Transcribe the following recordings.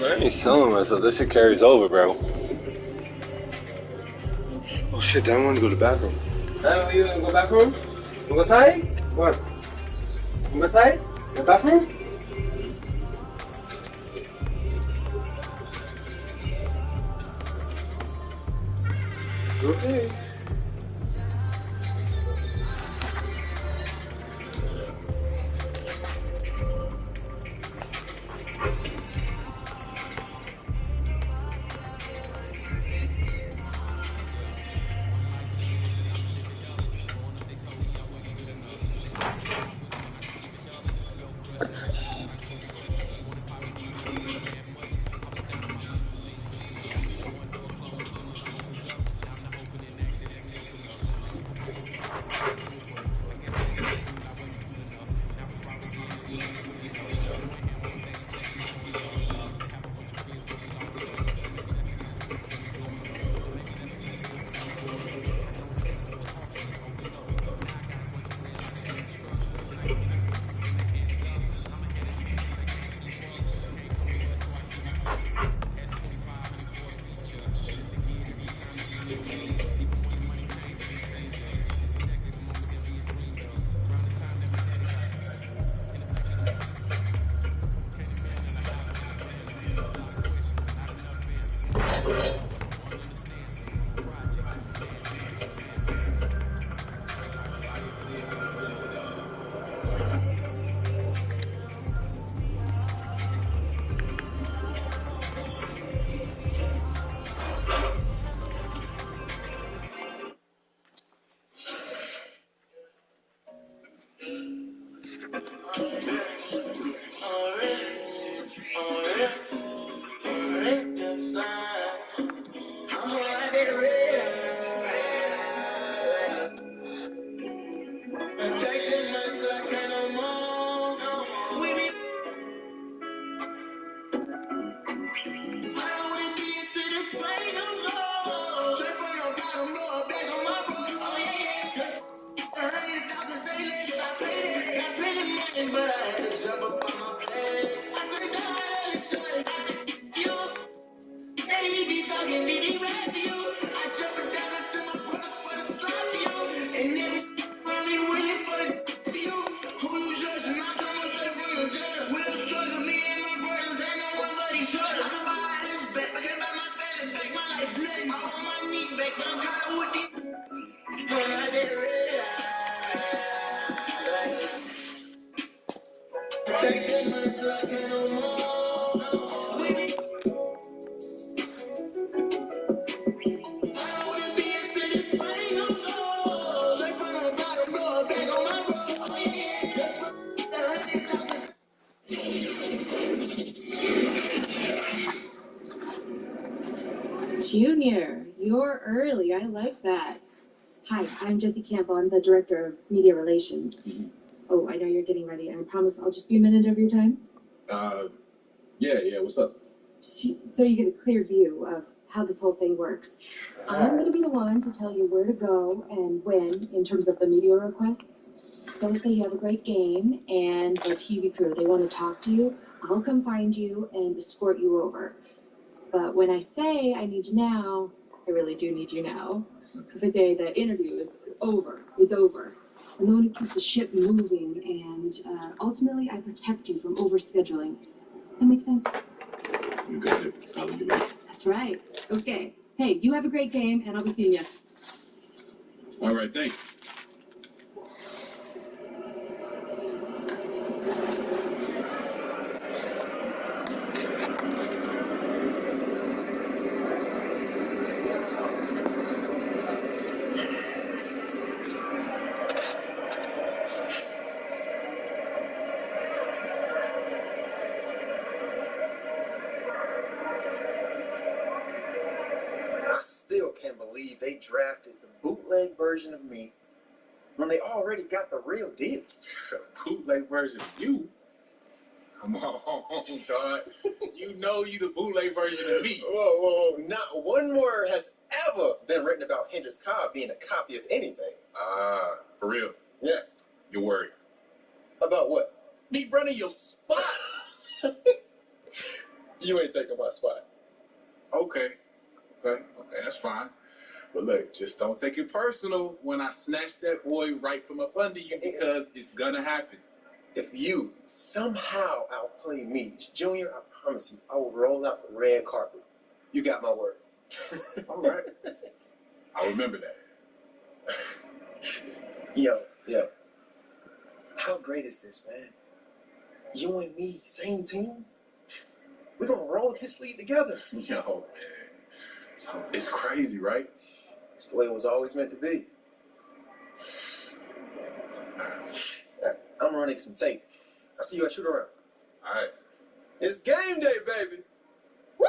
I ain't selling myself. This shit carries over, bro. Oh shit, damn, I want to go to the bathroom. You want to go bathroom? You go outside? What? You go outside? The bathroom? Okay. Junior, you're early. I like that. Hi, I'm Jessie Campbell. I'm the Director of Media Relations. Oh, I know you're getting ready, and I promise I'll just be a minute of your time. Yeah, what's up? So you get a clear view of how this whole thing works. I'm going to be the one to tell you where to go and when in terms of the media requests. So let's say you have a great game and our TV crew, they want to talk to you. I'll come find you and escort you over. But when I say I need you now, I really do need you now. If I say the interview is over, it's over. I'm the one who keeps the ship moving, and ultimately I protect you from overscheduling. That makes sense? You got it. I'll leave you later. That's right. Okay. Hey, you have a great game, and I'll be seeing you. All right, thanks. I still can't believe they drafted the bootleg version of me when they already got the real deal. Bootleg version of you? Come on, dog. You know you the bootleg version of me. Whoa. Not one word has ever been written about Hendrix Cobb being a copy of anything. For real? Yeah. You're worried? About what? Me running your spot. You ain't taking my spot. Okay, that's fine. But look, just don't take it personal when I snatch that boy right from up under you, because it's gonna happen. If you somehow outplay me, Junior, I promise you, I will roll out the red carpet. You got my word. All right. I'll remember that. Yo. How great is this, man? You and me, same team? We're gonna roll this league together. Yo, man. So it's crazy, right? It's the way it was always meant to be. I'm running some tape. I'll see you at shoot around. All right. It's game day, baby. Woo!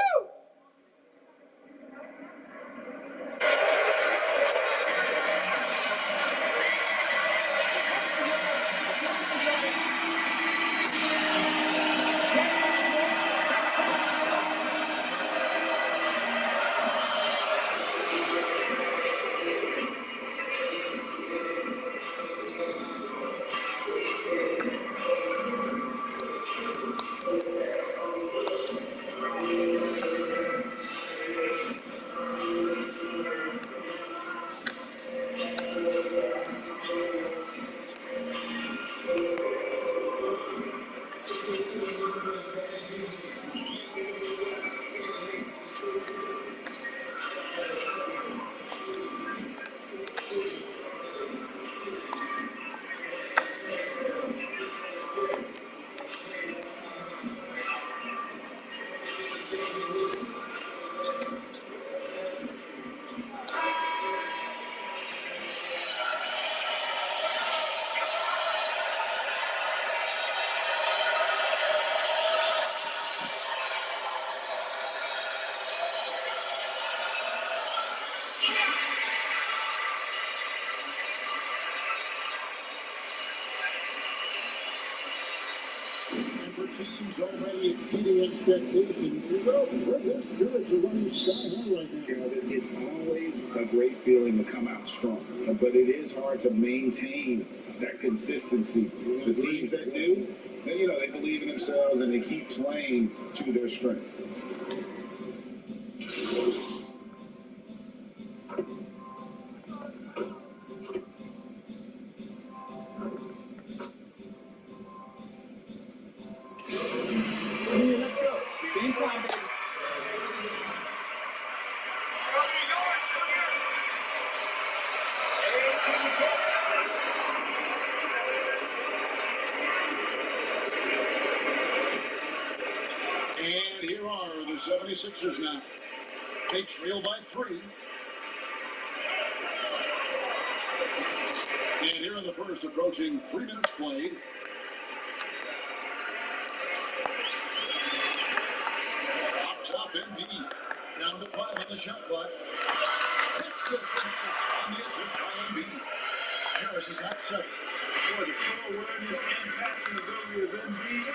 Teams already exceeding expectations. Well, their spirits are running sky high right now. Calvin, it's always a great feeling to come out strong, but it is hard to maintain that consistency. The teams that do, they believe in themselves and they keep playing to their strengths. Let's go. Game time, baby. And here are the 76ers now. They trail by 3. And here in the first, approaching 3 minutes played. Up top, MD. Down to 5 on the shot clock. That's good. And the assist by MD. Harris is at 7. Boy, the floor awareness and passing ability of Embiid,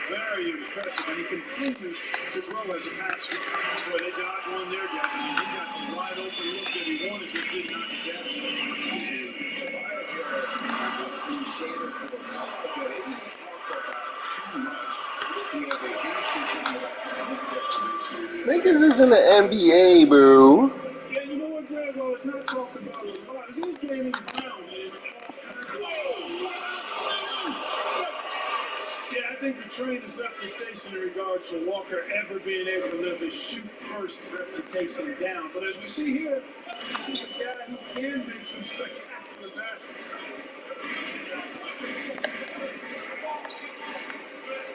very impressive, and he continues to grow as a passer. Boy, they got one there, guys. I mean, he got the wide open look that he wanted, but did not get down. And Tobias Harris, you say that for the fall, but it didn't talk about too much. He has a huge concern about Niggas is in the NBA, bro. yeah, you know what, Greg? Well, it's not talked about a lot. It is gaining ground, man. Yeah, I think the train has left the station in regards to Walker ever being able to live his shoot-first reputation down. But as we see here, this is a guy who can make some spectacular passes.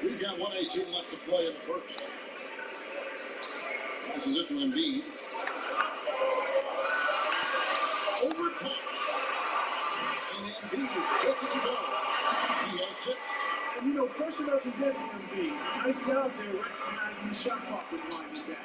We've got 1:18 left to play in the first. This is it to Embiid. Overcome. And Embiid gets it to go. He has 6. And you know, pressure doesn't get to Embiid. Nice job there recognizing the shot clock was winding down.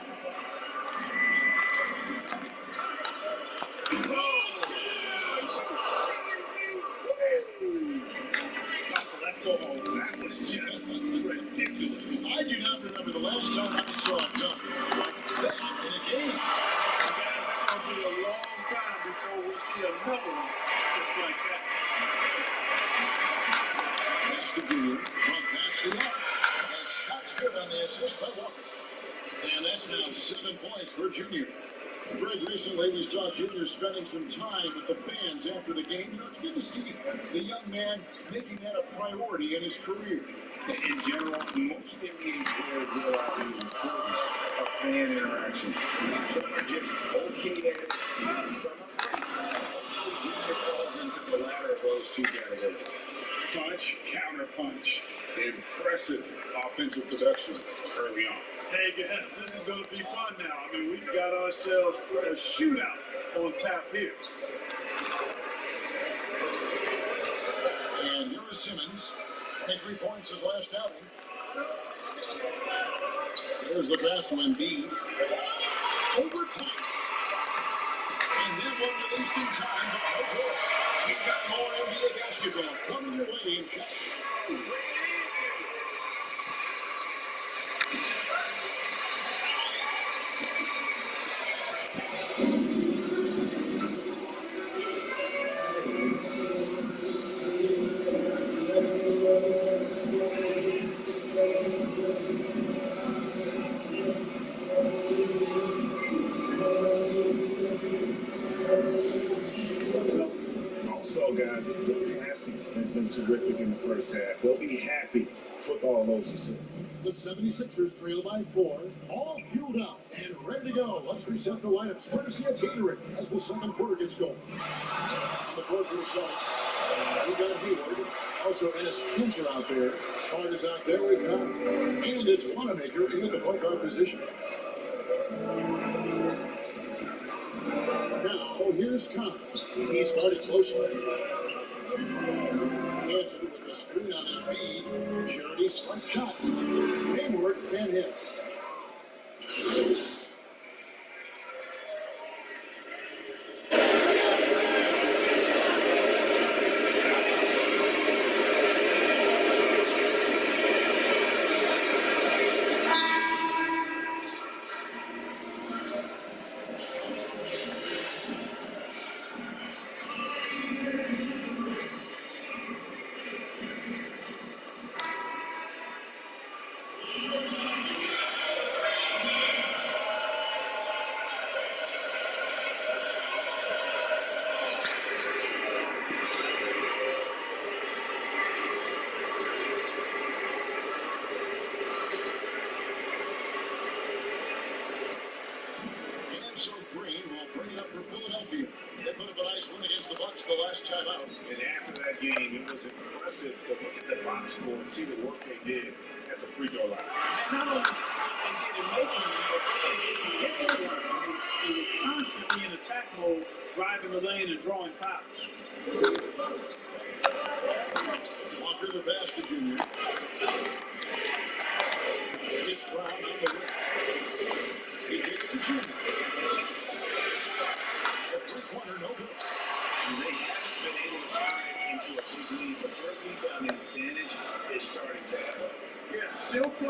Let's go home. That was just ridiculous. I do not remember the last time I saw a dunk like that in a game. Guys, it's going to be a long time before we see another one just like that. Pass to Junior. From pass to Lott. The shot's good on the assist by Walker. And that's now 7 points for Junior. Greg, recently we saw Junior spending some time with the fans after the game. You know, it's good to see the young man making that a priority in his career. In general, most NBA players realize the importance of fan interaction. Some are just okay at it, some are great. Hopefully, Junior falls into the latter of those two categories. Punch, counter punch. Impressive offensive production early on. Hey guys, this is going to be fun now. I mean, we've got ourselves a shootout on tap here. And here is Simmons. 23 points his last outing. There's the pass to Embiid. Overtime. And that one released in time, but no goal. We've got more NBA basketball coming your way in just Also, guys, the passing has been terrific in the first half. They'll be happy with all those assists. the 76ers trail by 4, all fueled up and ready to go. Let's reset the lineups courtesy of Gatorade as the second quarter gets going. On the court for the Celtics, we got Hayward. Also, Ennis Pincher out there. Smart is out there with Connor. And it's Wanamaker in the point guard position. Now, here's Connor. He's guarded closely. Answered with the screen on Embiid. Charity swipe shot. Hayward can't hit. So Green will bring it up for Philadelphia. They put up a nice win against the Bucks the last time out. And after that game, it was impressive to look at the box score and see the work they did at the free throw line. And not only what they did in making them, but they hit the line. They were constantly in attack mode, driving the lane and drawing fouls. Walker the pass to Junior. It's Brown on the wing. He gets to Junior. The three-pointer, no good. And they haven't been able to tie it into a big lead.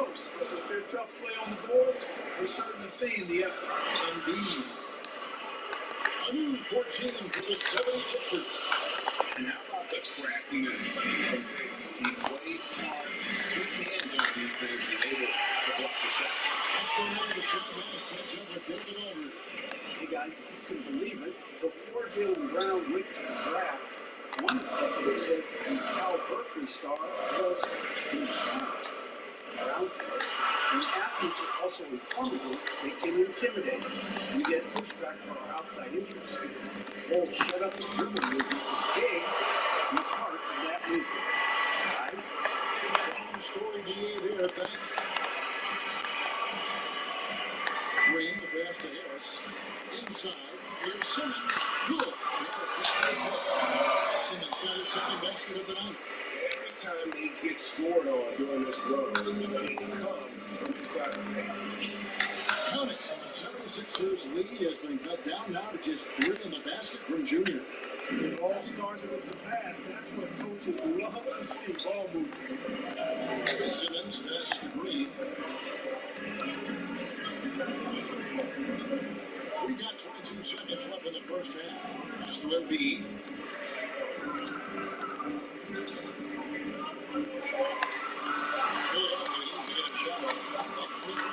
close. But with their tough play on the board, we're certainly seeing the effort. Indeed. A new 14 for the 76ers. And how about the craftiness from Tatum? He plays smart, good hands on defense, and able to block the shot. That's the one to shot down. Catch up with David Aldridge. Hey guys, if you can believe it, before Jaylen Brown went to the draft, one of the secondary said the Cal Berkeley star was too short. Brown says the athletes are also informative, they can intimidate. We get pushback from our outside interests. Won't shut up the German movement is big, be part of that movement. Guys, Long story DA there, thanks. Green, the pass to Harris. Inside, here's Simmons. Good. Simmons got his second basket of the night. Every time they get scored on during this run, it's come from inside the paint. Count it. The 76ers lead has been cut down now to just 3 in the basket from Junior. It all started with the pass. That's what coaches love to see. Ball movement. Simmons passes to Green. We got 22 seconds left in the first half. Pass to Embiid.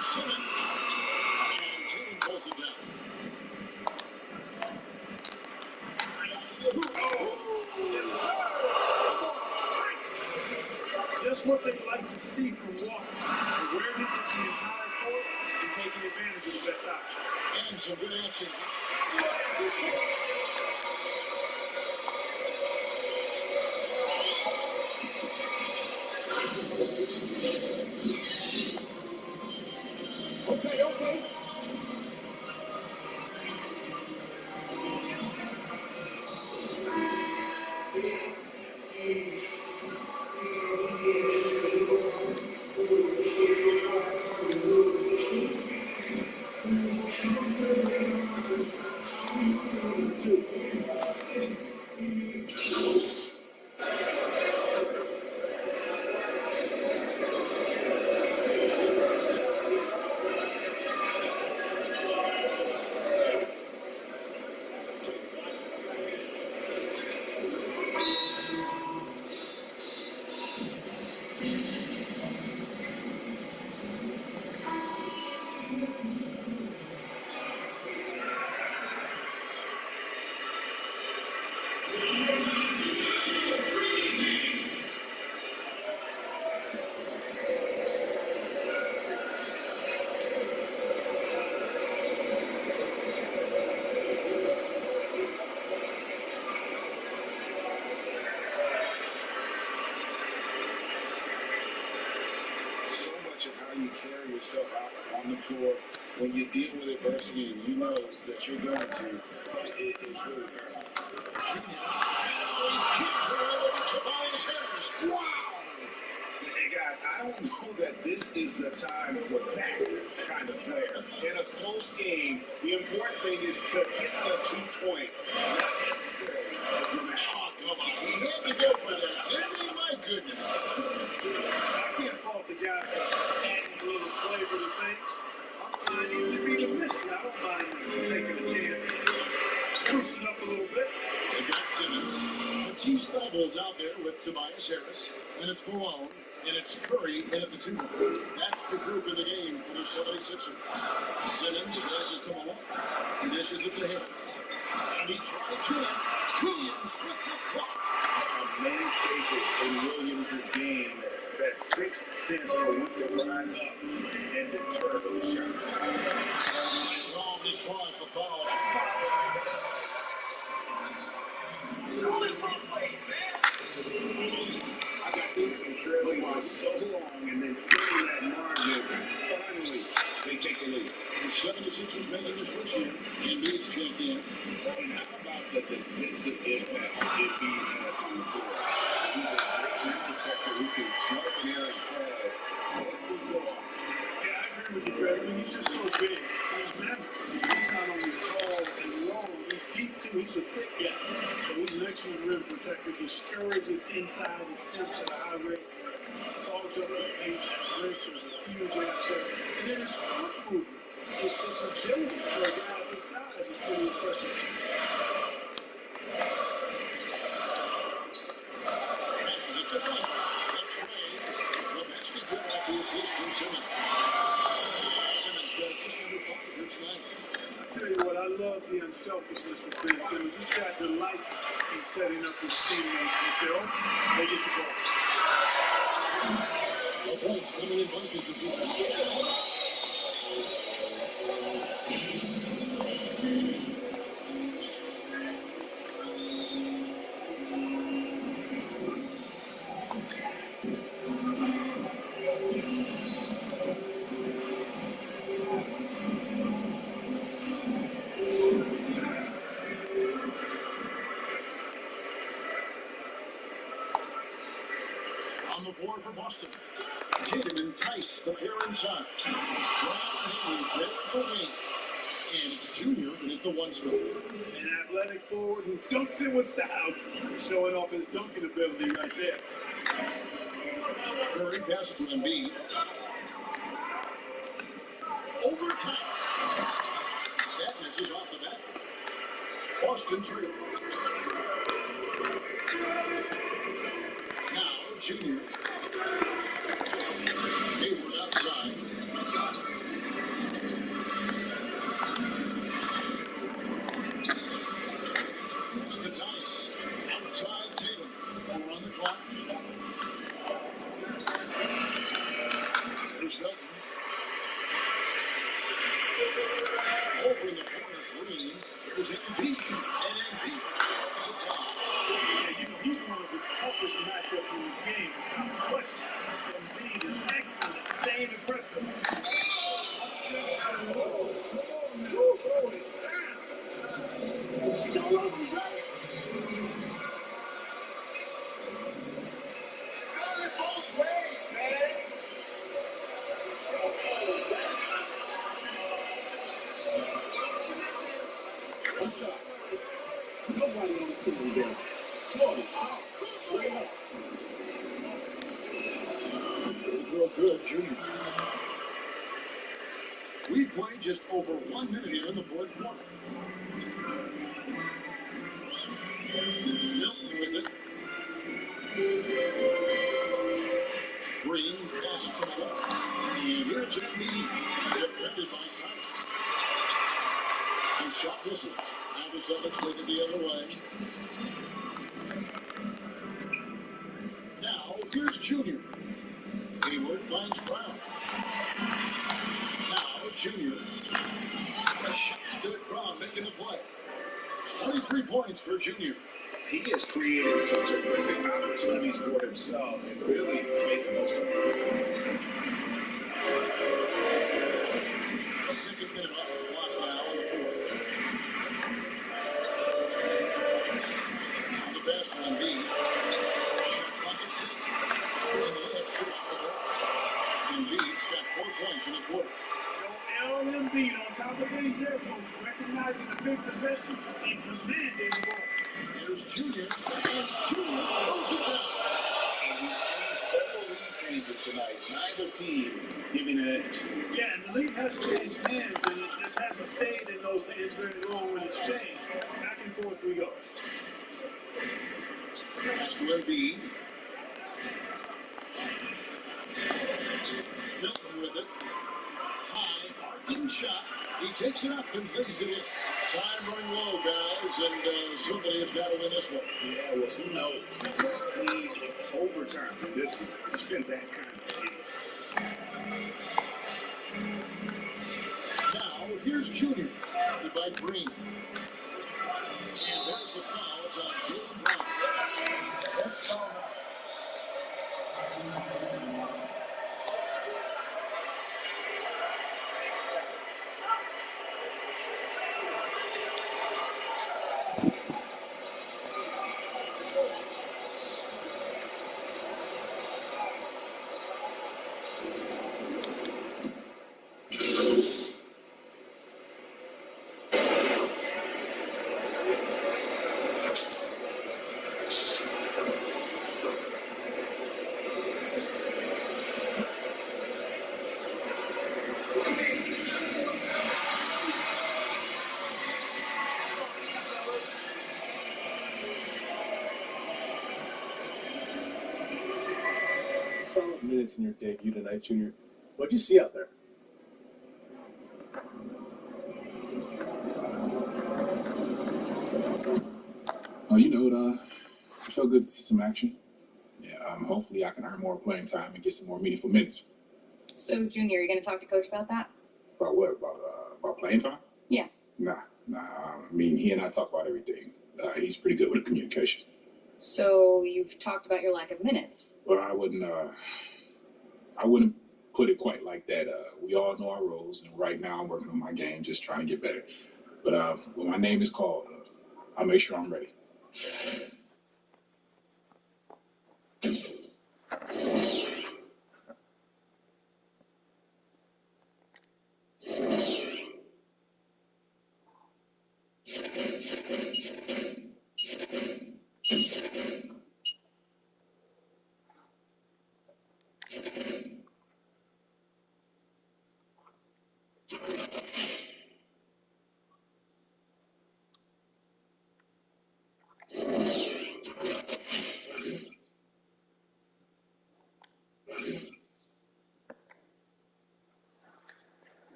Simmons. And Tatum pulls it down. Yes, sir. Just what they like to see from Walker. Awareness of the entire court and taking advantage of the best option. And some good action. Okay. So much of how you carry yourself out on the floor when you deal with adversity and you know that you're going to, it is really paramount. Junior. Keeps it over to Tobias Harris. Wow! Hey guys, I don't know that this is the time for that kind of player. In a close game, the important thing is to get the 2 points, not necessarily the dramatic. Oh, come on. He had to go for that, didn't he? My goodness. I can't fault the guy for adding a little flavor to things. I'm fine even to be the mystery. I don't mind taking a chance. Sprucing up a little bit. They got Simmons. Matisse Thybulle's out there with Tobias Harris. And it's Malone. And it's Curry in at the 2. That's the group in the game for the 76ers. Simmons passes to Malone. He dishes it to Harris. And he tries to. Williams with the block. A main staple in Williams' game, that sixth sense for when to rise up and deter those shots. Calmly tries the foul. I got this one trailing for so long and then getting that margin. Finally, they take the lead. The 76ers making the switch here. Embiid's checked in. And how about the defensive impact Embiid has on the floor? He's a great rim protector who can swipe an errant pass every so often. Yeah, I agree with you, Greg. I mean, he's just so big. He's not only tall and long, he's deep too. He's a thick guy. So he's an excellent rim protector. Discourages inside attempts at a high rate. Clogs up the paint. Very physical. huge answer. And then his foot movement. His agility for a guy of his size is pretty impressive. Passes it to Brown. The trade. Levensky good at the assist from Simmons. Simmons got assist number 5 here tonight. I tell you what, I love the unselfishness of Ben Simmons. This guy delights in setting up his teammates. If they're open, they get the ball. The points coming in bunches as well. On the floor for Boston. Tatum and Tice, the pair inside. Brown there in the wing. And it's Junior at the 1 spot. An athletic forward who dunks it with style. Showing off his dunking ability right there. Curry passes to Embiid. Over Tice. That misses off the back. Boston trail. Now Junior. Hayward outside. To Tice. Outside Tatum. 4 on the clock. Here's Milton. Over in the corner, Green. It was Embiid. And Embiid draws it down. Yeah, you know, he's one of the toughest matchups in the game, without question. Embiid is excellent at staying aggressive. What's up? Nobody on the team there. Bring it up. Real good, Junior. We played just over 1 minute here in the 4th quarter. Milton with it. Green passes to Milton. And here's Embiid. Defended by Tice. His shot misses. Now the Celtics take it the other way. Now here's Junior. Hayward finds Brown. Now Junior. A shot stood Brown making the play. 23 points for Junior. He has created some terrific opportunities for himself and really made the most of it. Second minute off the clock now in the 4th. On the pass to Embiid. Shot clock at 6. And the layup's good off the glass. Embiid's got 4 points in the quarter. Embiid on top of things there, folks, recognizing the big possession and commanding the ball. Here's Junior, and Junior throws it down. And we've seen several lead changes tonight. Neither team giving an edge. Yeah, and the league has changed hands, and it just hasn't stayed in those hands very long when it's changed. Back and forth we go. Pass to Embiid. Milton with it. High, arcing shot. He takes it up and plays it in. Time running low, guys, and somebody has got to win this one. Yeah, well, who knows? Need overtime from this one. It's been that kind of game. Now, here's Junior. By Green. And there's the foul. It's on Jalen Brown. That's foul. minutes in your debut tonight, Junior. What'd you see out there? Oh, it felt good to see some action. Yeah, hopefully I can earn more playing time and get some more meaningful minutes. So, Junior, are you going to talk to Coach about that? About what? About playing time? Yeah. Nah. I mean, he and I talk about everything. He's pretty good with communication. So you've talked about your lack of minutes. Well, I wouldn't put it quite like that. We all know our roles, and right now I'm working on my game, just trying to get better. But when my name is called, I'll make sure I'm ready.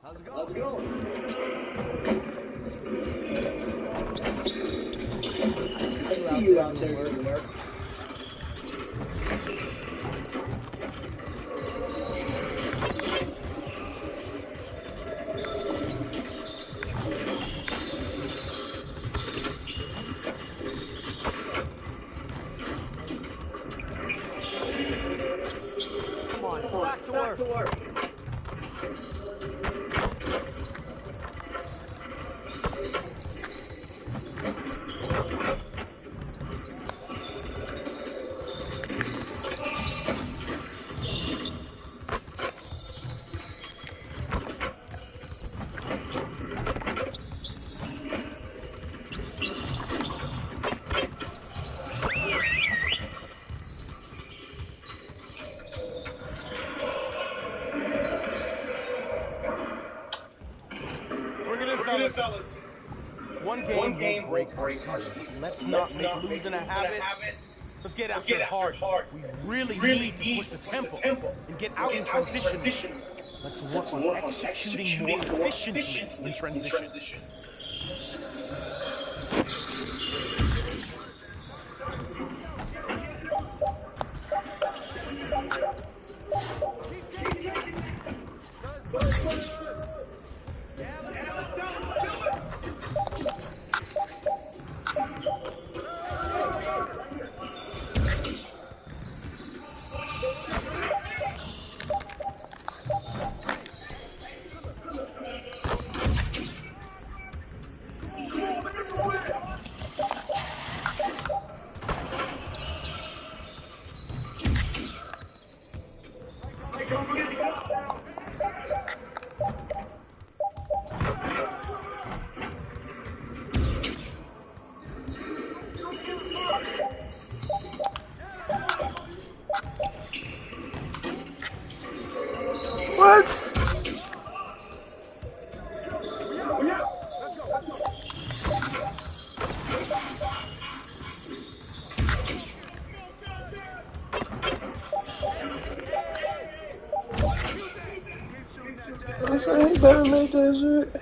How's it going? I see you out there doing work. Come on, back to work. Bring it in, fellas. One game won't break our season. Let's not make losing a habit. Let's get after it hard. We really need to push the tempo and get out in transition. Let's work on executing more efficiently in transition. What? I said he better make that shit.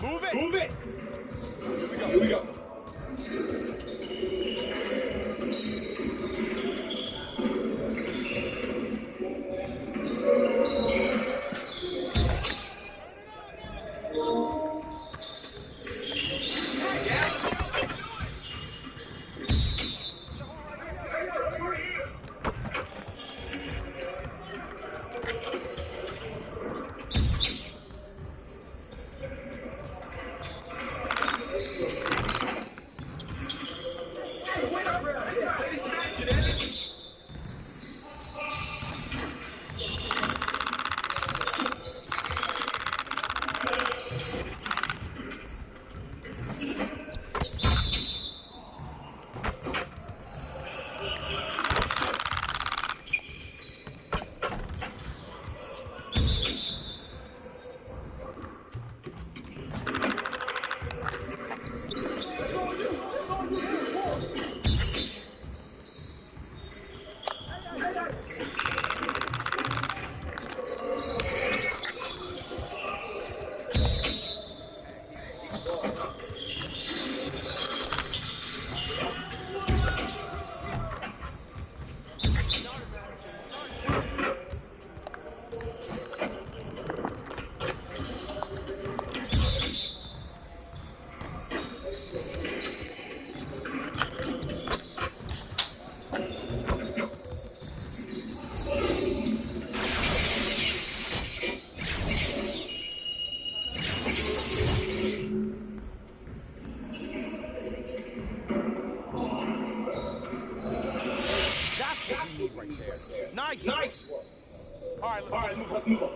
Move it! Move it! Here we go. Here we go. That's what we need right there. Nice. Nice. All right, let's move on. Let's move on.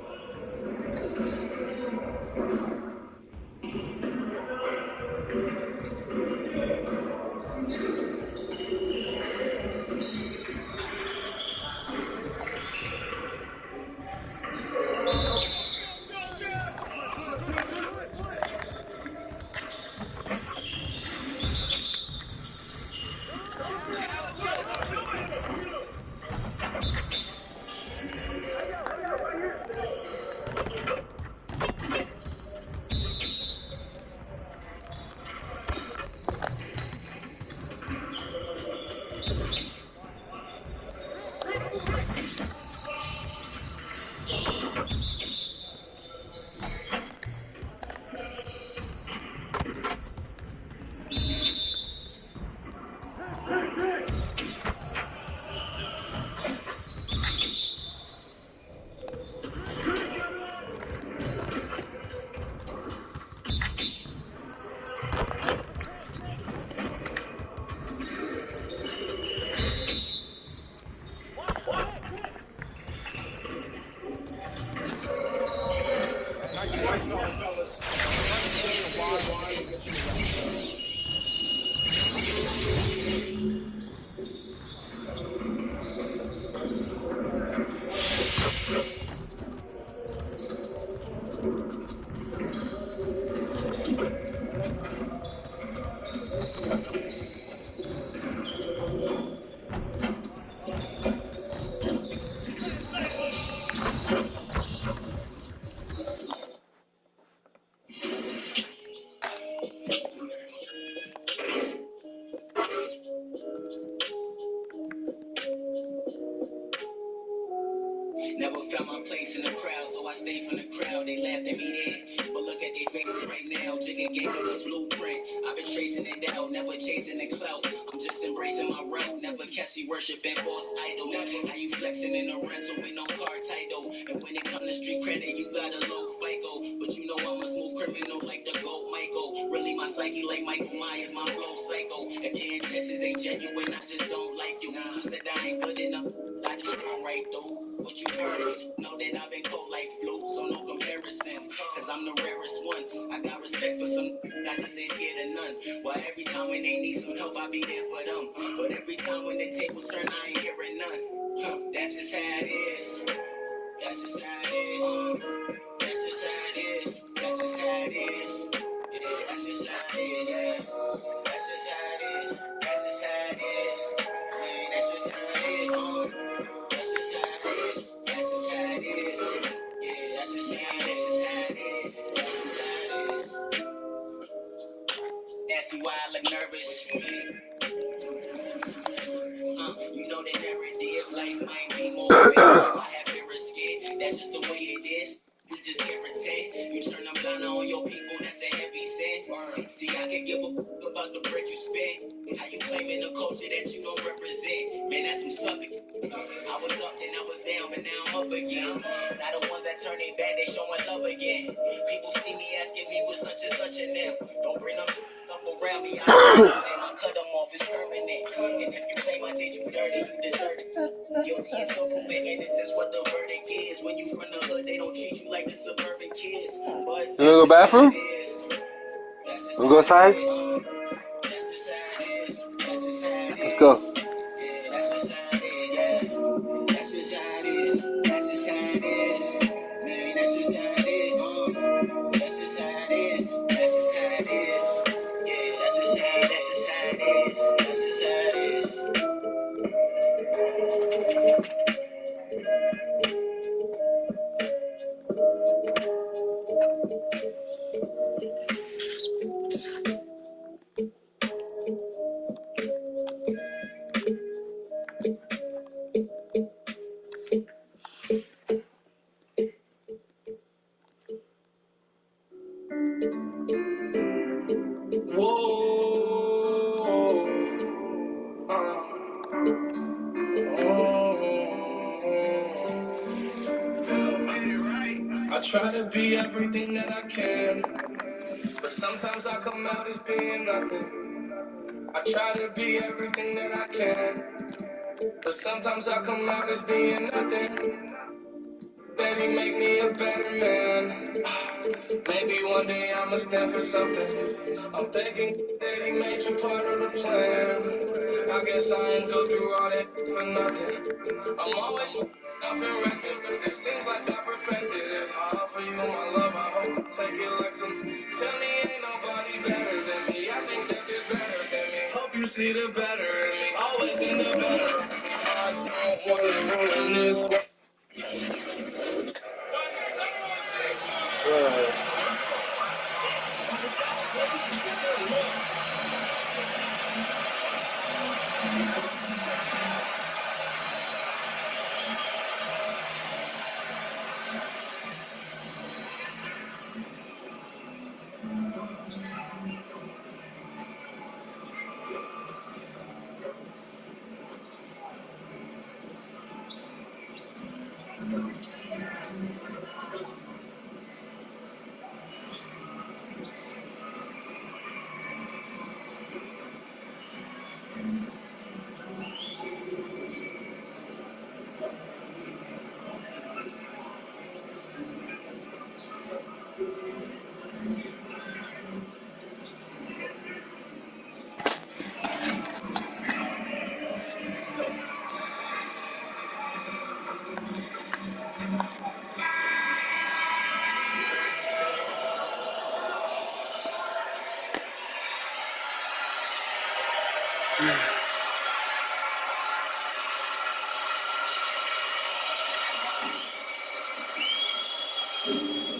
Nice play, fellas. Stay a while and get you arrested. Never found my place in the crowd, so I stayed from the crowd. They laughed at me then, but look at their faces right now. Jigga gave me the blueprint. I've been tracing it down, never chasing the clout. I'm just embracing my route, never catch you worshiping false idols. How you flexing in the rental with no car title? And when it comes to street credit, you got a low FICO. But you know I'm a smooth criminal like the GOAT Michael. Really my psyche like Michael Myers, my flow psycho. If your intentions ain't genuine, I just don't like you. You said I ain't good enough. I just right through. What you heard is know that I've been cold like flu, so no comparisons. Cause I'm the rarest one. I got respect for some, I just ain't scared of none. Well, every time when they need some help, I be there for them. But every time when the tables turn, I ain't hearing none. That's just how it is. That's just how it is. That's just how it is. That's just how it is. Yeah, that's just how it is. Yeah. That's just how it is. That's just how it is. Man, that's just how it is. That's just how it is. That's just how it is. Yeah, that's just how it is. That's just how it is. That's why I look nervous. You know the narrative, life might be more fair. I have fear of skin, that's just the way it is. We just can't pretend. You turn a blind eye on your people, that's a heavy sin. See, I can give a about the bread you spend. How you claiming a culture that you don't represent? Man, that's some suckers. I was up, then I was down, but now I'm up again. Now the ones that turn their back, they showing love again. People see me asking me what's such and such and them. Don't bring them up around me. I cut them off, it's permanent. And if you claim I did you dirty, you deserve it. Guilty until proven innocence, what the verdict is. When you from the hood, they don't treat you like the suburban kids. But You wanna go bathroom? Wanna go outside? Let's go. That's just how it is. That's just how it is. That's just how it is. Man, that's just how it is. That's just how it is. That's just how it is. Yeah, that's just how it is. That's just how it is. I try to be everything that I can, but sometimes I come out as being nothing. I try to be everything that I can, but sometimes I come out as being nothing. Daddy, make me a better man. Maybe one day I'ma stand for something. I'm thinking that he made you part of the plan. I guess I ain't go through all that for nothing. I'm always up and wrecking, but it seems like I perfected it. I offer you my love, I hope you take it like some. Tell me ain't nobody better than me. I think that there's better than me. Hope you see the better in me. Always been the better. I don't wanna ruin this world.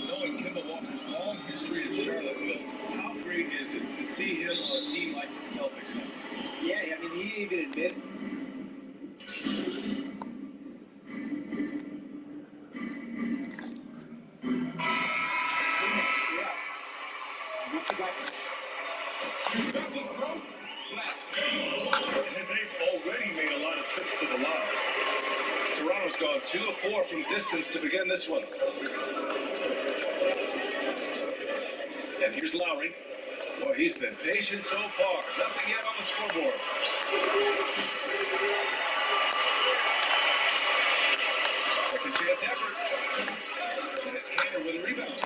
Knowing Kemba Walker's long history in Charlottesville, how great is it to see him on a team like the Celtics now? Yeah, I mean, he even admitted. And they've already made a lot of trips to the line. Toronto's gone 2 of 4 from distance to begin this one. And here's Lowry. Boy, he's been patient so far. Nothing yet on the scoreboard. That's effort. And it's Cantor with a rebound.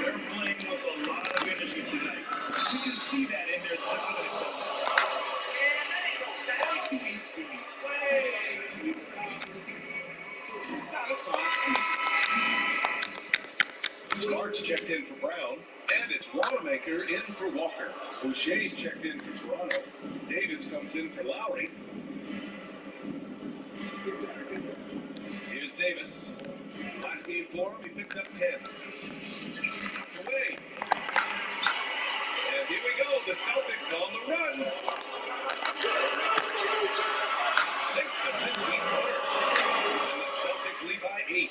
They're playing with a lot of energy tonight. You can see that in their dominance of Sparks checked in for Brown, and it's Wanamaker in for Walker. Boucher's checked in for Toronto. Davis comes in for Lowry. Here's Davis. Last game for him, he picked up 10. Knocked away. And here we go, the Celtics on the run. 6-15 points. And the Celtics lead by 8.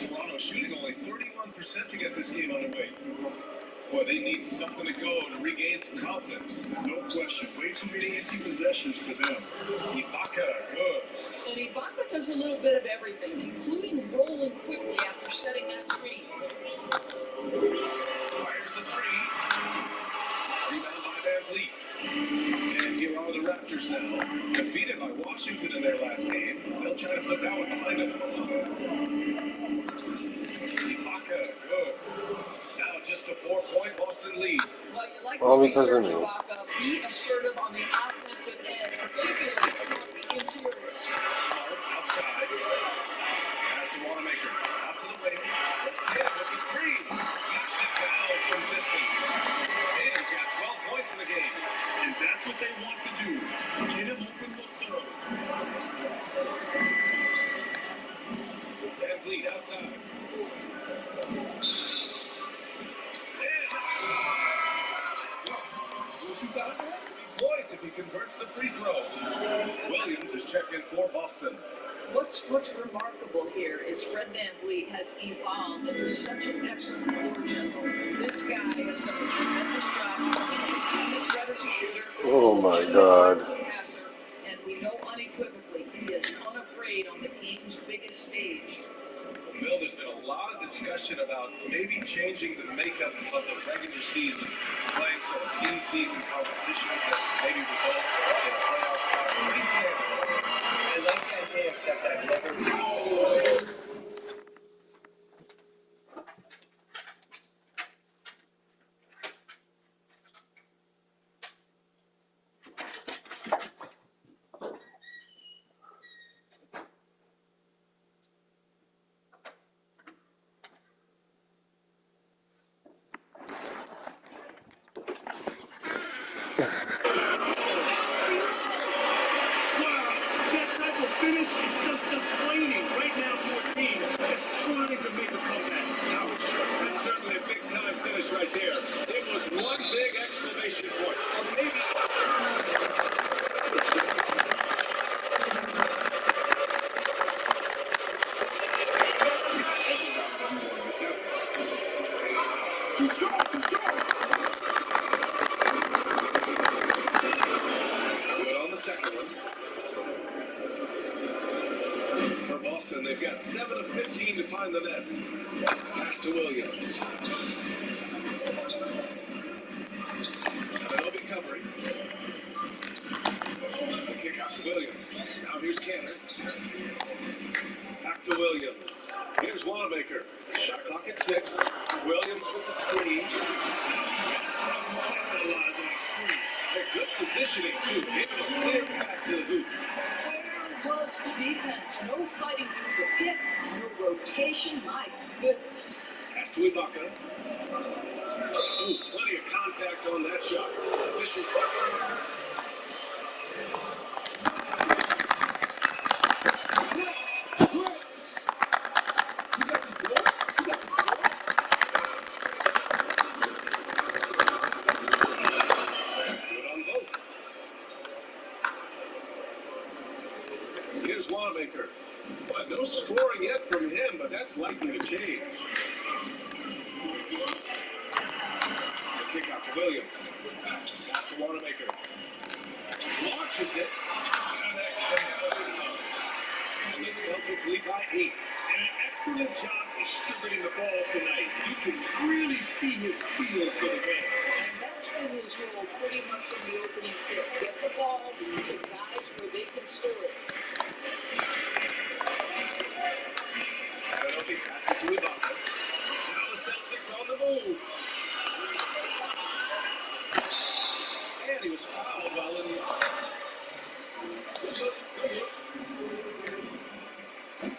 Toronto shooting only 31% to get this game underway. Boy, they need something to go to regain some confidence. No question. Way too many empty possessions for them. Ibaka, good. And Ibaka does a little bit of everything, including rolling quickly after setting that screen. Fires the three. Rebound by Van Vliet. And here are the Raptors now. Defeated by Washington in their last game. They'll try to put that one behind them. Ibaka, good. Now just a 4-point Boston lead. Well, you like to see Serge Ibaka be assertive on the offensive end, particularly from the interior. Smart outside. Pass to Wanamaker. Out to the wing. Tatum with the three. Knocks it down from distance. Tatum's got 12 points in the game. And that's what they want to do. Get him open looks early. Van Vliet outside. Points if he converts the free throw. Williams is checked in for Boston. What's remarkable here is Fred VanVleet has evolved into such an excellent floor general. This guy has done a tremendous job becoming a threat as a shooter. Oh my God. As a passer, and we know unequivocally he is unafraid on the game's biggest stage. Bill, there's been a lot of discussion about maybe changing the makeup of the regular season, playing some in-season competitions that maybe result in a playoff spot. What do you stand for? I like the idea, except I've never seen Finish is just deflating right now for a team that's trying to make a comeback. Ouch. That's certainly a big-time finish right there. It was one big exclamation point. Or maybe... Good on the second one. For Boston, they've got 7 of 15 to find the net. Pass to Williams. Ananobi covering. The kick out to Williams. Now here's Cantor. Back to Williams. Here's Wanamaker. Shot clock at 6. Williams with the screen. Capitalize on the screen. They're good positioning, too. Giving a clear path to the hoop. Where was the defense? No fighting through the pit, no rotation. My goodness. Pass to Ibaka. Ooh, plenty of contact on that shot. Officials. Here's Wanamaker. But no scoring yet from him, but that's likely to change. The kick out to Williams. Pass to Wanamaker. Launches it. Connects the and the Celtics lead by 8. And an excellent job distributing the ball tonight. You can really see his feel for the game. And that's been his role pretty much from the opening tip. Get the ball to guys where they can score it. Ananobi passes to Ibaka. Now the Celtics on the move. And he was fouled while in the offense.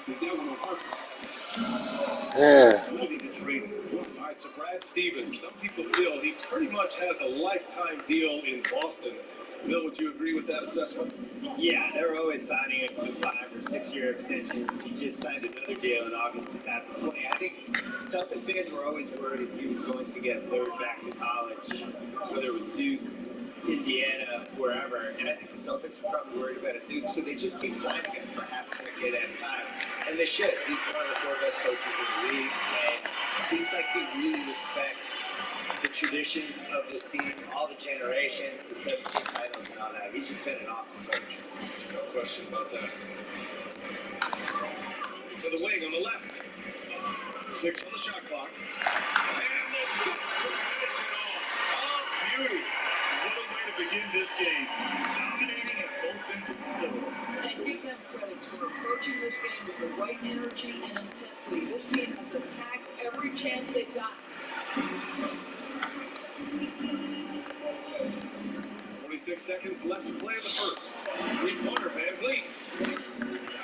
He's now going to Harper. Yeah. All right, so Brad Stevens, some people feel he pretty much has a lifetime deal in Boston. Bill, would you agree with that assessment? Yeah, they're always signing him to 5 or 6 year extensions. He just signed another deal in August 2020. I think Celtic fans were always worried he was going to get lured back to college, whether it was Duke, Indiana, wherever. And I think the Celtics are probably worried about it too, so they just keep signing him for half a decade at a time. And they should. He's one of the 4 best coaches in the league, and it seems like he really respects the tradition of this team, all the generations, the 17 titles and all that. He's just been an awesome coach. No question about that. To the wing on the left. 6 on the shot clock. And the dunk to finish it off. Oh, beauty. What a way to begin this game. Dominating at both ends of the floor. And give them credit for approaching this game with the right energy and intensity. This team has attacked every chance they've gotten. 26 seconds left to play in the first. 3-pointer, Van Vliet. That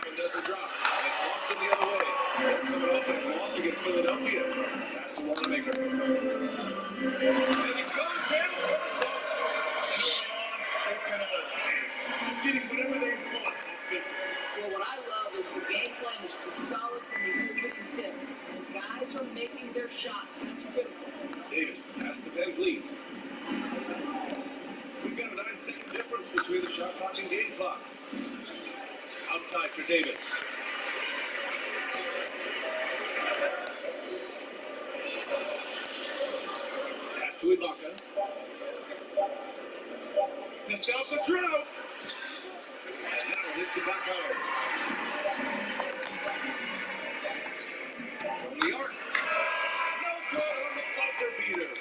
one doesn't drop. And Boston the other way. They're coming off that loss against Philadelphia. Pass to Wanamaker. And he goes in for the dunk. And early on, they're kind of just getting whatever they want offensively. Well, what I love is the game plan is solid from the opening tip. And guys are making their shots. That's critical. Davis, pass to Van Vliet. We've got a 9-second difference between the shot clock and game clock. Outside for Davis. Pass to Ibaka. To stop the drought. And now hits it back out. From the arc. No good on the buzzer beater.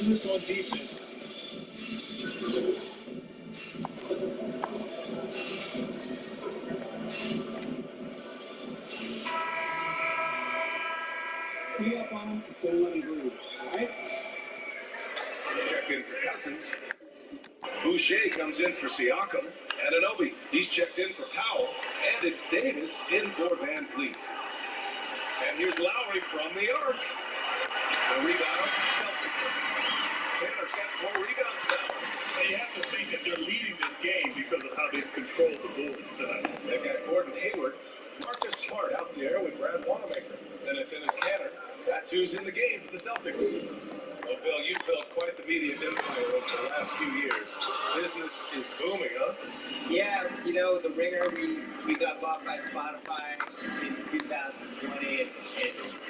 This on defense. Tee up on him, don't let him breathe. All right? Checked in for Cousins. Boucher comes in for Siakam. Ananobi, he's checked in for Powell. And it's Davis in for Van Vliet. And here's Lowry from the arc. The rebound, Celtics. Taylor's got 4 rebounds now. And you have to think that they're leading this game because of how they've controlled the boards tonight. They got Gordon Hayward. Marcus Smart out there with Brad Wanamaker. And it's in his cannon. That's who's in the game for the Celtics. Well, Bill, you've built quite the media empire over the last few years. Business is booming, huh? Yeah, you know, The Ringer, we got bought by Spotify in 2020, and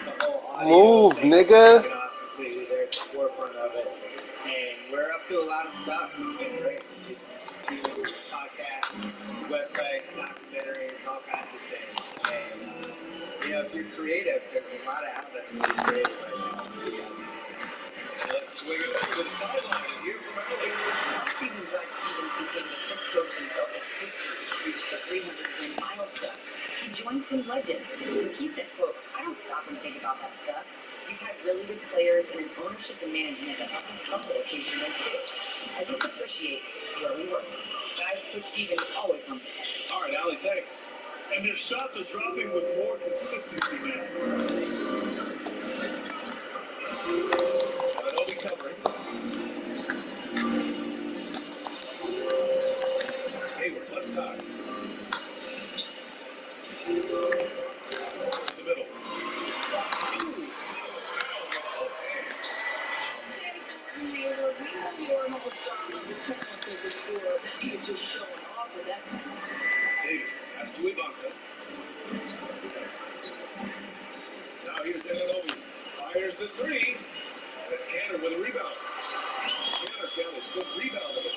the whole audio Move, thing nigga. is taken off completely. They're at the forefront of it. And we're up to a lot of stuff. It's been great. It's podcasts, website, documentaries, all kinds of things. And, you know, if you're creative, there's a lot of outlets to be creative right now. Let's swing it over to the sideline and hear from Ellie. Last season, Brad Stevens became the 6th coach in Celtics history to reach the 300-win milestone. He joined some legends. He said, quote, "I don't stop and think about that stuff. We've had really good players and an ownership and management that help us humble occasionally too. I just appreciate where we work. Guys, Coach Stevens always humble." All right, Allie, thanks. And their shots are dropping with more consistency now. Ananobi covering. Hayward, left side. To the middle. Hayward, we know you're an all-star number 10 as a scorer. You're just showing off with that pass. Davis pass to Ibaka. Now here's Ananobi. Fires the 3. And it's Canner with a rebound. Canner's got his 5th rebound of the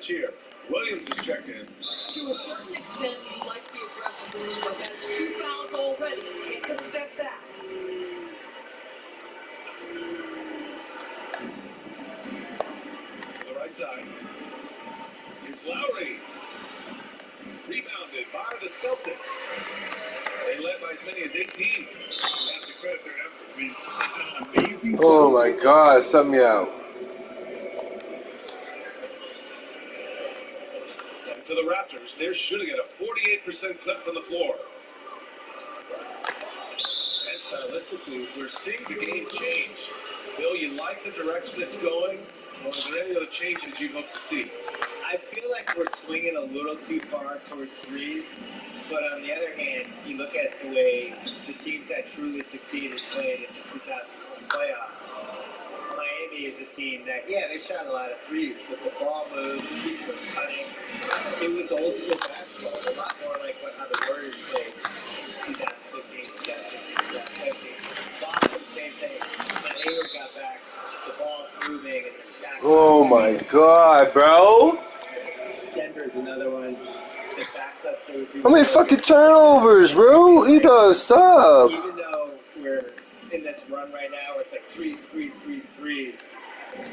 much here. Williams is checked in. To a certain extent, you like the aggressiveness, but that's 2 fouls already. Take a step back. To the right side. Here's Lowry. Rebounded by the Celtics. They led by as many as 18. You have to credit their effort. I mean, an amazing Oh my God, sub me out. And to the Raptors, they're shooting at a 48% clip from the floor. And stylistically, we're seeing the game change. Bill, you like the direction it's going? Or are there any other changes you'd hope to see? I feel like we're swinging a little too far toward threes, but on the other hand, you look at the way the teams that truly succeeded played in the 2001 playoffs. Miami is a team that, yeah, they shot a lot of threes, but the ball moved, people were cutting. It was old school basketball, a lot more like how the Warriors played in 2015, 2016, 2017. Boston, same thing. When Hayward got back, the ball's moving and there's back. Oh my God, bro. Denver's another one. The backcuts they would do. How many fucking turnovers, bro? He does stop. Even though we're in this run right now where it's like threes,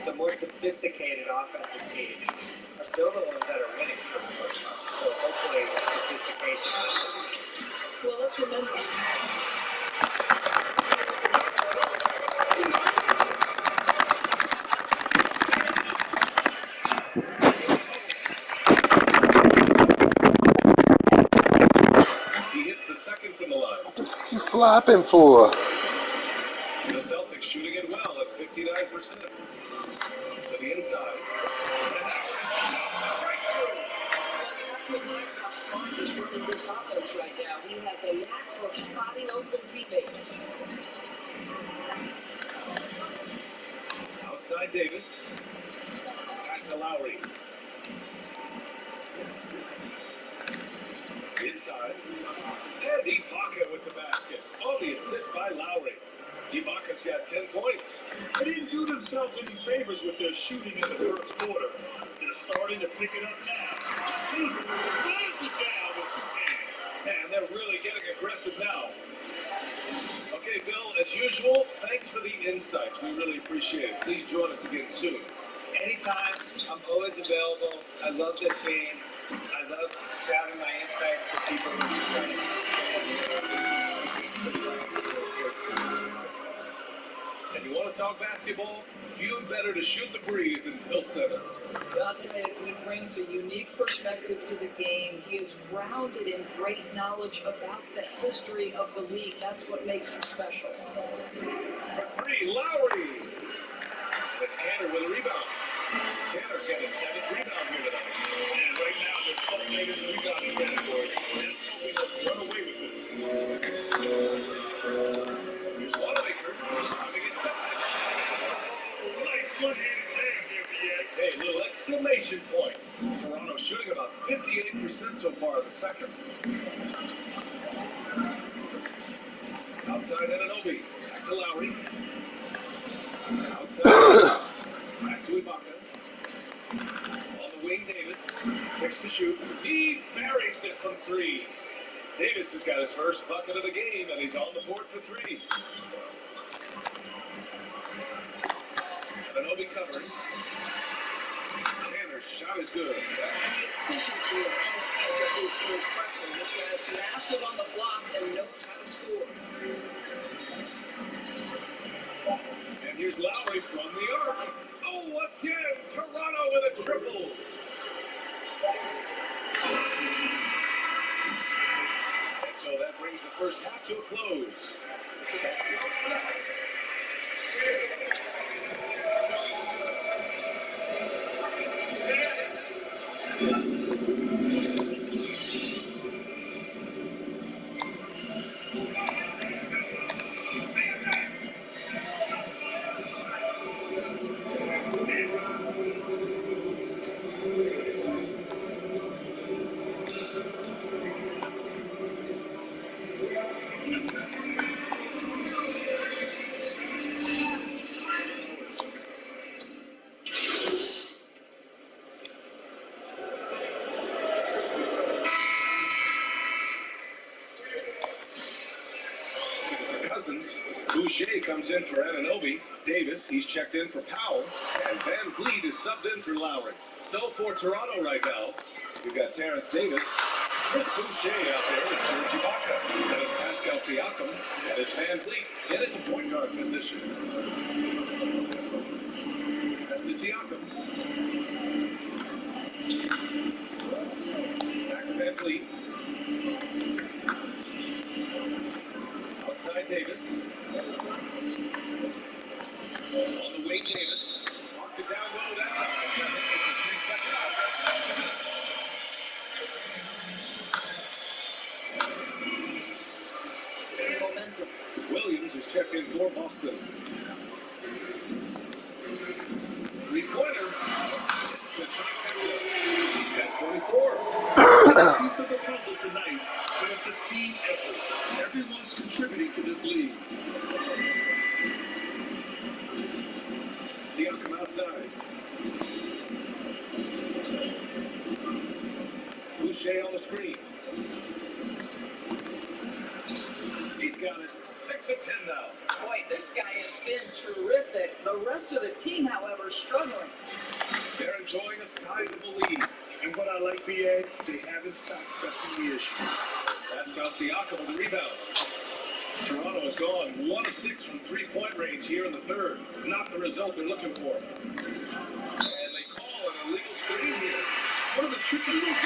the more sophisticated offensive teams are still the ones that are winning for the most part. So hopefully sophistication is. Well, let's remember. He hits the second from the line. What the fuck you flopping for? The Celtics shooting it well at 59%. To the inside. Barnes is running this offense right now. He has a knack for spotting open teammates. Outside Davis. Pass to Lowry. Inside. And Ibaka with the basket. Oh, the assist by Lowry. Ibaka's got 10 points. They didn't do themselves any favors with their shooting in the first quarter. They're starting to pick it up now. Slams it down with two hands. And they're really getting aggressive now. Okay, Bill, as usual, thanks for the insights. We really appreciate it. Please join us again soon. Anytime, I'm always available. I love this game. I love spouting my insights to people who are just trying to And you want to talk basketball? Few better to shoot the breeze than Bill Simmons. I'll tell you, he brings a unique perspective to the game. He is grounded in great knowledge about the history of the league. That's what makes him special. For three, Lowry. It's Tanner with a rebound. Tanner's got his 7th rebound here tonight. And right now, they're culminating the rebounding category. That's helping us run away with this. Here's Wanamaker. Coming inside. Oh, nice one-handed jam there, BA. Hey, little exclamation point. Toronto shooting about 58% so far in the second. Outside Anunoby. Back to Lowry. Outside. Pass to Ibaka. On the wing, Davis. 6 to shoot. He buries it from 3. Davis has got his first bucket of the game, and he's on the board for 3. Anunoby covering. Tanner's shot is good. The efficiency of his catch is impressive. This guy's massive on the blocks and knows how to score. And here's Lowry from the arc. Oh, again, Toronto with a triple. And so that brings the first half to a close. Cousins. Boucher comes in for Anunoby. Davis, he's checked in for Powell. And Van Vliet is subbed in for Lowry. So for Toronto right now, we've got Terrence Davis, Chris Boucher out there, and Serge Ibaka. And it's Pascal Siakam, and it's Van Vliet in at the point guard position. That's to Siakam. Back to Van Vliet. Outside Davis. On the way, Davis. Marked it down low. That's out. 3 seconds. Momentum. Williams is checked in for Boston. Three-pointer. It's the trifecta. He's got 24. Piece of the puzzle tonight, but it's a team effort. Everyone's contributing to this lead. Siakam outside. Boucher on the screen. He's got it. 6 of 10 now. Boy, this guy has been terrific. The rest of the team, however, struggling. They're enjoying a sizable lead. And what I like, BA, they haven't stopped pressing the issue. Pascal Siakam with the rebound. Toronto has gone 1 of 6 from three-point range here in the third. Not the result they're looking for. And they call an illegal screen here. One of the tricky moves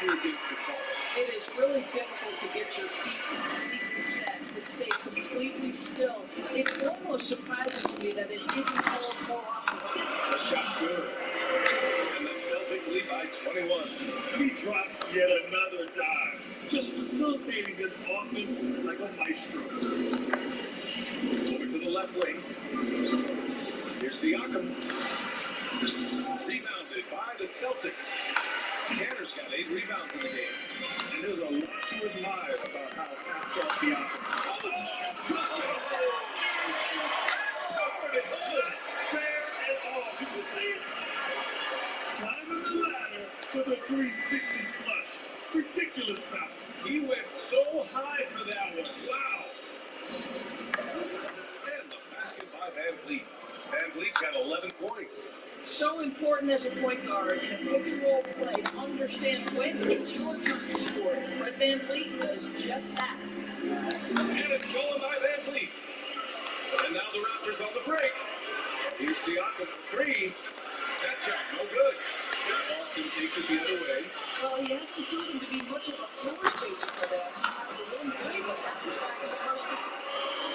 against the call. It is really difficult to get your feet completely set, to stay completely still. It's almost surprising to me that it isn't called more often. The shot's good. And the Celtics lead by 21. He drops yet another dive, just facilitating this offense like a maestro. Over to the left wing. Here's Siakam. Rebounded by the Celtics. Tanner's got 8 rebounds in the game. And there's a lot to admire about how Pascal Siakam fair and all, people say. Climbing the ladder for the 360 flush. Ridiculous bounce. He went so high for that one. Wow. And the basket by Van Vliet. Van Vliet's got 11 points. So important as a point guard in a pick-and-roll play to understand when it's your turn to score. Fred Van Vliet does just that. And it's going by Van Vliet. And now the Raptors on the break. Here's Siakam for 3. That shot, no good. Boston takes it the other way. Well, he hasn't proven to be much of a floor spacer for them. After one game, the Raptors back in the first half.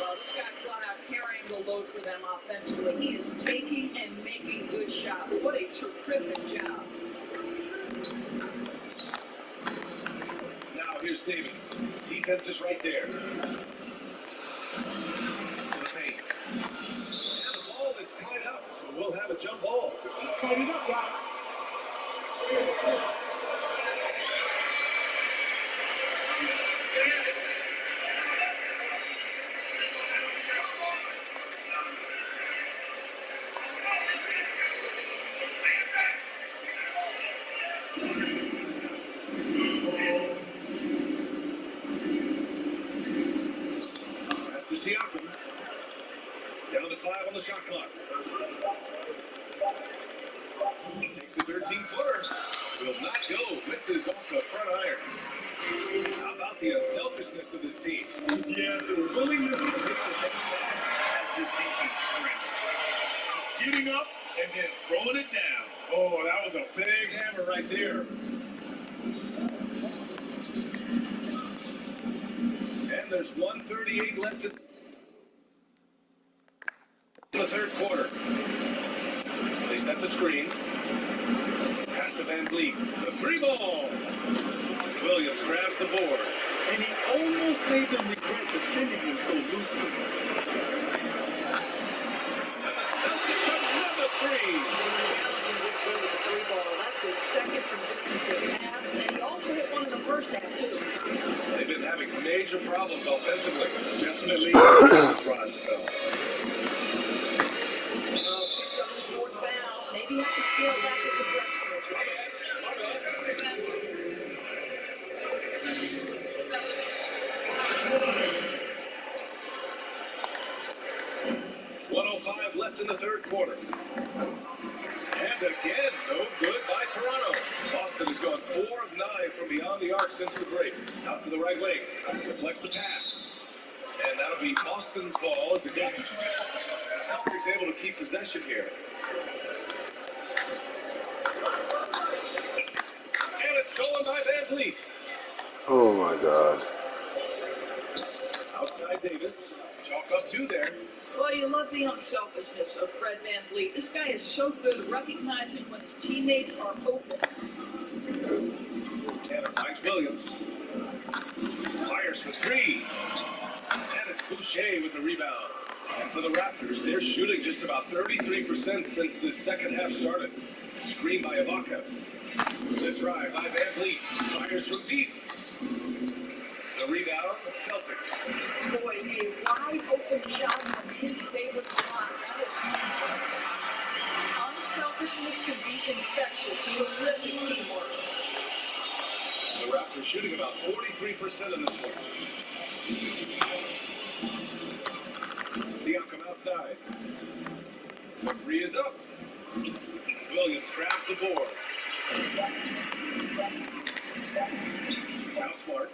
Well, this guy's flat out carrying the load for them offensively. He is taking and making good shots. What a terrific job. Now here's Davis. Defense is right there. To the paint. And the ball is tied up, so we'll have a jump ball. Tied it up, y'all. Pass to Siakam. Down to 5 on the shot clock. Takes the 13-footer. Will not go. Misses off the front iron. How about the unselfishness of this team? Yeah, the willingness to hit the next pass as this defense strength. Getting up and then throwing it down. Oh, that was a big hammer right there. And there's 1:38 left in the third quarter. They set the screen. Pass to Van Vliet. The 3 ball. Williams grabs the board. And he almost made them regret defending him so loosely. And the Celtics another 3. Challenging this game with the 3 ball. That's his second from distance this half. And he also hit one in the first half, too. They've been having major problems offensively. Definitely a dry spell. Well, picked up his 4th foul. Maybe have to scale back his aggressiveness, right? in the third quarter. And again, no good by Toronto. Boston has gone 4 of 9 from beyond the arc since the break. Out to the right wing. Deflects the pass. And that'll be Boston's ball as the Celtics able to keep possession here. And it's stolen by Van Vliet. Oh my God. Outside Davis. Chalk up 2 there. Well, you love the unselfishness of Fred Van Vliet. This guy is so good at recognizing when his teammates are open. And it finds Williams. Fires for 3. And it's Boucher with the rebound. And for the Raptors, they're shooting just about 33% since the second half started. Screen by Ibaka. The drive by Van Vliet. Fires from deep. The rebound, Celtics. Boy, a wide open shot from his favorite spot. Unselfishness can be infectious. Terrific teamwork. The Raptors shooting about 43% in this one. Siakam outside. The 3 is up. Williams grabs the board. Now Smart.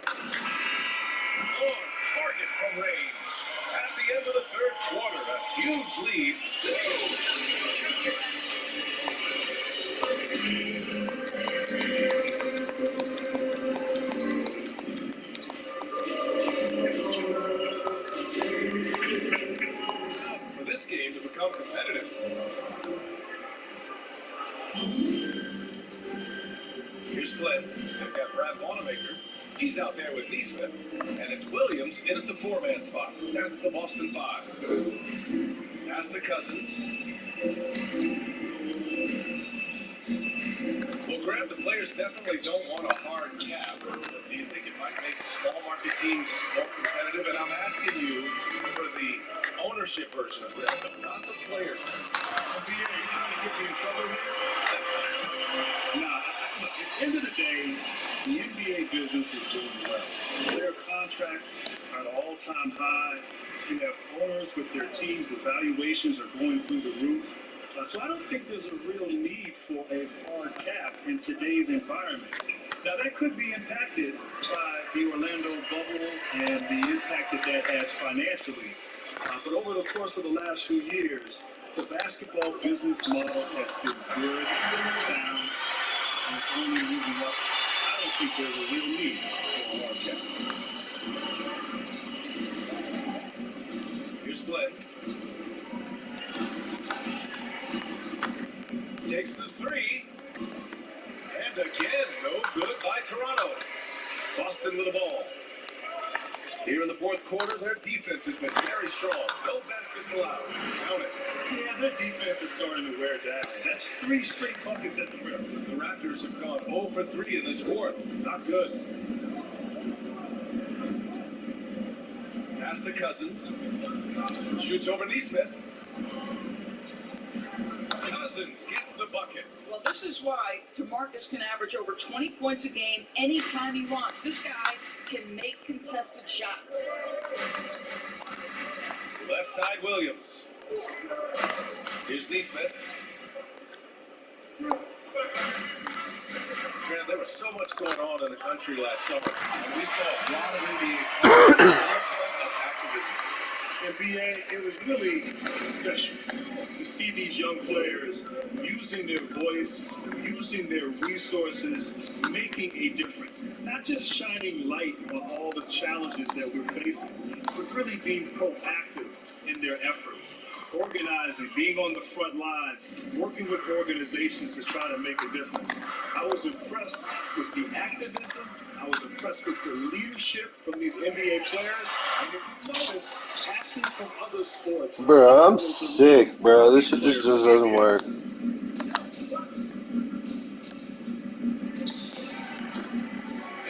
Oh, target from range. At the end of the third quarter, a huge lead. For this game to become competitive. Here's Glenn. They've got Brad Wanamaker. He's out there with Neesmith. And it's Williams in at the 4-man spot. That's the Boston 5. Pass to Cousins. Well, Grant, the players definitely don't want a hard cap. Do you think it might make small market teams more competitive? And I'm asking you for the ownership version of that, not the player. NBA, you trying to get me in trouble here? Nah, look, at the end of the day, the NBA business is doing well. Their contracts are at an all-time high. You have owners with their teams, the valuations are going through the roof. So I don't think there's a real need for a hard cap in today's environment. Now, that could be impacted by the Orlando bubble and the impact that that has financially. But over the course of the last few years, the basketball business model has been good, sound, and it's only moving up. I don't think there's a real need for a hard cap. Here's Glenn. Takes the 3. And again, no good by Toronto. Boston with the ball. Here in the fourth quarter, their defense has been very strong. No baskets allowed. Count it. Yeah, their defense is starting to wear down. That's 3 straight buckets at the rim. The Raptors have gone 0 for 3 in this fourth. Not good. Pass to Cousins. Shoots over Neesmith. Cousins gets the bucket. Well, this is why DeMarcus can average over 20 points a game anytime he wants. This guy can make contested shots. Left side, Williams. Here's Neesmith. Man, there was so much going on in the country last summer. And we saw a lot of NBA activism. NBA, it was really special to see these young players using their voice, using their resources, making a difference. Not just shining light on all the challenges that we're facing, but really being proactive in their efforts. Organizing, being on the front lines, working with organizations to try to make a difference. I was impressed with the activism. I was impressed with the leadership from these NBA players. And if you notice, athletes from other sports. Bro, I'm sick, bro. This shit just doesn't work. And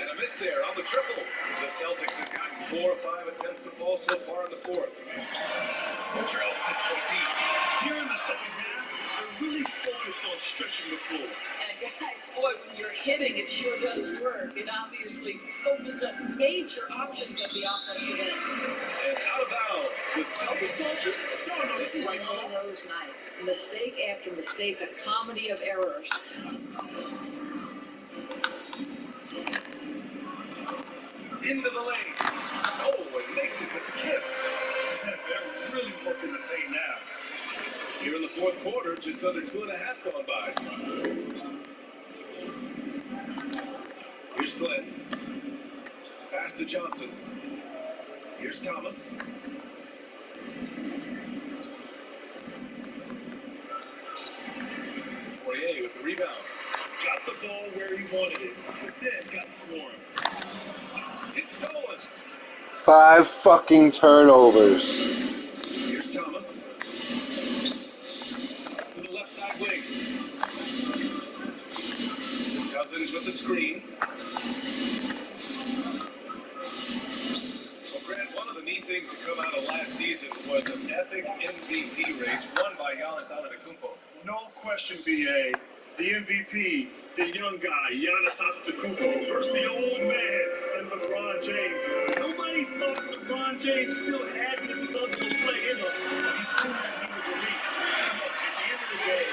a miss there on the triple. The Celtics have gotten 4 or 5 attempts to fall so far in the fourth. Montreal sits from deep. Here in the second half, they're really focused on stretching the floor. And guys, boy, when you're kidding, it sure does work. It obviously opens up major options at the offensive end. And out of bounds, the Celtics culture. This is one of those nights. Mistake after mistake, a comedy of errors. Into the lane. Oh, and makes it with the kiss. They're really working the paint now. Here in the fourth quarter, just under 2.5 gone by. Here's Glenn. Pass to Johnson. Here's Thomas. Poirier with the rebound. Got the ball where he wanted it, but then got swarmed. It's stolen. 5 fucking turnovers. Here's Thomas. To the left side wing. Cousins with the screen. Well, Grant, one of the neat things to come out of last season was an epic MVP race won by Giannis Antetokounmpo. No question, B.A. The MVP, the young guy, Giannis Antetokounmpo, versus the old man and LeBron James. Nobody thought LeBron James still had this level of play in him before he was released. Look, at the end of the day,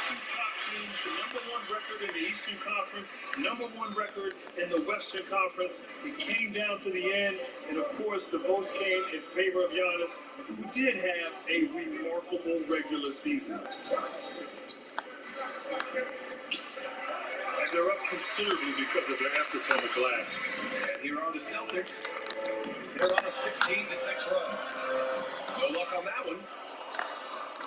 two top teams, the #1 record in the Eastern Conference, #1 record in the Western Conference. It came down to the end, and of course, the votes came in favor of Giannis, who did have a remarkable regular season. And they're up considerably because of their efforts on the glass. And here are the Celtics. They're on a 16-6 run. No luck on that one.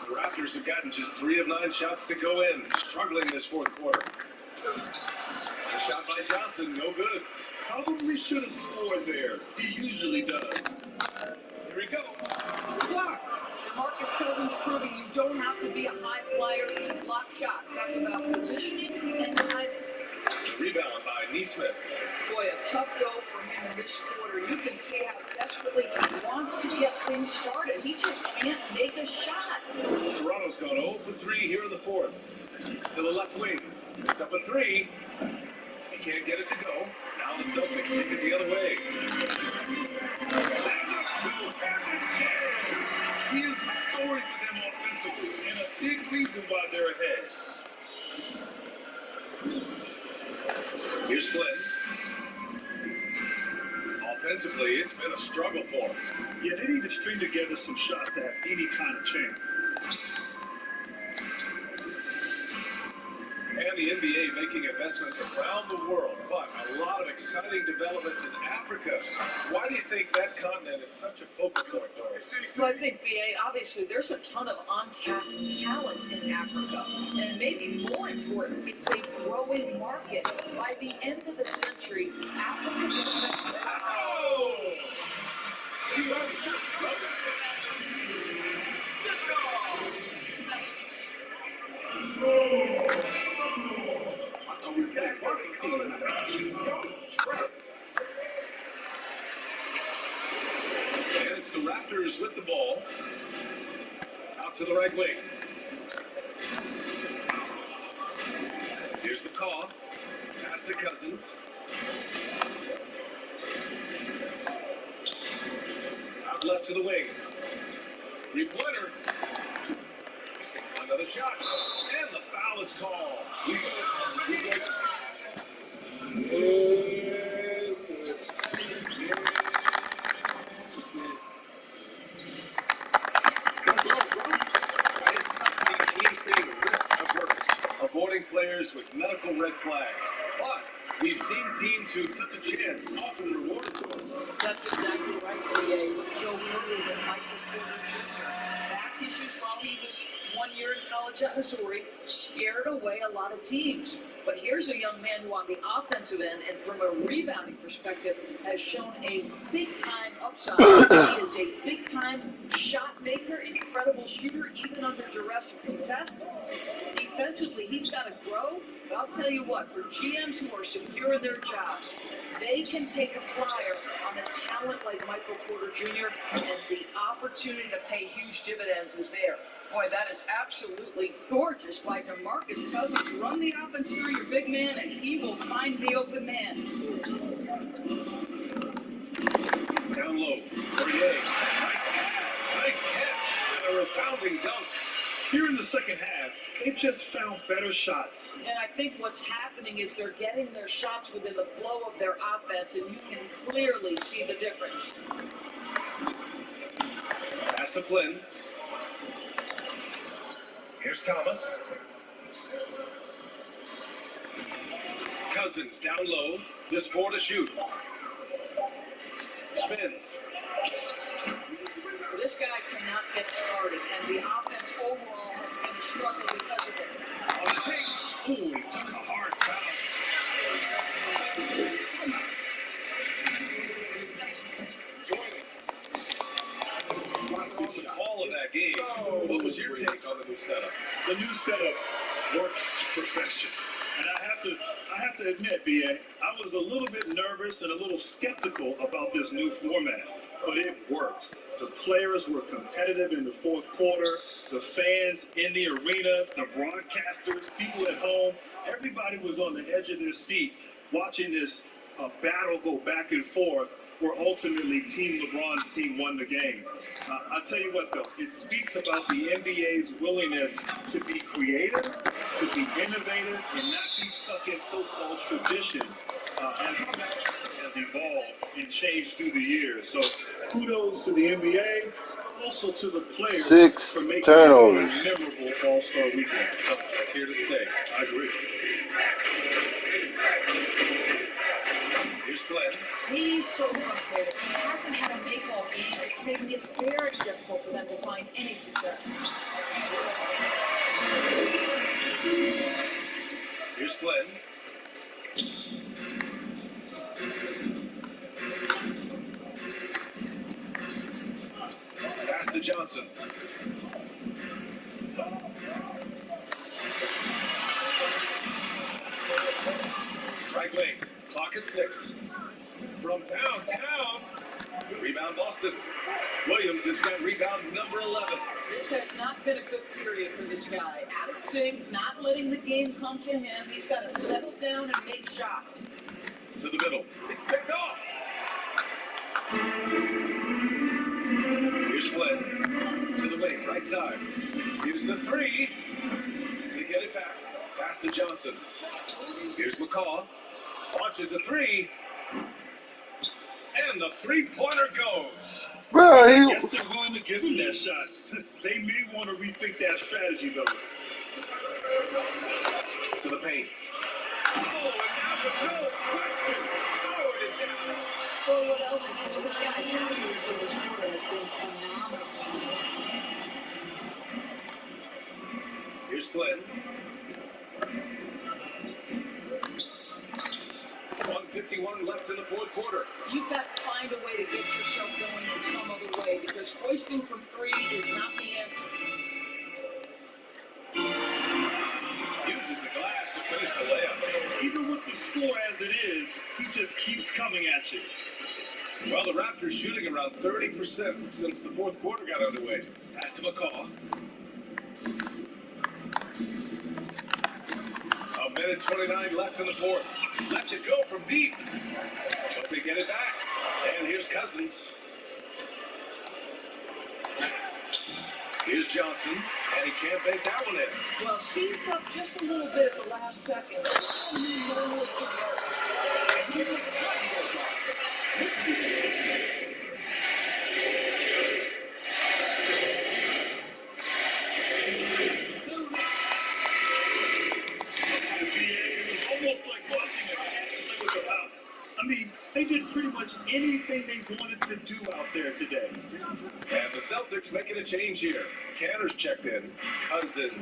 The Raptors have gotten just 3 of 9 shots to go in, struggling this fourth quarter. A shot by Johnson, no good. Probably should have scored there. He usually does. Here he goes. Blocked. DeMarcus Cousins proving you don't have to be a high flyer to block shots. That's about positioning and timing. Rebound by Neesmith. Boy, a tough go for him in this quarter. You can see how desperately he wants to get things started. He just can't make a shot. Toronto's gone 0 for 3 here in the fourth. To the left wing. It's up a 3. He can't get it to go. Now the Celtics take it the other way. He is the story for them offensively, and a big reason why they're ahead. Here's Glenn. Offensively, it's been a struggle for him. Yeah, they need to string together some shots to have any kind of chance. And the NBA making investments around the world, but a lot of exciting developments in Africa. Why do you think that continent is such a focal point, Doris? So I think, BA, obviously there's a ton of untapped talent in Africa. And maybe more important, it's a growing market. By the end of the century, Africa's expected to... Oh! And it's the Raptors with the ball. Out to the right wing. Here's the call. Pass to Cousins. Out left to the wing. 3-pointer. Another shot. And the foul is called. Avoiding players with medical red flags. But we've seen teams who took a chance often rewarded for it. That's exactly right, BA. No further than Michael Porter Jr. Back issues while he was 1 year in college at Missouri scared away a lot of teams. But here's a young man who on the offensive end and from a rebounding perspective has shown a big-time upside. He is a big-time shot maker, incredible shooter, even under duress and contest. Defensively, he's got to grow. But I'll tell you what, for GMs who are secure in their jobs, they can take a flyer on a talent like Michael Porter Jr., and the opportunity to pay huge dividends is there. Boy, that is absolutely gorgeous by DeMarcus Cousins. Run the offense through your big man, and he will find the open man. Down low. Poirier. Nice catch. And a resounding dunk. Here in the second half, they've just found better shots. And I think what's happening is they're getting their shots within the flow of their offense, and you can clearly see the difference. Pass to Flynn. Here's Thomas. Cousins down low. Just 4 to shoot. Spins. This guy cannot get started, and the offense overall has been a struggle because of it. On the take. Ooh, he took a hard foul. Lost all of that game. What was your take on the new setup? The new setup worked to perfection. And I have to admit, BA, I was a little bit nervous and a little skeptical about this new format, but it worked. The players were competitive in the fourth quarter. The fans in the arena, the broadcasters, people at home, everybody was on the edge of their seat watching this battle go back and forth, where ultimately Team LeBron's team won the game. I'll tell you what, though, it speaks about the NBA's willingness to be creative, to be innovative, and not be stuck in so-called tradition as the match has evolved and changed through the years. So kudos to the NBA, also to the players 6 for making turnovers. it a memorable All-Star weekend. So that's here to stay. I agree. Here's Flynn. He's so frustrated. He hasn't had a make-all game. It's making it very difficult for them to find any success. Here's Flynn. Pass to Johnson. Right wing. Clock at 6. From downtown. Rebound Boston. Williams has got rebound number 11. This has not been a good period for this guy. Out of sync, not letting the game come to him. He's got to settle down and make shots. To the middle. It's picked off. Here's Flynn. To the wing, right side. Here's the 3. They get it back. Pass to Johnson. Here's McCaw. Launches a 3. And the 3-pointer goes. Bro, I guess they're willing to give him that shot. They may want to rethink that strategy, though. To the paint. Oh, and now with no question, forward it down. Well, what else is new? This guy's accuracy this quarter has been phenomenal. Here's Flynn. 1:51 left in the fourth quarter. You've got to find a way to get yourself going in some other way, because hoisting from 3 is not the answer. Uses the glass to finish the layup. Even with the score as it is, he just keeps coming at you. Well, the Raptors shooting around 30% since the fourth quarter got underway. Pass to McCaw. A minute 29 left in the fourth. Lets it go from deep. But they get it back. And here's Cousins. Here's Johnson. And he can't make that one in. Well, seized up just a little bit at the last second. He normally could work. And he was Almost like watching a cat play with a mouse. I mean, they did pretty much anything they wanted to do out there today. And the Celtics making a change here. Canner's checked in. Cousins.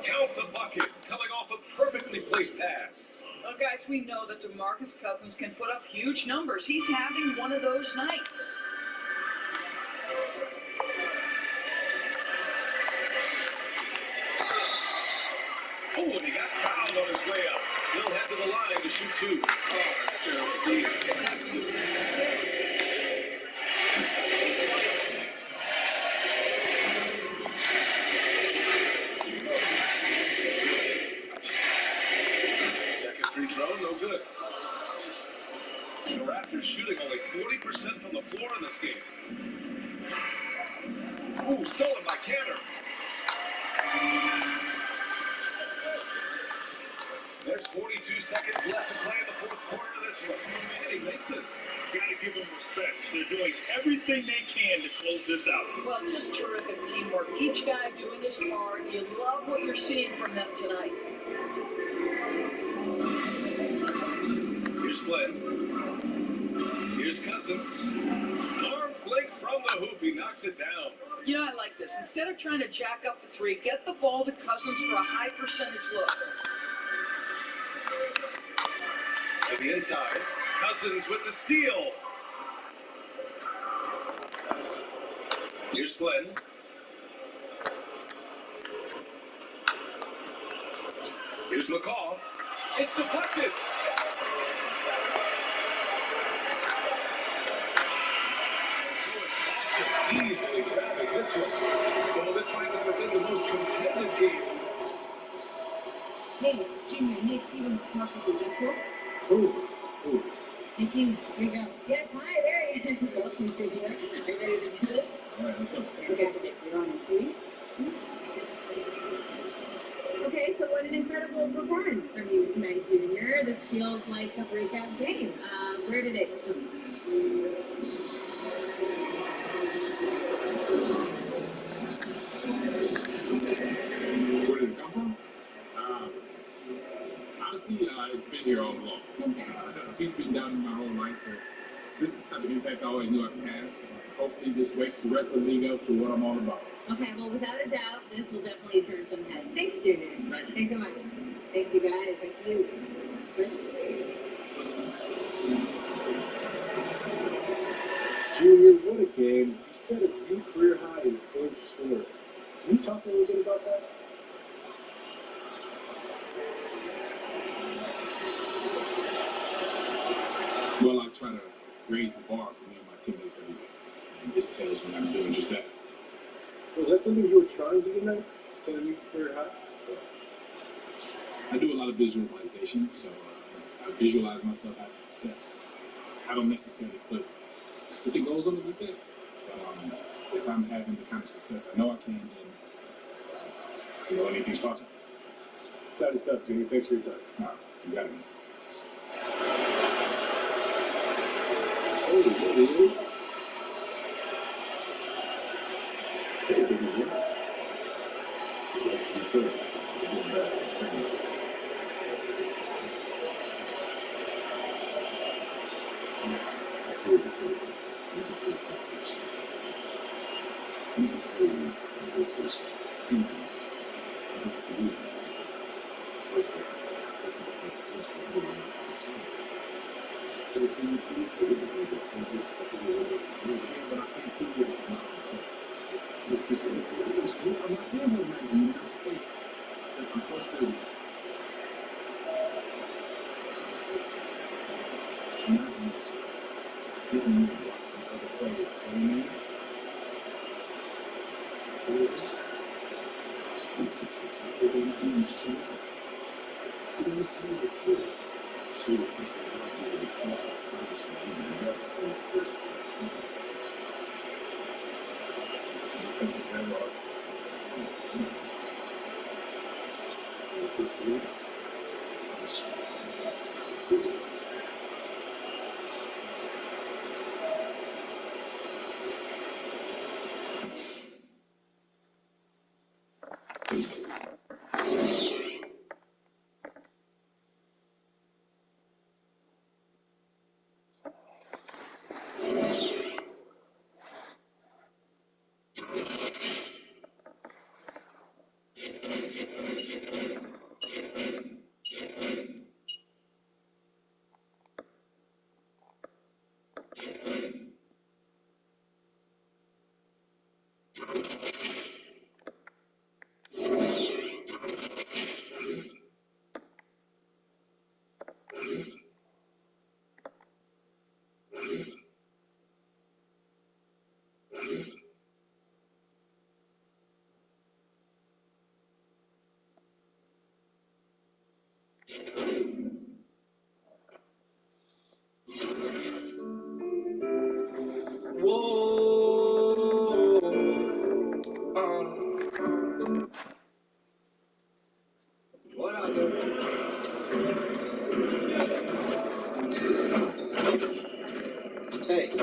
Count the bucket. Coming off a perfectly placed pass. Well, guys, we know that DeMarcus Cousins can put up huge numbers. He's having one of those nights. Oh, and he got fouled on his way up. He'll head to the line to shoot 2. good. The Raptors shooting only 40% from the floor in this game. Ooh, stolen by Canner. There's 42 seconds left to play in the fourth quarter of this one. And he makes it. Gotta give them respect. They're doing everything they can to close this out. Well, just terrific teamwork. Each guy doing his part. You love what you're seeing from them tonight. Here's Flynn. Here's Cousins. Arms length from the hoop. He knocks it down. You know, I like this. Instead of trying to jack up the three, get the ball to Cousins for a high percentage look. To the inside. Cousins with the steal. Here's Flynn. Here's McCall. It's deflected. Easily grabbing this one. Well, this might be within the most competitive game. Hey, Junior, Nick Stevens talked with you. Is that cool? Ooh. Thank you. Here we go. Yes, hi, there he is. Welcome, Junior. Are you ready to do this? All right, let's go. Okay, you're on in 3. Okay, so what an incredible performance from you tonight, Junior. This feels like a breakout game. Where did it come from? Where did it come from? Honestly, it's been here all along. Okay. He's been down in my whole life, but this is the type of impact I always knew I could have. Hopefully, this wakes the rest of the league up to what I'm all about. Okay, well, without a doubt, this will definitely turn some heads. Thanks, Junior. Thanks so much. Thanks, you guys. Thank you. Junior, what a game. You set a new career high in points scored. Can you talk a little bit about that? Well, I try to raise the bar for me and my teammates every day. And this tells me I'm doing just that. Was that something you were trying to do tonight? Set a new career high? I do a lot of visualization, so I visualize myself having success. I don't necessarily put specific goals on it like that, but if I'm having the kind of success I know I can, then anything's possible. Exciting stuff, Junior. Thanks for your time. All right, you got it, man. Hey, there he is. Hey, baby boy. Like you could. You're getting back. I feel you, too. You just feel stuff. You just feel rotation. Injuries. I don't believe in that. First of all, I think the potential of the team. Every time you play, there's injuries, I think the rest is needs. But I can't feel it if I'm not going to play. It's too soon. I'm not saying what I'm doing. I'm just saying that I'm frustrated. I'm not going to sit and watch some other players play me. Relax. You can take time away and show up. You don't feel this way. Show the personality of the club. Accomplishment you never seen the first time. Because the errors. This league.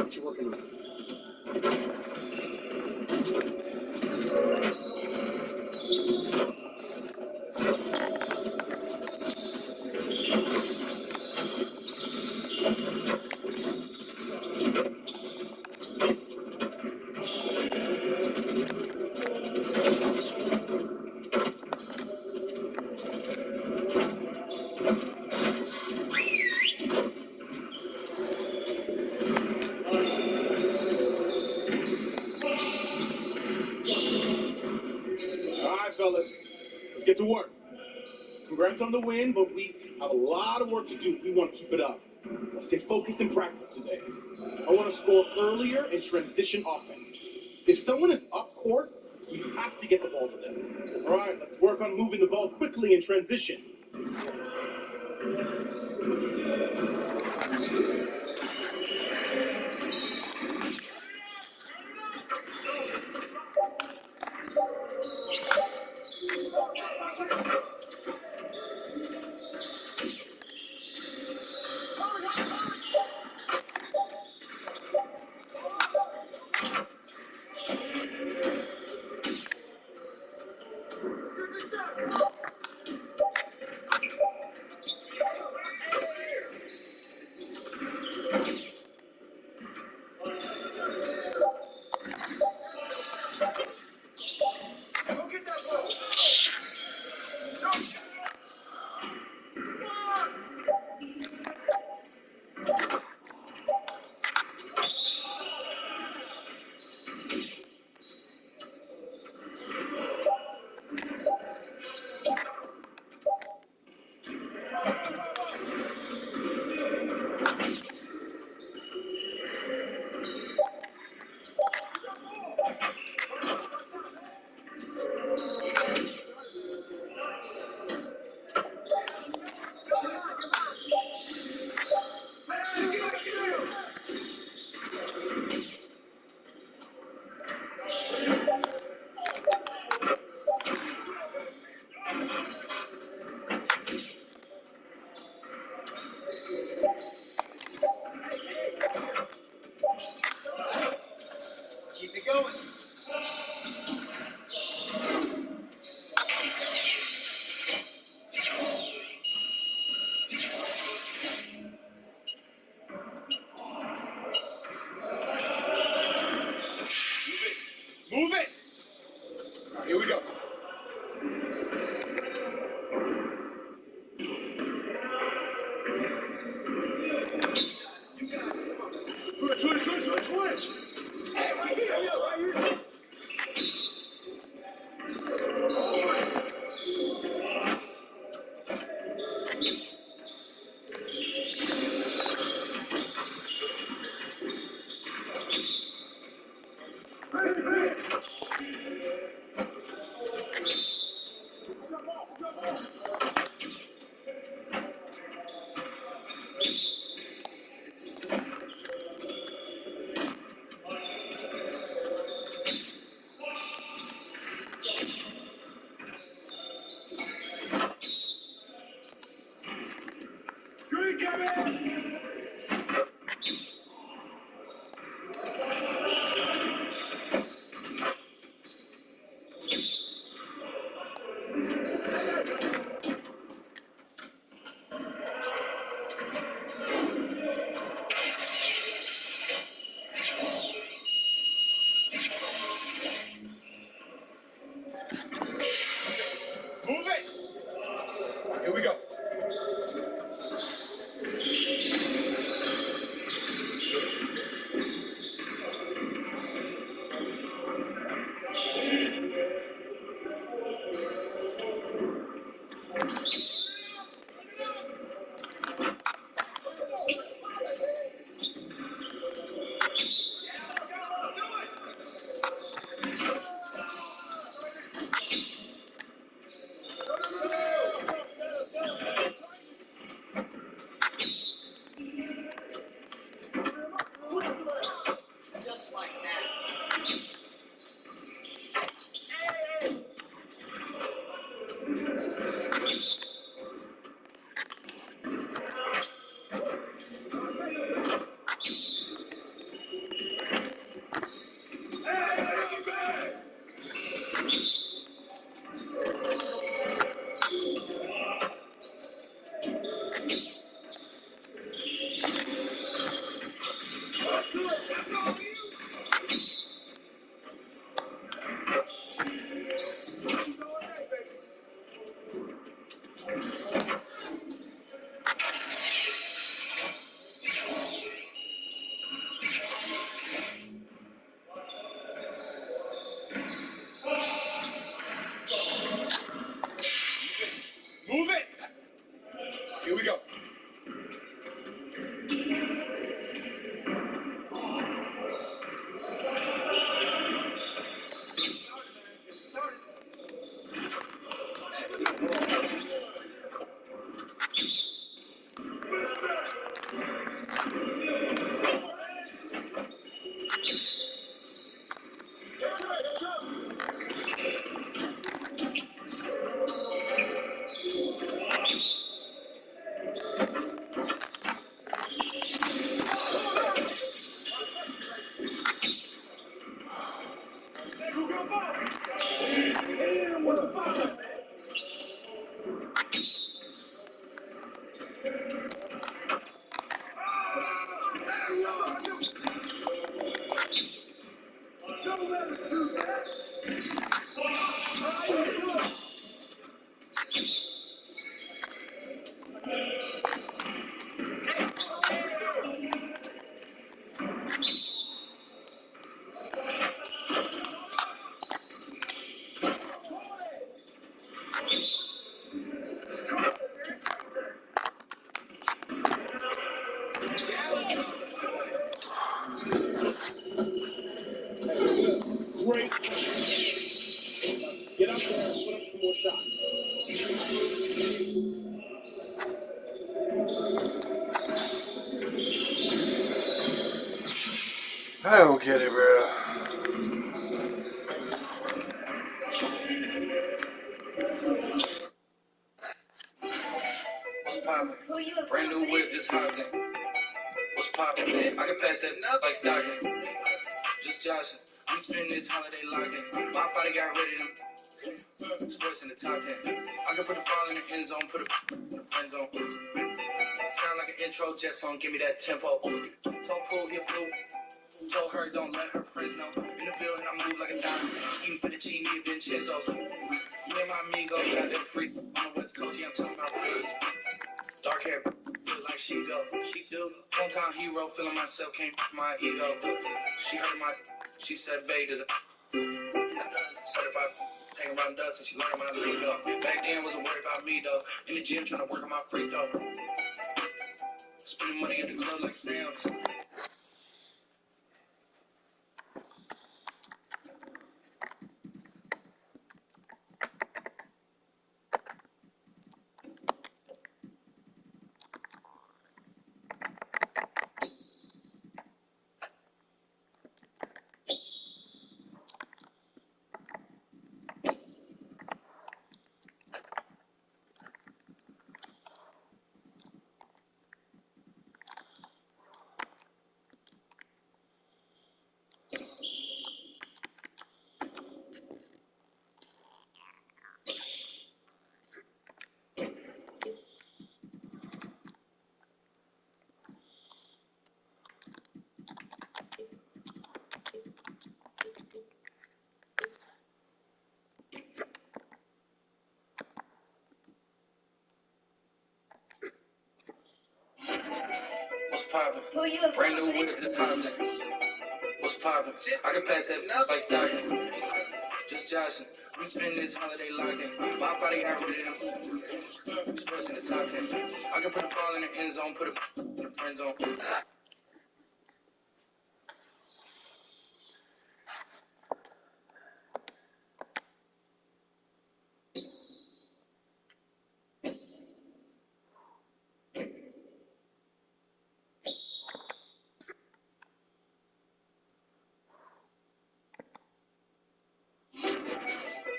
What you working on? All right, fellas, let's get to work. Congrats on the win, but we have a lot of work to do if we want to keep it up. Let's stay focused in practice today. I want to score earlier and transition offense. If someone is up court, we have to get the ball to them. All right, let's work on moving the ball quickly in transition. Keep it going. Move it! All right, here we go. Switch. Hey, right here. Yeah, right here. Move it! Here we go. Move it! Here we go. Great. Get up there and put up some more shots. I don't get it, bro. What's poppin'? Brand new whip, just hopped in. What's poppin'? I can pass that like Stockton. Just joshing. We spend this holiday locked in. My body got ready to sports in the top 10. I can put the ball in the end zone, put it in the friend zone. Sound like an intro jet song, give me that tempo. Don't pull, get blue. Told her don't let her friends know. In the building, I move like a dime. Eating fettuccine and Vincenzo's. Me and my amigo got them free on the West Coast. Yeah, I'm talking about freaks. Dark hair, look like she go. She do. Hometown hero, feeling myself, came from my ego. She heard she said, babe, there's a certified hang around us, and she learned my lingo. Back then, wasn't worried about me, though. In the gym, trying to work on my free throw. Spending money at the club like Sam's. What's poppin'? Who you Brand new whip, just poppin'. What's poppin'? I can pass that like Stockton. Just joshing. We spend this holiday locked in. My body got ready to sports in the top 10. I can put the ball in the end zone, put it in the friend zone.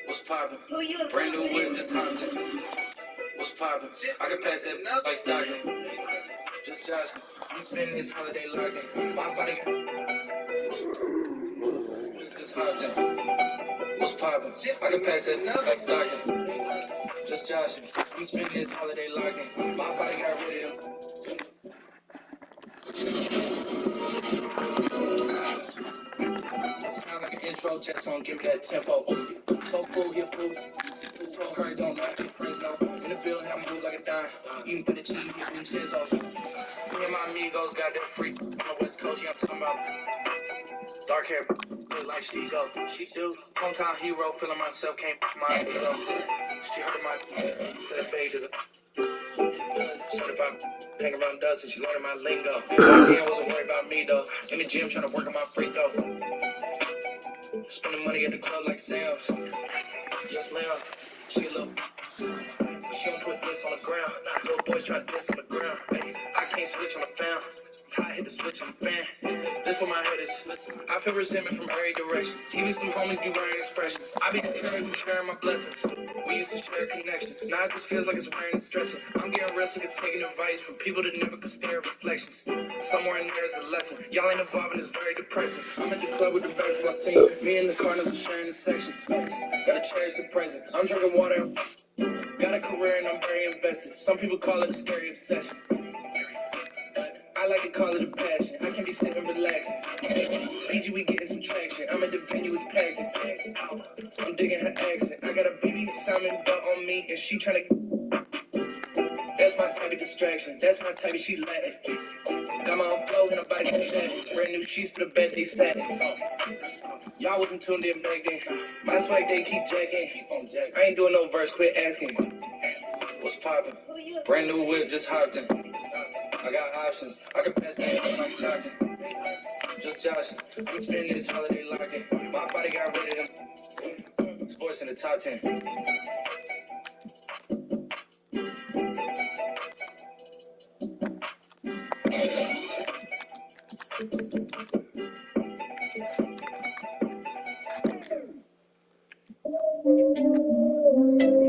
What's poppin'? Who you Brand new whip, just poppin'. What's poppin'? I can pass that like Stockton. Just joshing. We spend this holiday locked in. My body got just hopped in. What's poppin'? I can pass that like Stockton. Just joshing. We spend this holiday locked in. My body got ready to intro jet song, give me that tempo. Told fool, get food. Told her don't let your friends know. In the building, I move like a dime. Eating fettuccine, eating Chinzos. Me and my amigos got that freak on the West Coast. Yeah, I'm talking about dark hair, look like she go. She do. Hometown hero, feeling myself, can't my ego. She heard my that fade is a certified hang around dust and she learning my lingo. She wasn't worried about me though. In the gym trying to work on my free throw. Spending money at the club like Sam's. Just Leon. She a little. She don't put this on the ground. Little boys try this on the ground. Ay, I can't switch on the fan. It's hot, hit the switch on the fan. This where my head is. I feel resentment from every direction. Even some homies be wearing expressions. I be sharing my blessings. We used to share connections. Now it just feels like it's wearing and stretching. I'm getting real sick of taking advice from people that never could stare at reflections. Somewhere in there is a lesson. Y'all ain't involved and it's very depressing. I'm at the club with the basketball team. Me and the Cardinals are sharing the section. Gotta cherish the present. I'm drinking water. Got a career and I'm very invested. Some people call it a scary obsession. I like to call it a passion. I can be sitting relaxing. BG, we getting some traction. I'm at the venue, it's packed. I'm digging her accent. I got a baby Simon butt on me and she tryna. That's my type of distraction. That's my type of she Latin. Got my own flow and I'm about to get that. Brand new sheets for the bed, they status. Y'all wasn't tuned in back then. My swag, they keep jacking. I ain't doing no verse, quit asking. What's poppin'? Brand new whip, just hopped in. I got options. I can pass that on my stocking. Just joshing. I'm spending this holiday locked in. My body got rid of them. Sports in the top 10.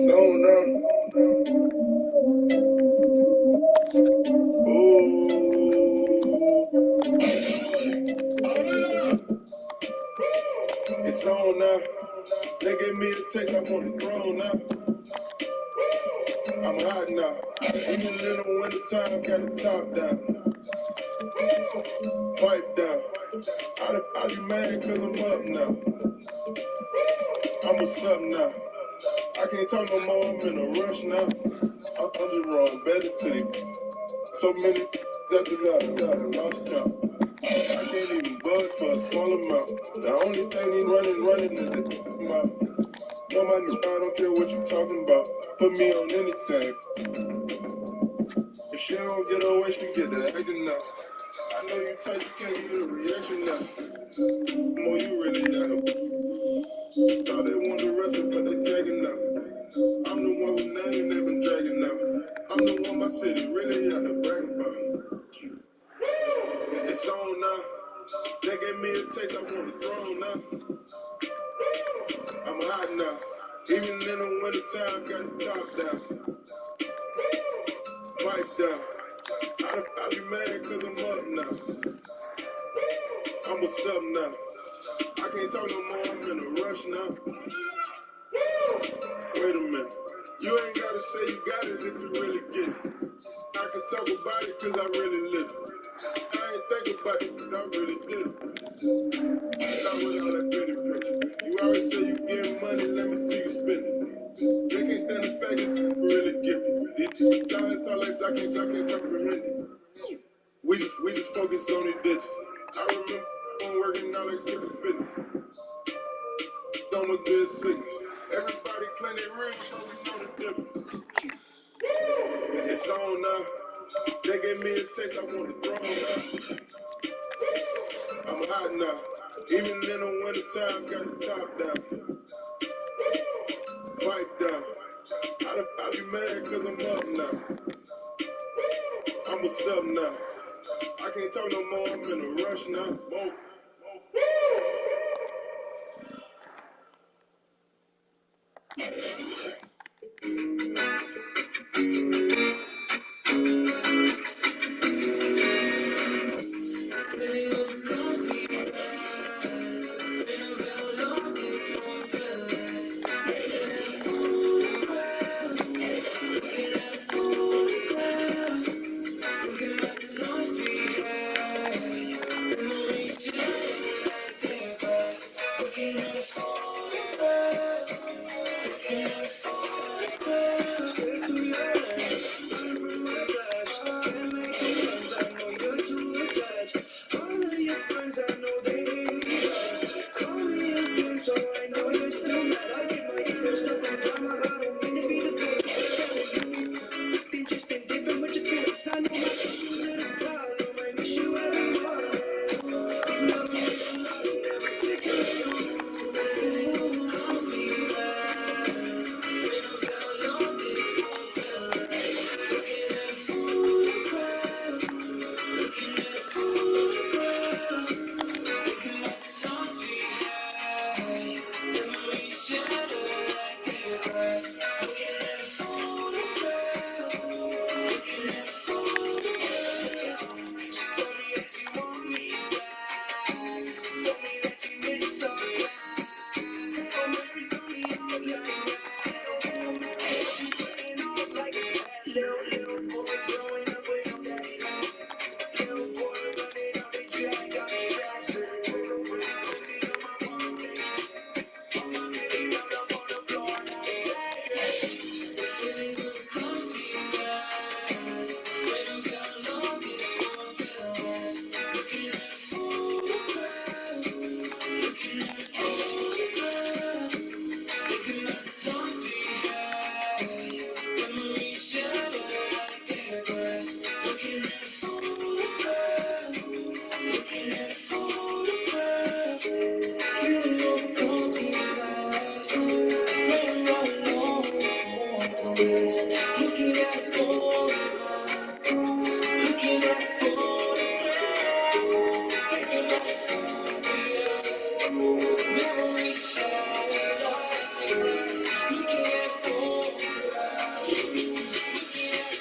So now, ooh, it's on now. They gave me a taste, I'm on the throne now. I'm hot now. Even in the winter time, got the top down. Pipe down. I be mad cause I'm up now. I'm a step now. I can't talk no more, I'm in a rush now. I'm just wrong, better to you. So many that you got a lost count. I can't even budge for a small amount. The only thing he running is the mouth. No, my new, I don't care what you talking about. Put me on anything. If she don't get away, she get the acting now. I know you tight, you can't get a reaction now. More you really out. Thought they want the rest of but they tagging now. I'm the one who name they been dragging now. I'm the one my city really out to brag about. It's on now. They gave me a taste, I want the throne now. I'm hot now. Even in the winter time, got the top down. Pipe down. I be mad cause I'm up now. I'm a step now. I can't talk no more, I'm in a rush now. Wait a minute. You ain't gotta say you got it if you really get it. I can talk about it cause I really live it. I ain't think about it cause I really did it. Not with all that pretty picture. You always say you getting money, let me see you spend it. They can't stand the fact that you really gifted. These guys talk like I can't comprehend it. We just focus on these bitches. I remember when working out like skipping fitness. Almost be a sickness. Everybody claim they real, but we know the difference. It's on now. They gave me a taste, I want the throne now. I'm hot now. Even in the winter time, got the top down. Pipe down. I be mad cause I'm up now. I'm a step now. I can't talk no more, I'm in a rush now. Whoa. Memories shattered like the glass. Looking at photographs. Looking at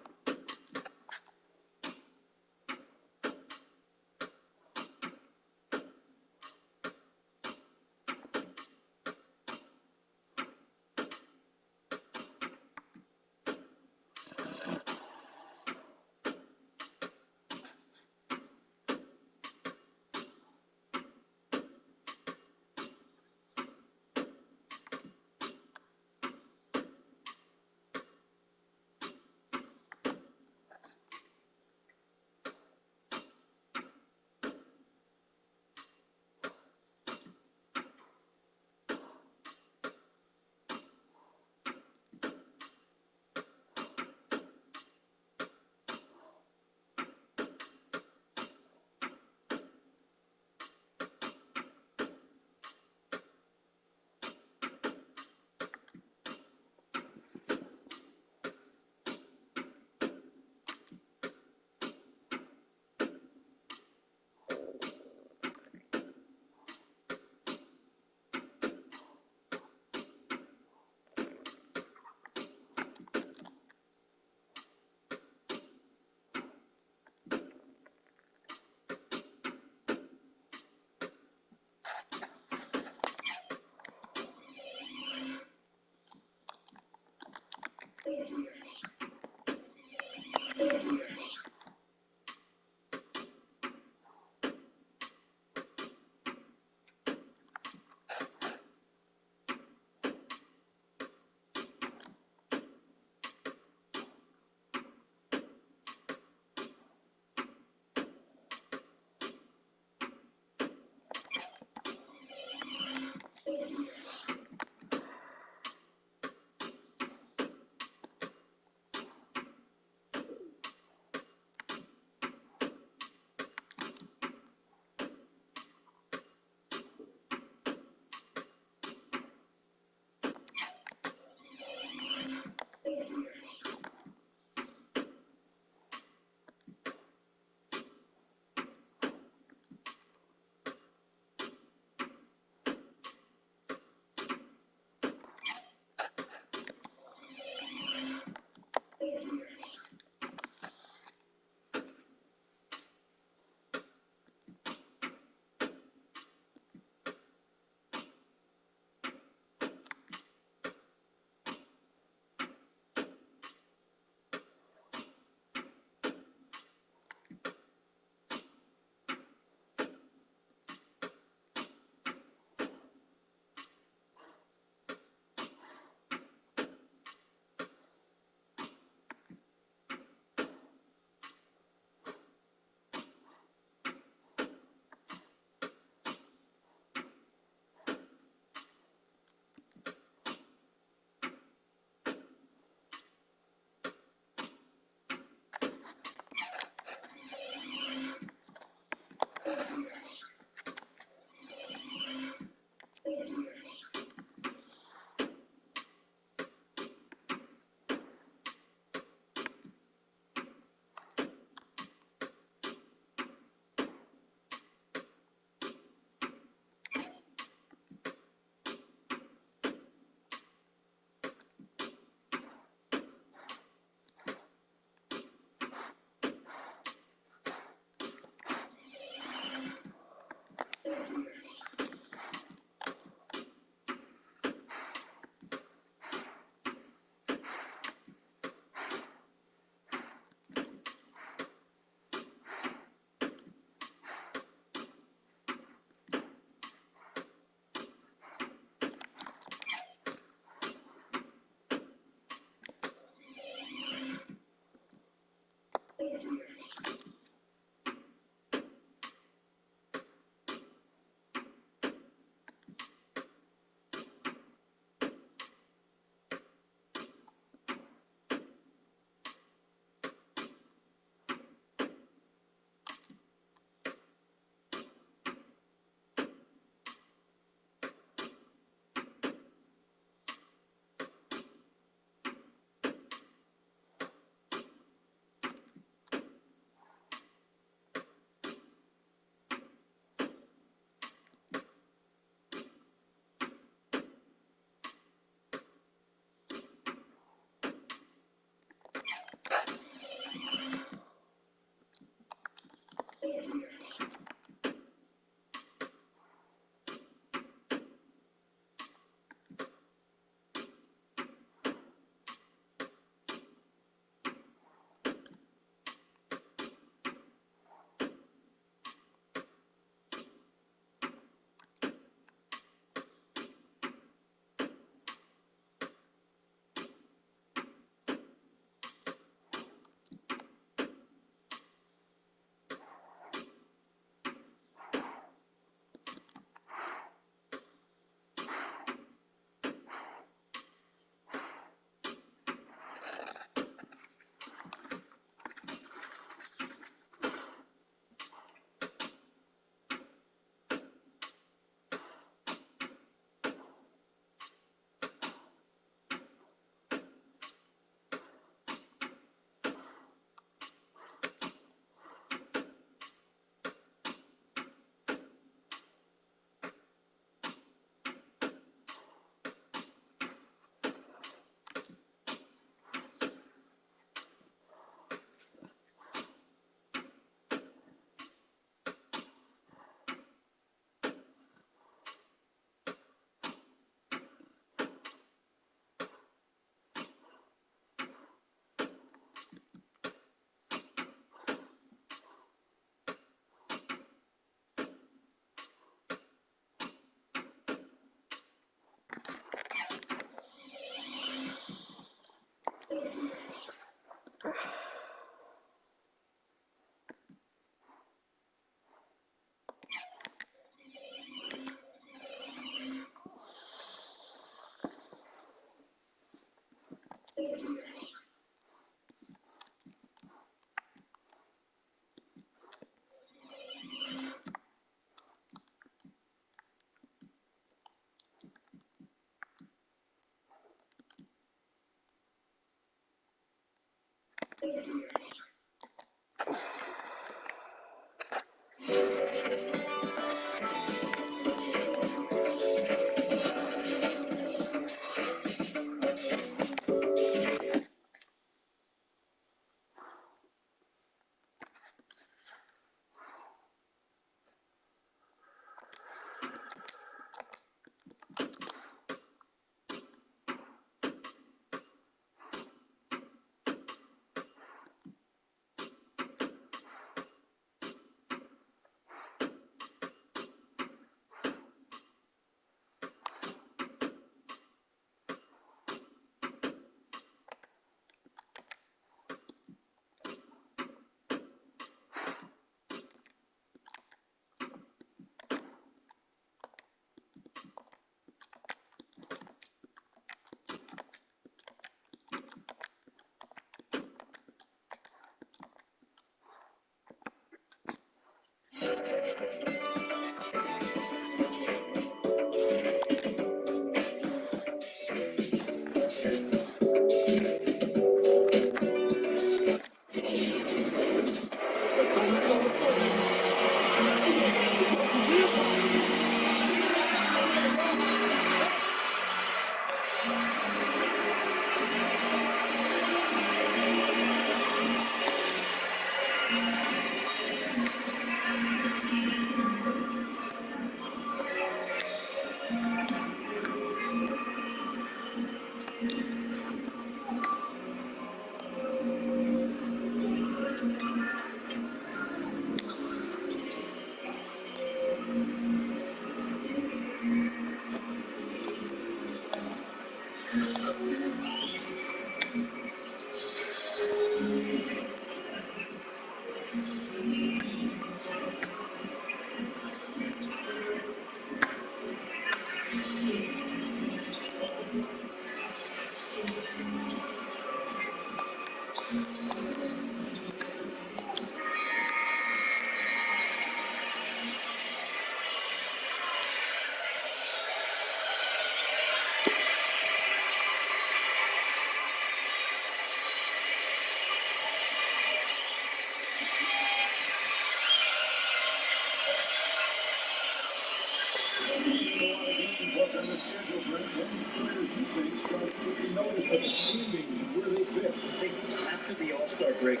On the schedule, Brent, what players you think start taking notice of the standings and where they fit? I think after the All-Star break,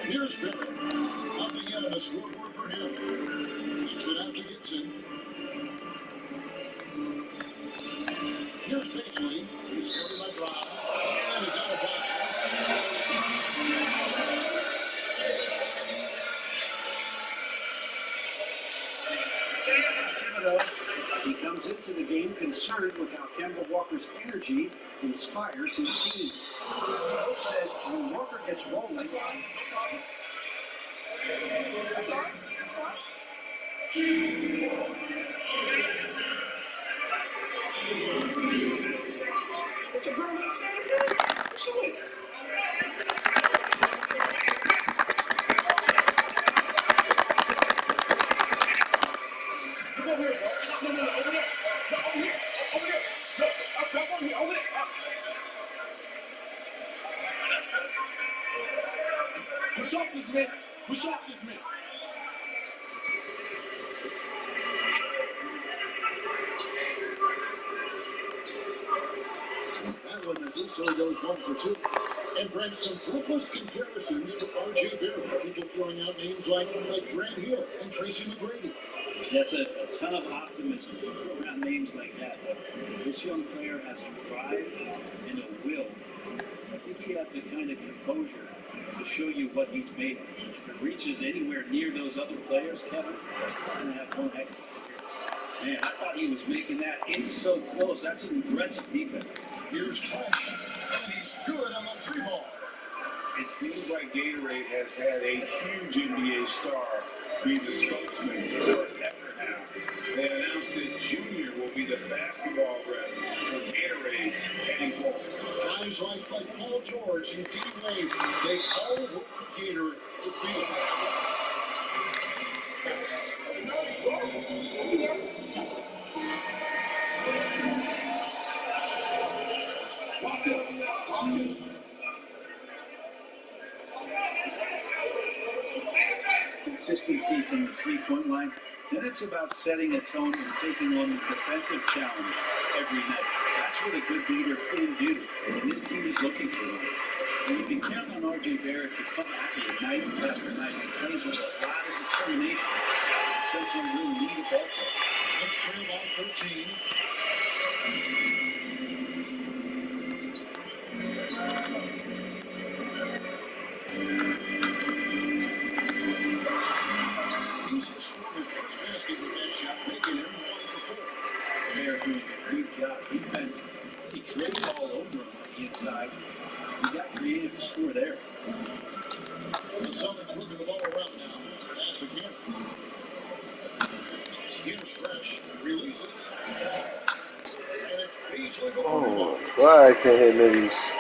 Here's Barrett. Nothing yet on the scoreboard for him. Pitch it out to Gibson. Here's Bakley. He's scored by Brown. And it's out of bounds. he comes into the game concerned with how Kemba Walker's energy inspires his team. Coach said when Walker gets rolling, That one misses, so he goes 1 for 2. And Brent, some fruitless comparisons for R.J. Barrett. People throwing out names like Grant Hill and Tracy McGrady. that's a ton of optimism around names like that. But this young player has a drive and a will. I think he has the kind of composure to show you what he's made of. If he reaches anywhere near those other players, Kevin, he's going to have one heck of a career. Man, I thought he was making that. It's so close. That's an aggressive defense. Here's Flash, and he's good on the 3 ball. It seems like Gatorade has had a huge NBA star be the spokesman forever now. They announced that Junior will be the basketball rep for Gatorade heading forward. Guys like Paul George and D. Wade, they all work for Gatorade to field. Consistency from the three-point line. Then it's about setting a tone and taking on the defensive challenge every night. That's what a good leader can do, and this team is looking for him. And you can count on R.J. Barrett to come at you night after night. He plays with a lot of determination. Someone will need a ball player. Let's trail by 13. He's just scored his first basket with that shot, making him 1 for 4. They're doing a good job defense He got creative to score there. The Celtics moving the ball around now. Pass again. Here's Fresh. Releases. And it's Beasley. Oh, why I can't hit middies?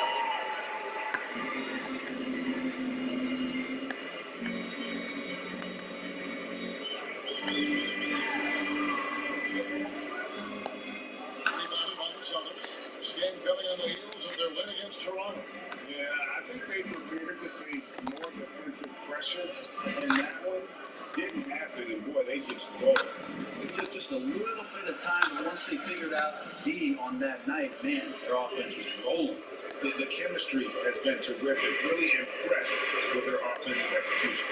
Rebounded by the Celtics. This game coming on the heels of their win against Toronto. Yeah, I think they prepared to face more defensive pressure, and that one didn't happen, and boy, they just rolled. It took just a little bit of time, but once they figured out D on that night, man, their offense was rolling. The chemistry has been terrific. Really impressed with their offensive execution.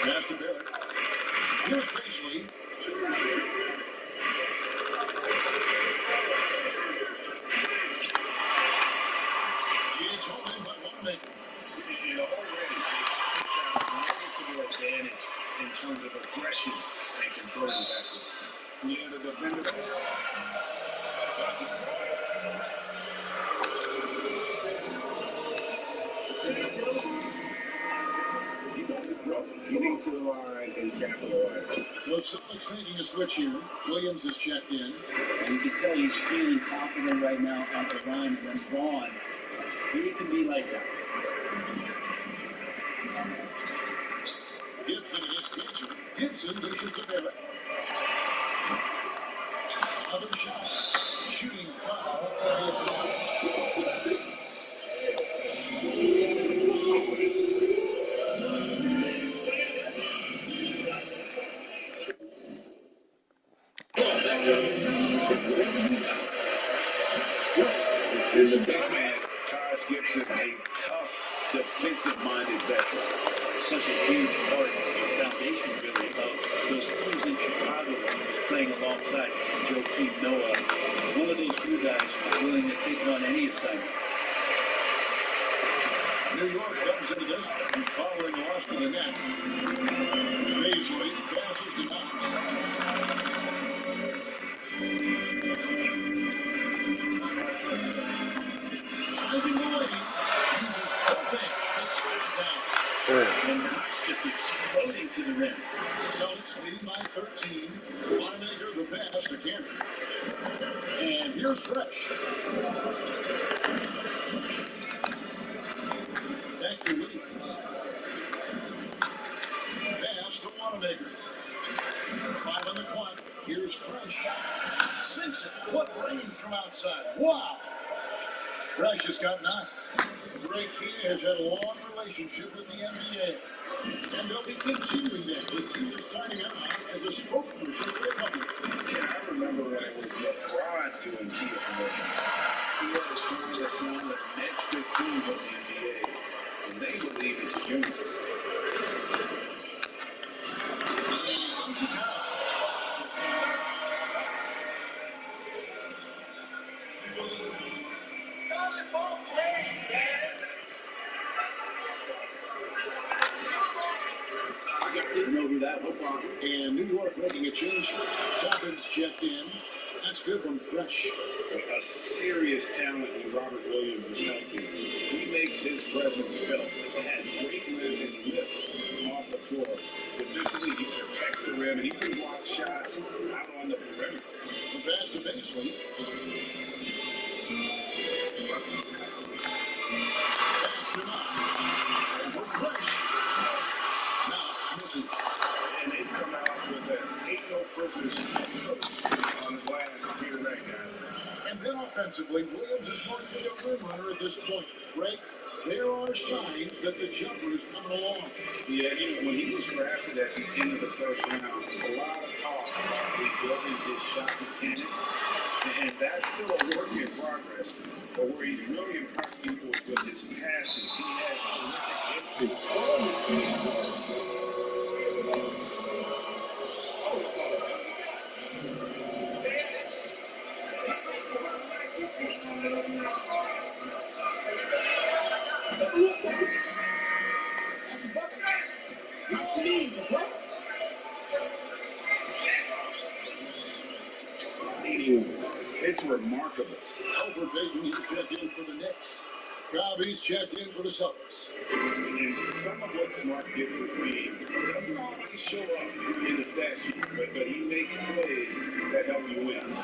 Pass to Barrett. Here's Beasley. It's home in by Wanamaker. You know, already it's got a noticeable advantage in terms of aggression and controlling the backcourt. Yeah, the defender. You need to line and capitalize. The Celtics making a switch here. Williams is checked in. And you can tell he's feeling confident right now at the line, and when he's on, he can be lights out. Gibson against Gibson. Gibson dishes to Barrett. Another shot. Shooting foul. And the big man, Taj Gibson, a tough, defensive-minded veteran. Such a huge part of the foundation, really, of those teams in Chicago when he was playing alongside Joakim Noah. One of those glue guys willing to take on any assignment. New York comes into this following loss to the Nets. Beasley passes to Knox. Driving the lane, uses both hands to slam it down. And Knox just exploding to the rim. Celtics leading by 13. Wanamaker the pass to Kent. And here's Fresh. Back to Williams. Pass to Wanamaker. 5 on the clock. Here's Fresh. Sinks it. What range from outside. Wow. Fresh has got 9. Greg Key has had a long relationship with the NBA. And they'll be continuing that with Key starting out as a spokesperson for the company. Yeah, I remember when it was LeBron doing Key promotion. He was trying to sign the next big thing with the NBA, and they believe it's junior. Didn't know who that was. And New York making a change. Toppins checked in. That's good from Fresh. A serious talent when Robert Williams is healthy. He makes his presence felt. Has great lift and lift off the floor. Defensively, he protects the rim and he can block shots out on the perimeter. The pass to Beasley. Back to Knox. And for Fresh. Knox misses. And they come out with a take no prisoners on the glass here tonight, guys. And then offensively, Williams is going to be a rim runner at this point. Right? There are signs that the jumper is coming along. Yeah, you know, when he was drafted at the end of the first round, a lot of talk about rebuilding his shot mechanics. And that's still a work in progress. But where he's really impressed people is with his passing. He has terrific instincts. It's remarkable. Alfred Payton, he's checked in for the Knicks. Cobb, he's checked in for the Celtics. And some of what Smart gives his team doesn't always show up in the stat sheet, but he makes plays that help you win.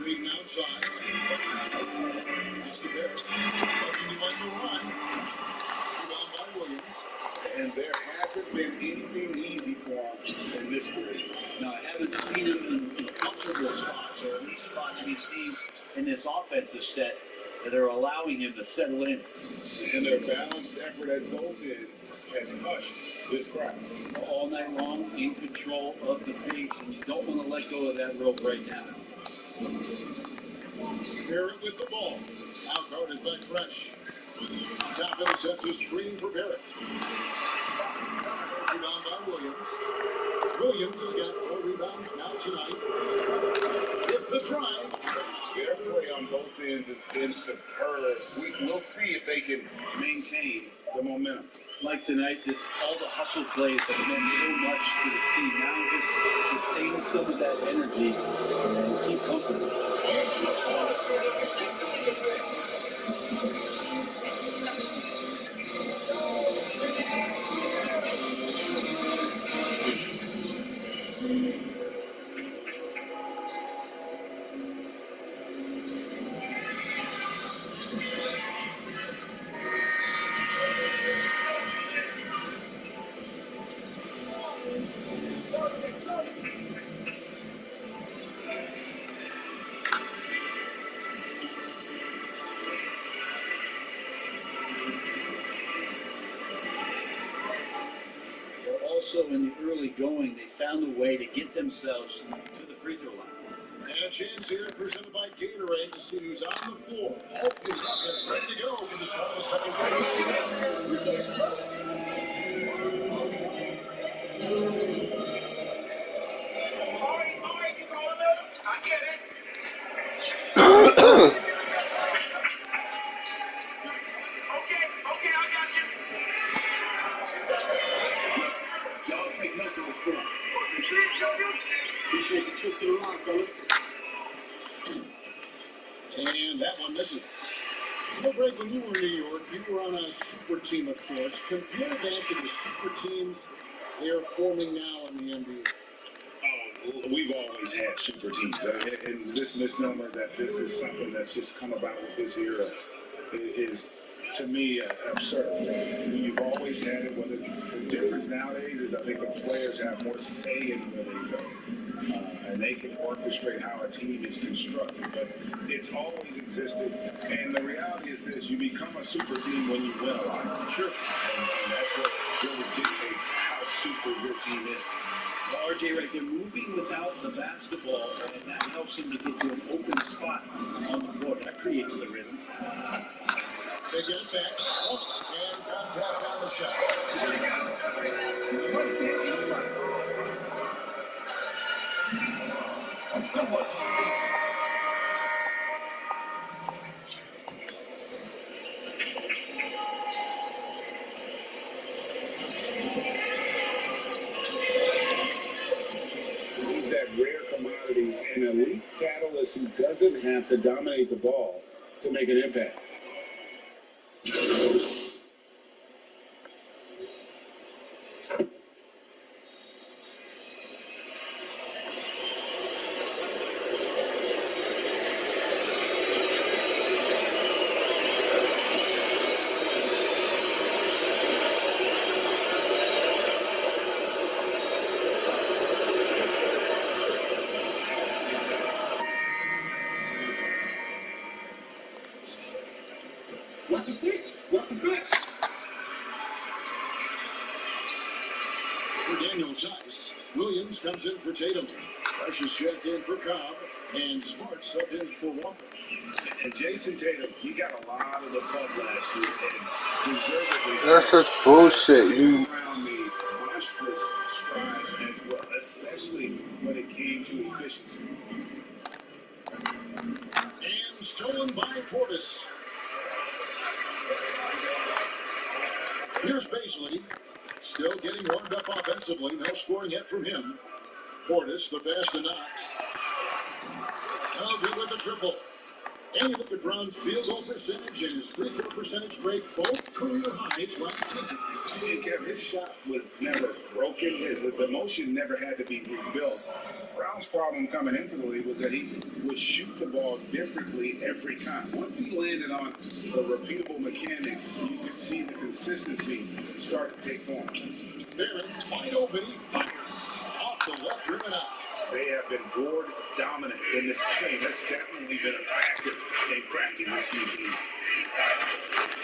Payton outside. Pass to Barrett. Watching him on the run. Rebound by Williams. And there hasn't been anything easy for him in this period. No, I haven't seen him in comfortable spots, or at least spots we've seen in this offensive set that are allowing him to settle in. And their balanced effort at both ends has hushed this crowd. All night long, in control of the pace, and you don't want to let go of that rope right now. Barrett with the ball. Out guarded by Fresh. Top intercepts a screen for Barrett. Rebound by Williams. Williams has got 4 rebounds now tonight. Hit the drive. Their play on both ends has been superb. We'll see if they can maintain the momentum. Like tonight, that all the hustle plays have meant so much to this team. Now just sustain some of that energy and keep comfortable. Also, in the early going, they found a way to get themselves to the free throw line. And a chance here presented by Gatorade to see who's on the floor. All cleaned up and ready to go for the start of the second quarter. Y'all take notes on this score. Appreciate the trip to the line, fellas. And that one misses. Well, Greg, when you were in New York, you were on a super team of sorts. Compare that to the super teams they are forming now in the NBA. Oh, we've always had super teams. And this misnomer that this is something that's just come about with this era is, to me, absurd. You've always had it. Whether the difference nowadays is I think the players have more say in where they go. And they can orchestrate how a team is constructed. But it's always existed. And the reality is this: you become a super team when you win a lot. Sure. And that's what really dictates how super your team is. Well, RJ, right, they're moving without the basketball, and that helps them to get to an open spot on the floor. That creates the rhythm. They get it back. And contact on the shot. He's that rare commodity, an elite catalyst who doesn't have to dominate the ball to make an impact. For Daniel Tice, Williams comes in for Tatum. Fresh is checked in for Cobb. And Smart subbed in for Walker. And Jason Tatum, he got a lot of the pub last year, and deservedly That's such bullshit. You around the monstrous strides as well, especially when it came to efficiency. And stolen by Portis. Here's Baisley. Still getting warmed up offensively. No scoring yet from him. Portis, the pass to Knox. Now good with the triple. And you look at Brown's field goal percentage and his free throw percentage break, both career highs last season. And Kevin, his shot was never broken. The motion never had to be rebuilt. Brown's problem coming into the league was that he would shoot the ball differently every time. Once he landed on the repeatable mechanics, you could see the consistency start to take form. Barrett, wide open, he fires off the left rim and out. They have been board dominant in this game. That's definitely been a factor in cracking this team.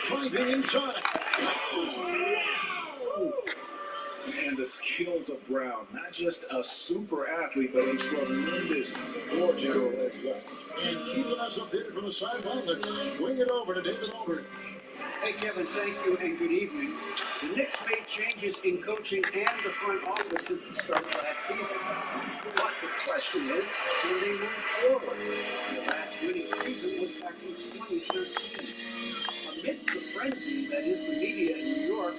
Driving inside. And the skills of Brown, not just a super athlete, but a tremendous floor general as well. And keeping us updated from the sideline, let's swing it over to David Aldridge. Hey, Kevin, thank you and good evening. The Knicks made changes in coaching and the front office since the start of last season. But the question is, can they move forward? The last winning season was back in 2013. Amidst the frenzy that is the media in New York,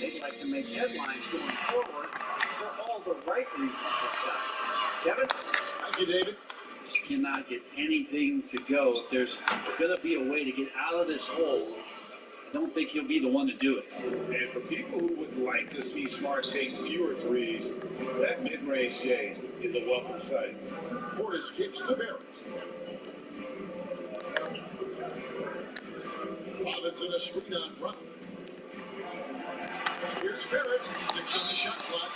they'd like to make headlines going forward for all the right reasons this time. Kevin? Thank you, David. Cannot get anything to go. If there's going to be a way to get out of this hole, I don't think he'll be the one to do it. And for people who would like to see Smart take fewer threes, that mid-range J is a welcome sight. Portis kicks to Barrett. Robinson a screen on Brown. Here's Barrett, 6 on the shot clock.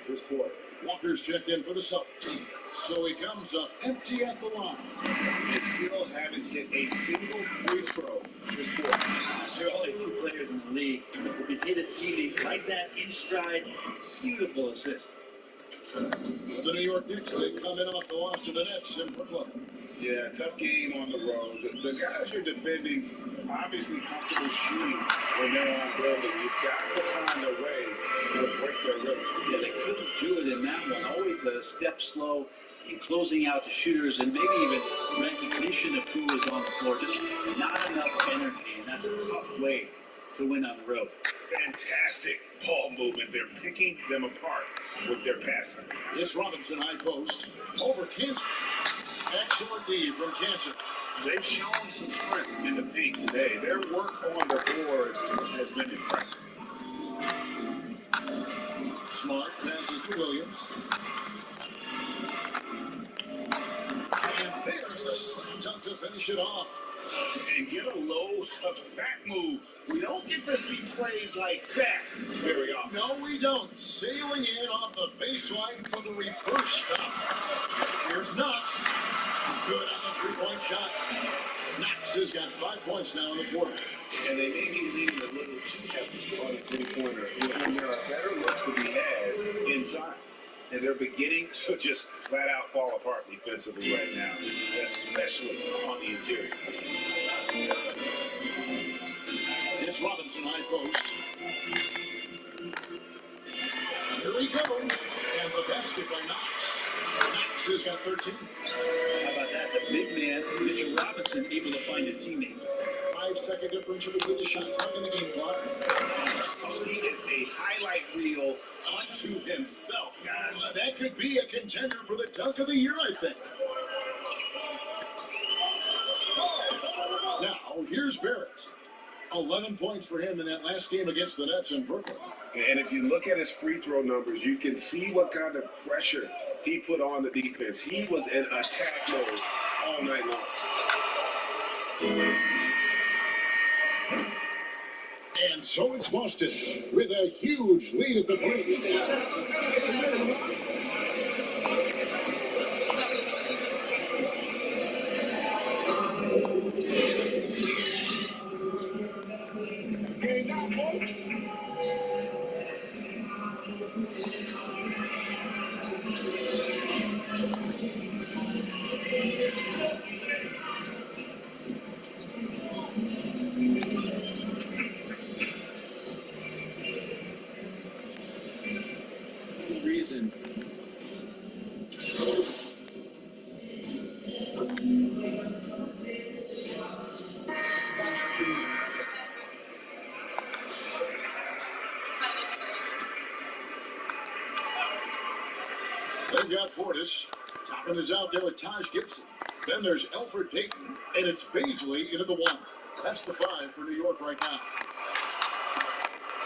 This quarter. Walker's checked in for the Celtics. So he comes up empty at the line. And still haven't hit a single free throw this quarter. There are only 2 players in the league who can hit a teammate like that in stride. Beautiful assist. The New York Knicks, they come in off the loss to the Nets in Brooklyn. Yeah, tough game on the road. The guys you're defending obviously comfortable shooting when they're on building. You've got to find a way to break their rhythm. Yeah, they couldn't do it in that one. Always a step slow in closing out the shooters and maybe even recognition of who was on the floor. Just not enough energy, and that's a tough way to win on the road. Fantastic ball movement. They're picking them apart with their passing. It's Robinson high post over Kansas. Excellent D from Kansas. They've shown some strength in the paint today. Their work on the boards has been impressive. Smart passes to Williams. And there's the slam dunk to finish it off. And get a load of fat move. We don't get to see plays like that very often. No, we don't. Sailing in off the baseline for the reverse stop. Here's Knox. Good on the three-point shot. Knox has got 5 points now in the quarter. And they may be leaning a little too heavy on the three-pointer when there are better looks to be had inside. And they're beginning to just flat out fall apart defensively right now, especially on the interior. It's Robinson high post. Here he goes. And the basket by Knox. Knox has got 13. How about that? The big man, Mitchell Robinson, able to find a teammate. 5-second differential between the shot clock and the game clock. He is a highlight reel unto himself, guys. That could be a contender for the dunk of the year, I think. Now, here's Barrett. 11 points for him in that last game against the Nets in Brooklyn. And if you look at his free throw numbers, you can see what kind of pressure he put on the defense. He was in attack mode all night long. And so it's Boston with a huge lead at the break. The reason Portis. Toppin is out there with Taj Gibson. Then there's Alfred Payton, and it's Baisley into the 1. That's the 5 for New York right now.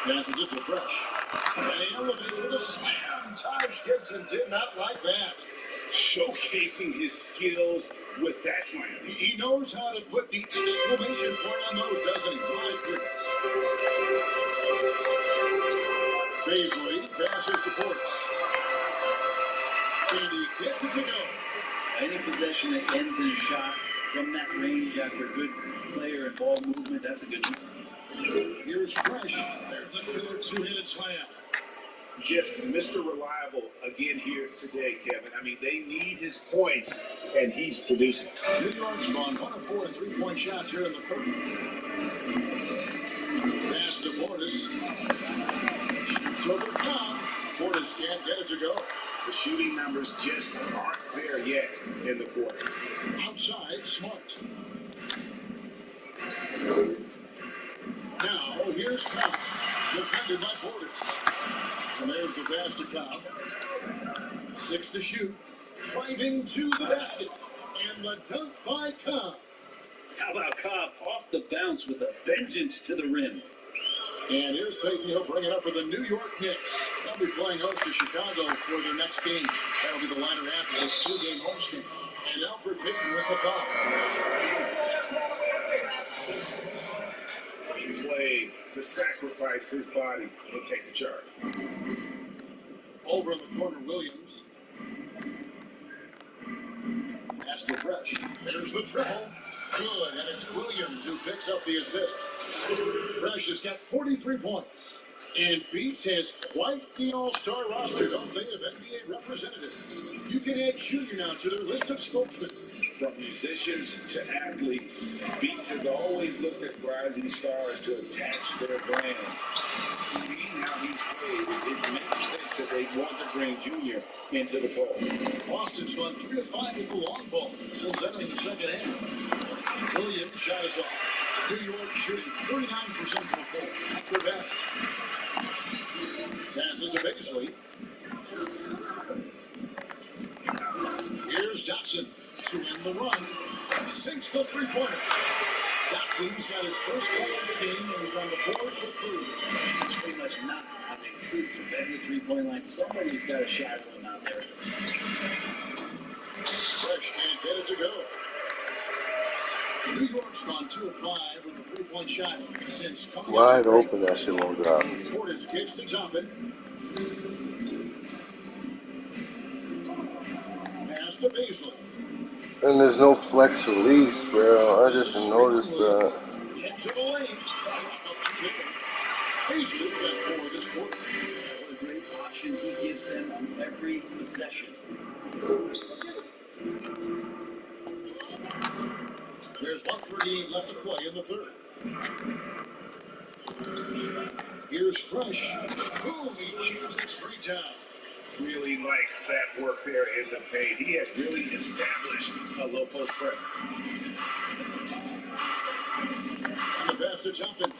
Passes it to Fresh. And he elevates with a slam. Taj Gibson did not like that. Showcasing his skills with that slam. He knows how to put the exclamation point on those, doesn't he? My goodness. Baisley passes to Portis. And he gets it to go. Any possession that ends in a shot from that range after good player and ball movement, that's a good one. Here's Fresh. There's the clear two-handed slam. Just Mr. Reliable again here today, Kevin. I mean, they need his points, and he's producing. New York's gone 1 of 4 in three-point shots here in the third. Pass to Portis. Shoots over Cobb. Portis can't get it to go. The shooting numbers just aren't there yet in the quarter. Outside, Smart. Now, here's Cobb. Defended by Portis. And there's the pass to Cobb. 6 to shoot. Driving to the basket. And the dunk by Cobb. How about Cobb off the bounce with a vengeance to the rim? And here's Payton. He'll bring it up for the New York Knicks. They'll be playing host to Chicago for their next game. That'll be the latter half of this 2-game homestand. And Alfred Payton with the foul. He played to sacrifice his body and take the charge. Over in the corner, Williams. Pass to Fresh. There's the triple. Good, and it's Williams who picks up the assist. Fresh has got 43 points. And beats has quite the all-star roster, don't they, of NBA representatives. You can add Junior now to their list of spokesmen. From musicians to athletes, Beats has always looked at rising stars to attach their brand. Seeing how he's played, it makes sense that they want to bring Junior into the fold. Boston's gone 3 of 5 with the long ball since entering the second half. Williams shot is off. New York shooting 39% from the floor. At their best. Passes to Baisley. Here's Dotson to end the run. Sinks the three-pointer. Dotson's got his first goal of the game and he's on the board for 3. It's pretty much not having troops defend the three-point line. Somebody's got to shadow him out there. Fresh can't get it to go. New York's gone 2 of 5 with a three-point shot since coming Wide open, that shit won't drop. Portis gets to top it. Pass to Baisley. And there's no flex release, bro. I just noticed that. Into the lane. Baisley got 4 this quarter. What a great option he gives them on every possession. There's 1:38 left to play in the third. Here's Fresh. Boom, he chews it straight down. Really like that work there in the paint. He has really established a low post presence. And the pass to Jumpin.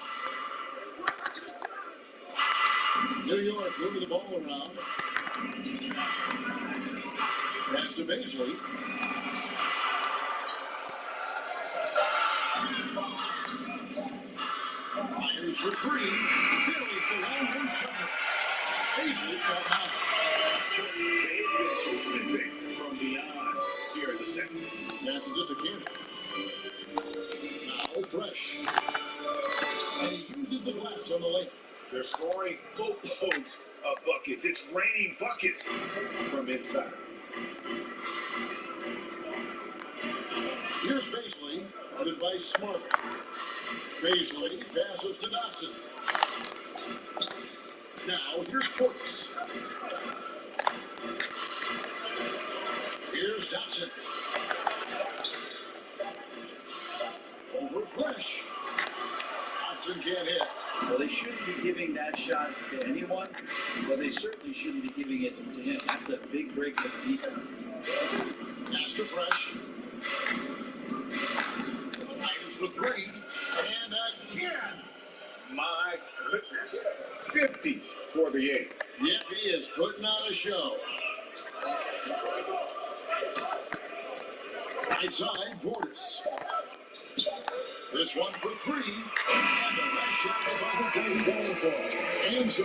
New York moving the ball around. Pass to Baisley. Fires for 3. Billy's the long-range jumper. Baisley's got 9. From beyond here in the second. Passes it to Cannon. Now Fresh. And he uses the glass on the lane. They're scoring boatloads of buckets. It's raining buckets from inside. Here's Baisley, guarded by Smart. Baisley passes to Dotson. Now here's Portis. Here's Dotson. Over Fresh. Dotson can't hit. Well, they shouldn't be giving that shot to anyone, but they certainly shouldn't be giving it to him. That's a big break for the defense. Pass to Fresh. Fires the 3. And again. My goodness. 50 for the 8. Yep, he is putting on a show. Right side, Portis. This one for three. And the last shot the buzzer doesn't go for. And so.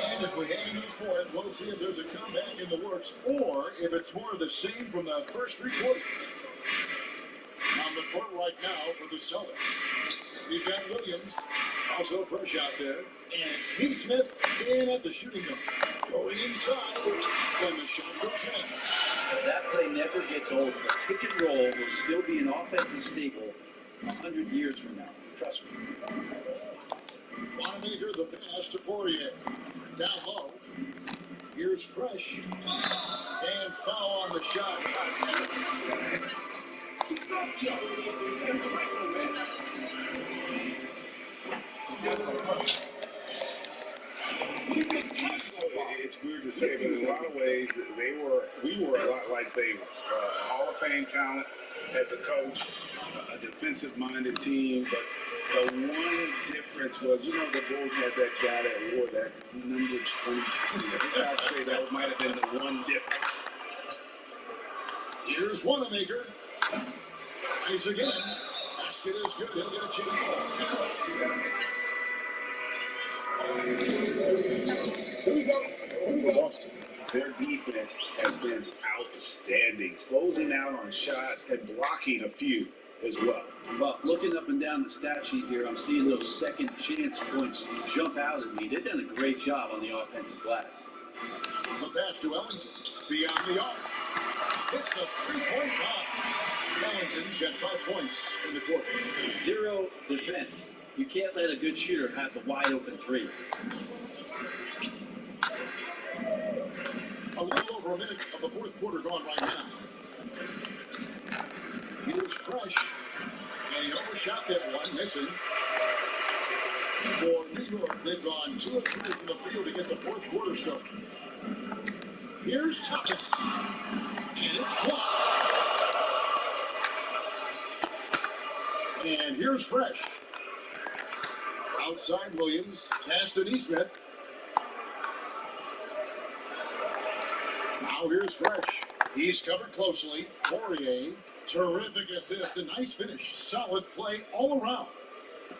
And as we head into the fourth, we'll see if there's a comeback in the works or if it's more of the same from the first three quarters. On the court right now for the Celtics, we've got Williams, also fresh out there, and Neesmith in at the shooting guard. Going inside, and the shot goes in. That play never gets old. The pick and roll will still be an offensive staple 100 years from now. Trust me. Wanamaker the pass to Poirier. Down low. Here's Fresh. And foul on the shot. It's weird to say, but in a lot of ways, we were a lot like they were. Hall of Fame talent, had the coach, a defensive-minded team, but the one difference was, the Bulls had that guy that wore that number 23. I'd say that might have been the one difference. Here's Wanamaker. Tries again. Basket is good. He'll get a chance. For Boston, their defense has been outstanding, closing out on shots and blocking a few as well. Well, looking up and down the stat sheet here, I'm seeing those second chance points jump out at me. They've done a great job on the offensive glass. The pass to Ellington. Beyond the arc. Hits the three-point line. Ellington's at 5 points in the quarter. Zero defense. You can't let a good shooter have the wide open three. A little over a minute of the fourth quarter gone right now. Here's Fresh. And he overshot that one, missing. For New York, they've gone 2 of 3 from the field to get the fourth quarter started. Here's Tucker. And it's blocked. And here's Fresh. Outside Williams. Pass to Neesmith. Now here's Fresh. He's covered closely. Poirier. Terrific assist. A nice finish. Solid play all around.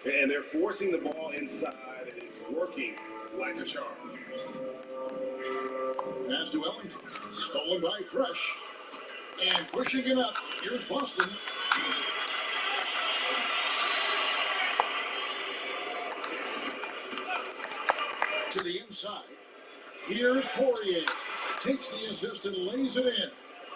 And they're forcing the ball inside, and it's working like a charm. Pass to Ellington. Stolen by Fresh. And pushing it up. Here's Boston. To the inside. Here's Poirier. Takes the assist and lays it in.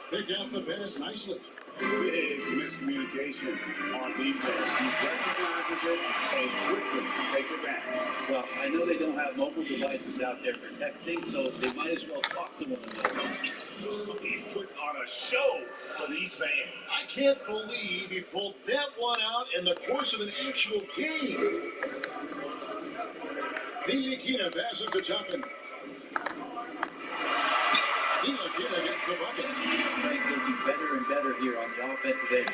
Picked out the pass nicely. Big miscommunication on defense. He recognizes it and quickly takes it back. Well, I know they don't have mobile devices out there for texting, so they might as well talk to one another. He's put on a show for these fans. I can't believe he pulled that one out in the course of an actual game. Ntilikina passes to Toppin. Ntilikina gets the bucket. Frank will be better and better here on the offensive end.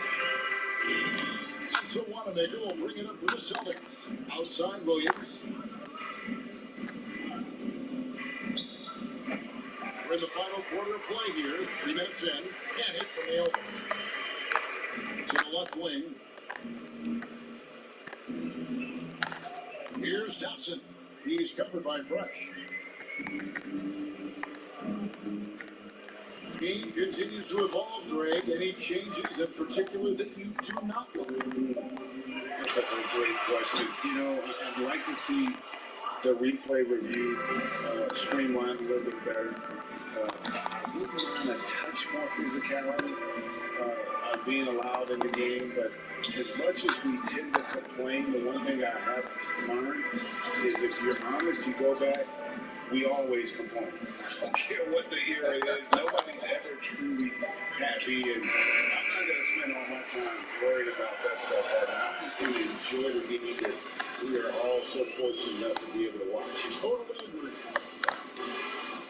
So Wanamaker will bring it up for the Celtics. Outside Williams. We're in the final quarter of play here. 3 minutes in. Can't hit from the elbow. To the left wing. Here's Thompson. He's covered by Fresh. Game continues to evolve, Greg. Any changes in particular that you do not like? That's a great question. I'd like to see the replay review streamlined a little bit better. I wouldn't mind a touch more physicality being allowed in the game, but as much as we tend to complain, the one thing I have learned is if you're honest, you go back, we always complain. I don't care what the era is, nobody's ever truly happy, and I'm not going to spend all my time worried about that stuff. I'm just going to enjoy the game that we are all so fortunate enough to be able to watch. Totally agree.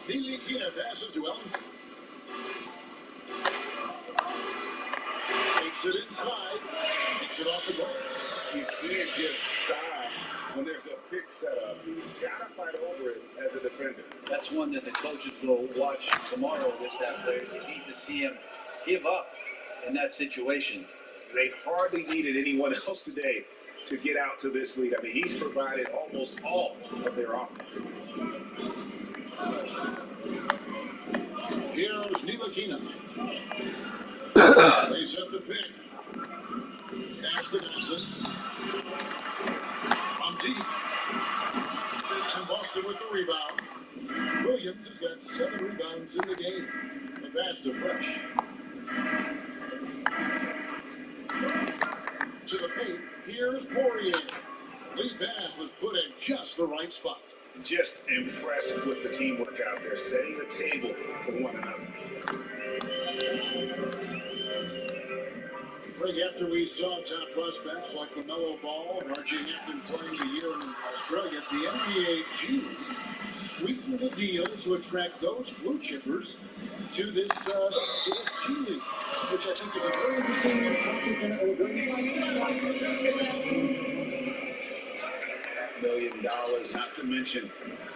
Ntilikina passes to Ellington. Knocks it off the glass. You see it just stop when there's a pick setup. You gotta fight over it as a defender. That's one that the coaches will watch tomorrow with that player. You need to see him give up in that situation. They hardly needed anyone else today to get out to this lead. I mean, he's provided almost all of their offense. Here's Ntilikina. They set the pick. Pass to Johnson. From deep. And Boston with the rebound. Williams has got 7 rebounds in the game. The pass to Fresh. To the paint. Here's Poirier. Lead pass was put in just the right spot. Just impressed with the teamwork out there, setting the table for one another. Greg, after we saw top prospects like LaMelo Ball and R.J. Hampton playing a year in Australia, the NBA G sweetened the deal to attract those blue chippers to this G League, which I think is a very interesting topic and a very $500 million, not to mention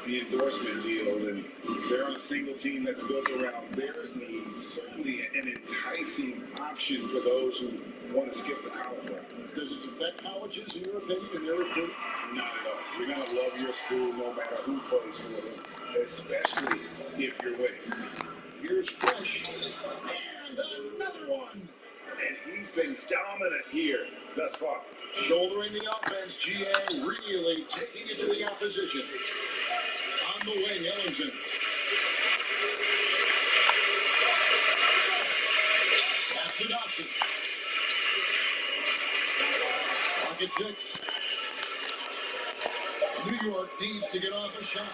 the endorsement deal, and they're on a single team that's built around their needs. Certainly an enticing option for those who want to skip the college route. Does this affect colleges, in your opinion, in their recruiting? Not at all. You're going to love your school no matter who plays for them, especially if you're winning. Here's Fresh. And another one. And he's been dominant here thus far. Shouldering the offense, GA really taking it to the opposition. On the wing, Ellington. Pass to Dobson. Pocket 6. New York needs to get off a shot.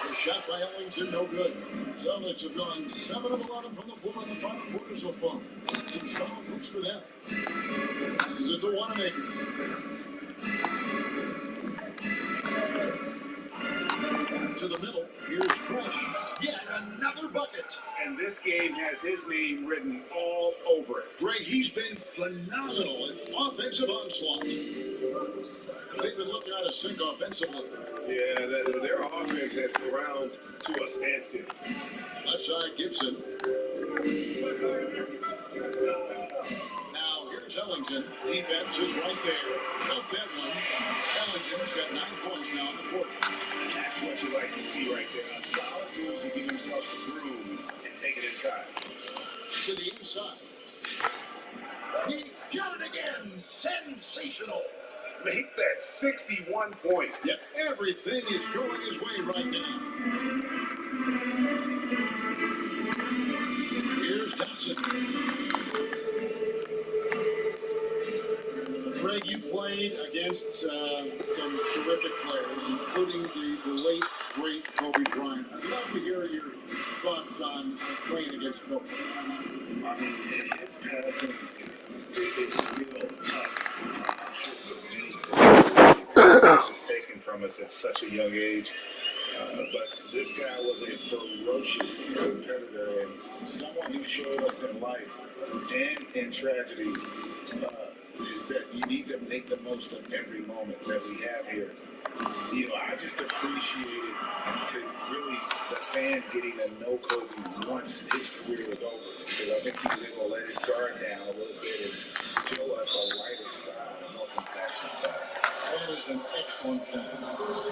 The shot by Ellington, no good. Celtics have gone 7 of 11 from the floor in the final quarter so far. Some solid looks for them. Passes it to Wanamaker. To the middle. Here's Fresh. Yet another bucket. And this game has his name written all over it. Greg, he's been phenomenal in offensive onslaught. They've been looking out of sync offensively. Yeah, their offense has ground to a standstill. Left side, Gibson. Now, here's Ellington. Defense is right there. Count that one. Ellington's got 9 points now in the quarter. That's what you like to see right there. A solid move to give himself some room and take it inside. To the inside. He got it again. Sensational. Make that 61 points. Yep, everything is going his way right now. Here's Johnson. Greg, you played against some terrific players, including the late, great Kobe Bryant. I'd love to hear your thoughts on playing against Kobe. I mean, his passing is still tough. Just taken from us at such a young age. But this guy was a ferocious competitor and someone who showed us in life and in tragedy that you need to make the most of every moment that we have here. You know, I just appreciated to really the fans getting to know Kobe once his career was over. Because I think he was able to let his guard down a little bit and show us a lighter side, a more compassionate side. That is an excellent point.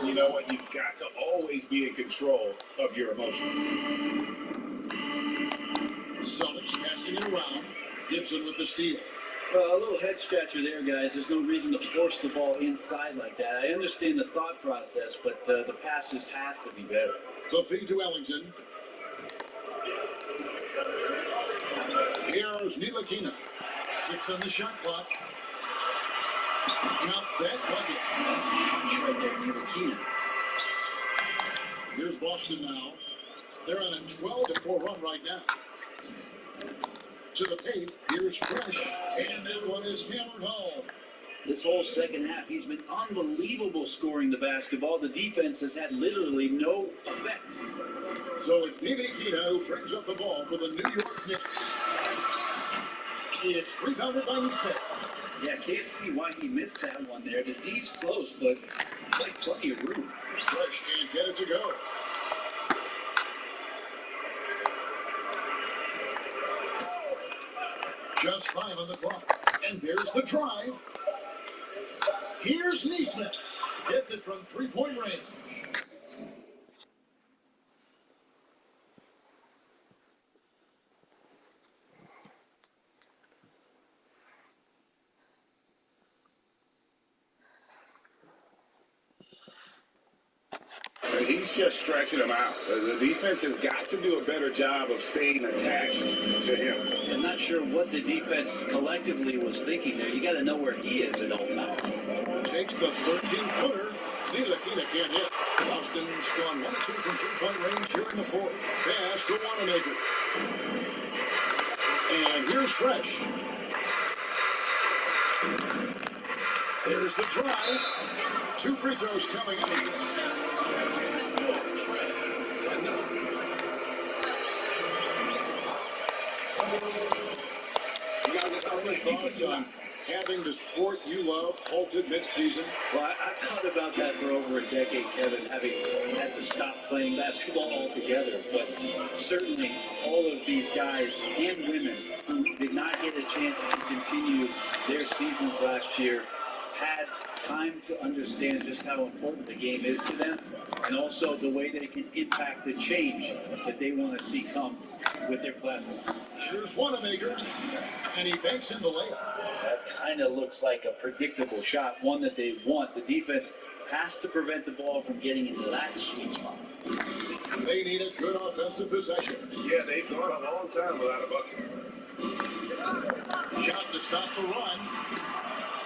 You know what? You've got to always be in control of your emotions. Celtics passing it around. Gibson with the steal. Well, a little head scratcher there, guys. There's no reason to force the ball inside like that. I understand the thought process, but the pass just has to be better. The feed to Ellington. Here's Ntilikina. 6 on the shot clock. Count that bucket. That's right there, Ntilikina. Here's Boston now. They're on a 12-4 run right now. To the paint, here's Fresh, and that one is hammered home. This whole second half, he's been unbelievable scoring the basketball. The defense has had literally no effect. So it's Ntilikina who brings up the ball for the New York Knicks. It's rebounded by Eastman. Yeah, can't see why he missed that one there. The D's close, but like plenty of room. Fresh can't get it to go. Just 5 on the clock. And there's the drive. Here's Neesmith. Gets it from three-point range. He's just stretching him out. The defense has got to do a better job of staying attached to him. I'm not sure what the defense collectively was thinking there. You got to know where he is at all times. Takes the 13-footer. Ntilikina can't hit. Boston's gone 1 or 2 from three-point range here in the fourth. Pass to Wanamaker. And here's Fresh. There's the drive. 2 free throws coming up. Thoughts on having the sport you love halted mid-season? Well, I've thought about that for over a decade, Kevin, having had to stop playing basketball altogether. But certainly all of these guys and women who did not get a chance to continue their seasons last year had time to understand just how important the game is to them, and also the way they can impact the change that they want to see come with their platforms. Here's Wanamaker, and he banks in the layup. That kind of looks like a predictable shot, one that they want. The defense has to prevent the ball from getting into that sweet spot. They need a good offensive possession. Yeah, they've gone a long time without a bucket. Shot to stop the run.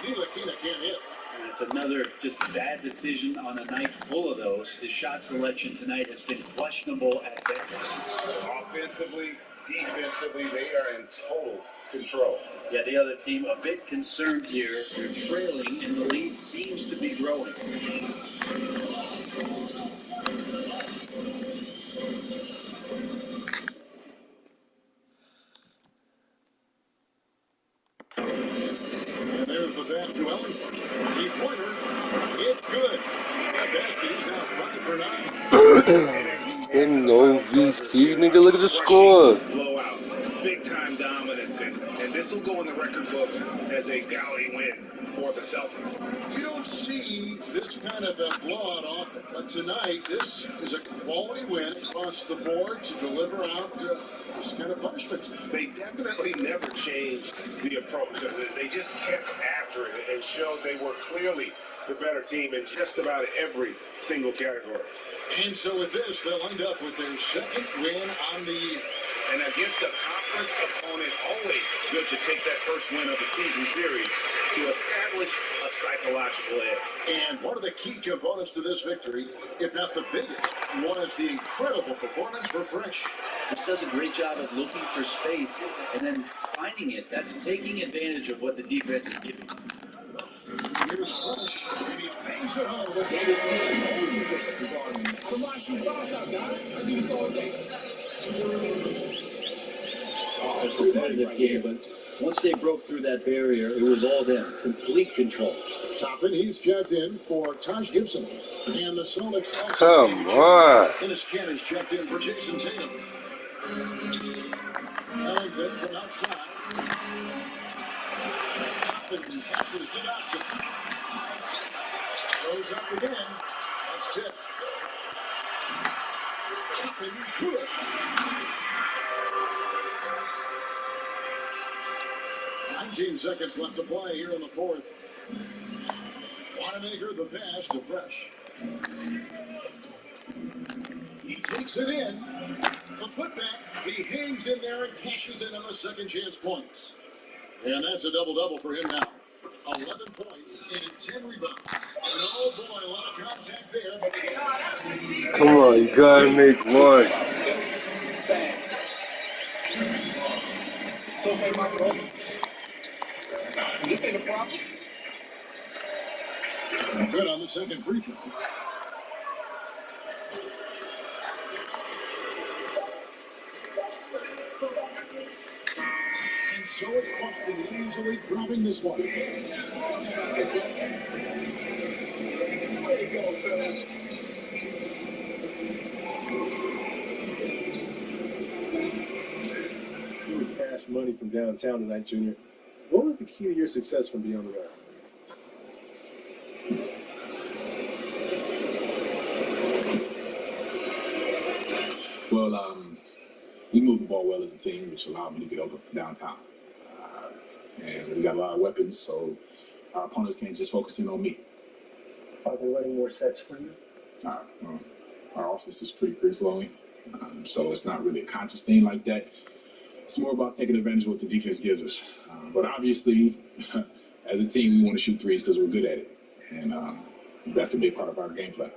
Ntilikina can't hit. And it's another just bad decision on a night full of those. His shot selection tonight has been questionable at best. Offensively, defensively, they are in total control. Yeah, the other team a bit concerned here. They're trailing, and the lead seems to be growing. And there's the pass to Ellington. Three-pointer. It's good. At best, he's now 5 for 9. In no VC, nigga, look at the score. Blowout. Big time dominance. And this will go in the record books as a galley win for the Celtics. You don't see this kind of a blowout often, but tonight this is a quality win across the board to deliver out this kind of punishment. They definitely never changed the approach. They just kept after it and showed they were clearly the better team in just about every single category. And so with this, they'll end up with their second win on the year. And against a conference opponent, always good to take that first win of the season series to establish a psychological edge. And one of the key components to this victory, if not the biggest, was the incredible performance for Fresh. Just does a great job of looking for space and then finding it. That's taking advantage of what the defense is giving. Here's Fresh, and he bangs it home. Competitive game, but once they broke through that barrier, it was all them. Complete control. Toppin, he's checked in for Taj Gibson. And the Celtics also Come on. Dennis Ken is checked in for Jason Tatum. Ellington from outside. Toppin passes to Dotson. Goes up again. That's tipped. Toppin good. Seconds left to play here in the fourth. Wanamaker the pass to Fresh. He takes it in. The putback. He hangs in there and cashes in on the second chance points. And that's a double-double for him now. 11 points and 10 rebounds. And oh boy, a lot of contact there, but Come on, you gotta make one. good on the second free throw. And So it's Boston easily grabbing this one. Way to go, fellas. Really cash money from downtown tonight, Junior. What was the key to your success from beyond the arc? Well, we moved the ball well as a team, which allowed me to get open from downtown. And we got a lot of weapons, so our opponents can't just focus in on me. Are they running more sets for you? Well, our offense is pretty free-flowing, so it's not really a conscious thing like that. It's more about taking advantage of what the defense gives us. But obviously, as a team, we want to shoot threes because we're good at it. And that's a big part of our game plan.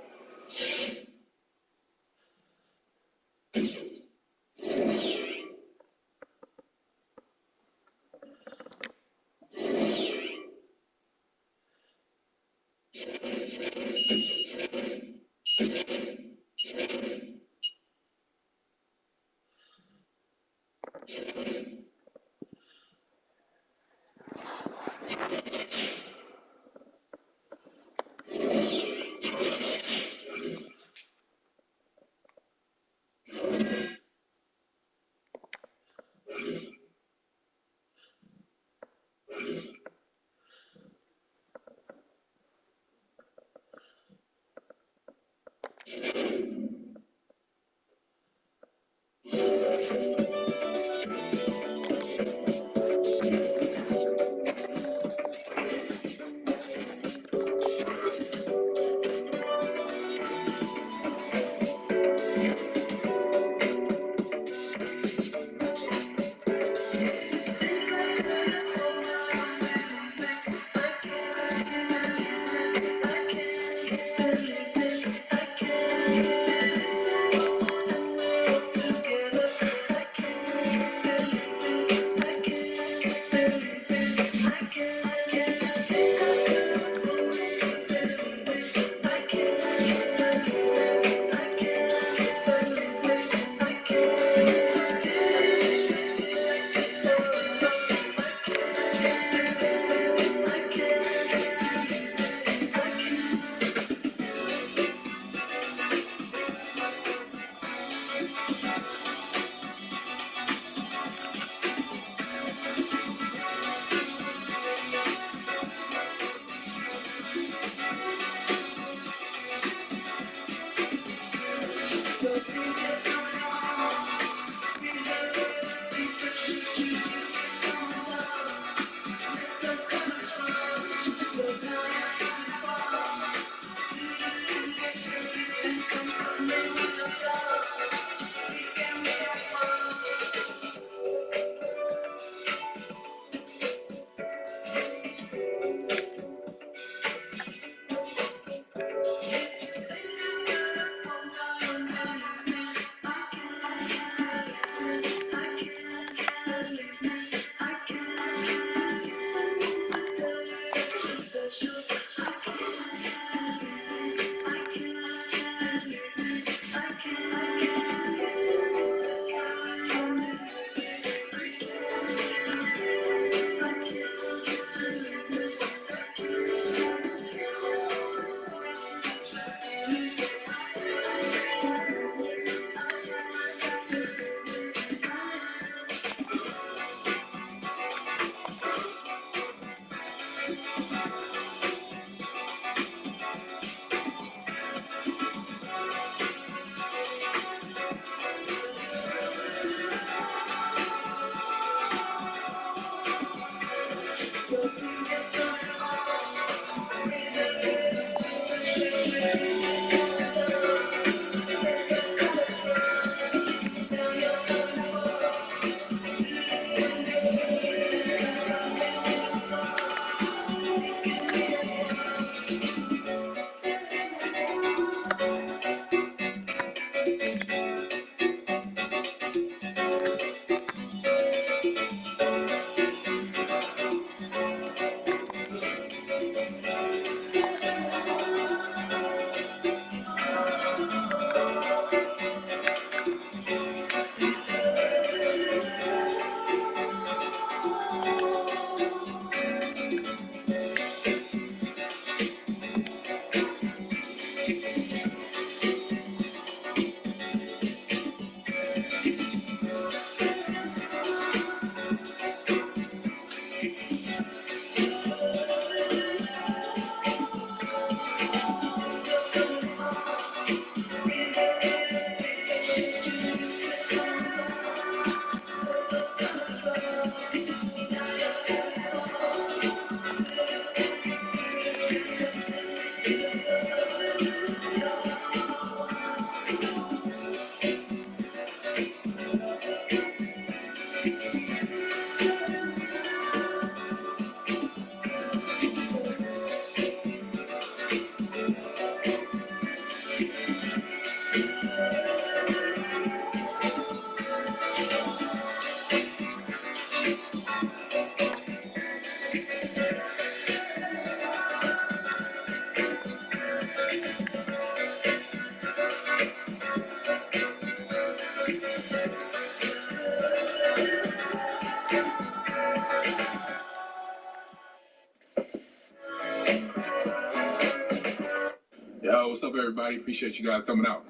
Yo, what's up, everybody? Appreciate you guys coming out.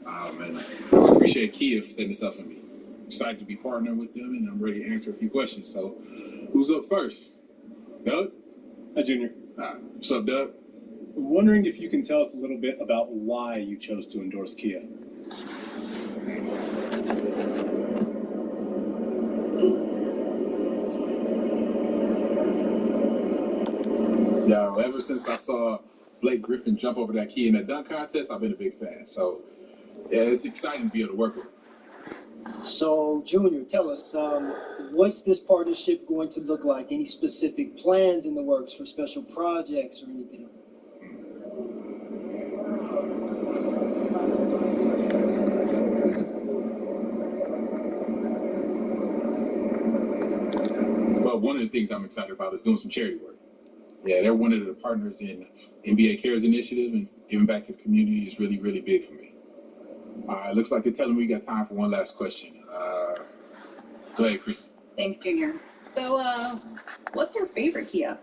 And I appreciate Kia for setting this up for me. Excited to be partnering with them, and I'm ready to answer a few questions. So, who's up first? Doug? Hi, Junior. What's up, Doug? I'm wondering if you can tell us a little bit about why you chose to endorse Kia. Yo, ever since I saw Blake Griffin jump over that Kia in that dunk contest, I've been a big fan. So, yeah, it's exciting to be able to work with him. So, Junior, tell us, what's this partnership going to look like? Any specific plans in the works for special projects or anything? Well, one of the things I'm excited about is doing some charity work. Yeah, they're one of the partners in NBA Cares Initiative, and giving back to the community is really, really big for me. All right, looks like they're telling me we got time for one last question. Go ahead, Chris. Thanks, Junior. So, what's your favorite Kia?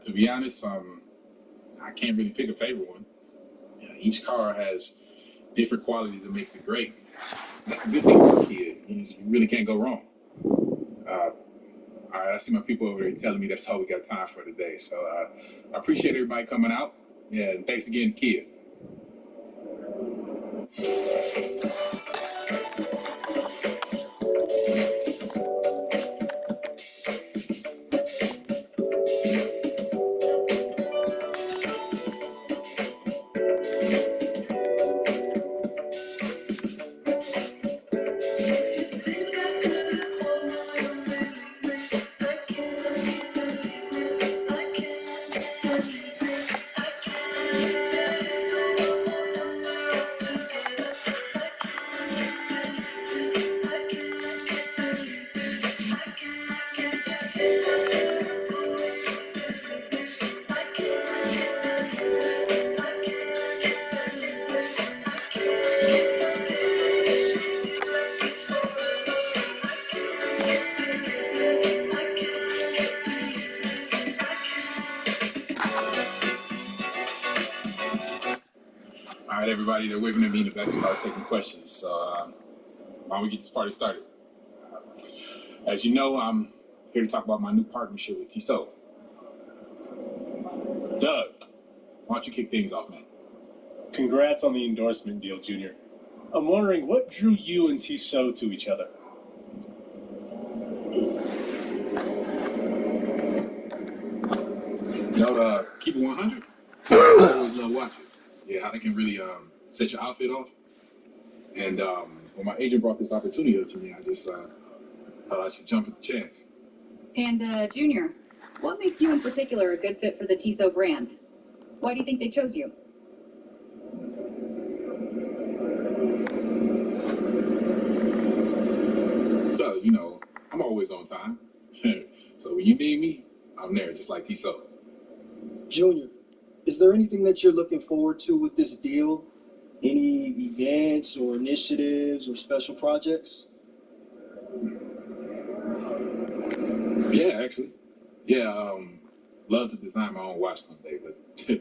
To be honest, I can't really pick a favorite one. You know, each car has different qualities that makes it great. That's the good thing about Kia. You really can't go wrong. All right, I see my people over there telling me that's all we got time for today. So I appreciate everybody coming out. Yeah, and thanks again, Kia. All right, everybody, they're waving at me in the back to start taking questions. So why don't we get this party started? As you know, I'm here to talk about my new partnership with Tissot. Doug, why don't you kick things off, man? Congrats on the endorsement deal, Junior. I'm wondering what drew you and Tissot to each other. No, keep it 100. I always love watches. Yeah, how they can really set your outfit off. And when my agent brought this opportunity to me, I just thought I should jump at the chance. And, Junior, what makes you in particular a good fit for the Tissot brand? Why do you think they chose you? So, you know, I'm always on time. So when you need me, I'm there, just like Tissot. Junior, is there anything that you're looking forward to with this deal? Any events or initiatives or special projects? Yeah, actually. Yeah, love to design my own watch someday, but I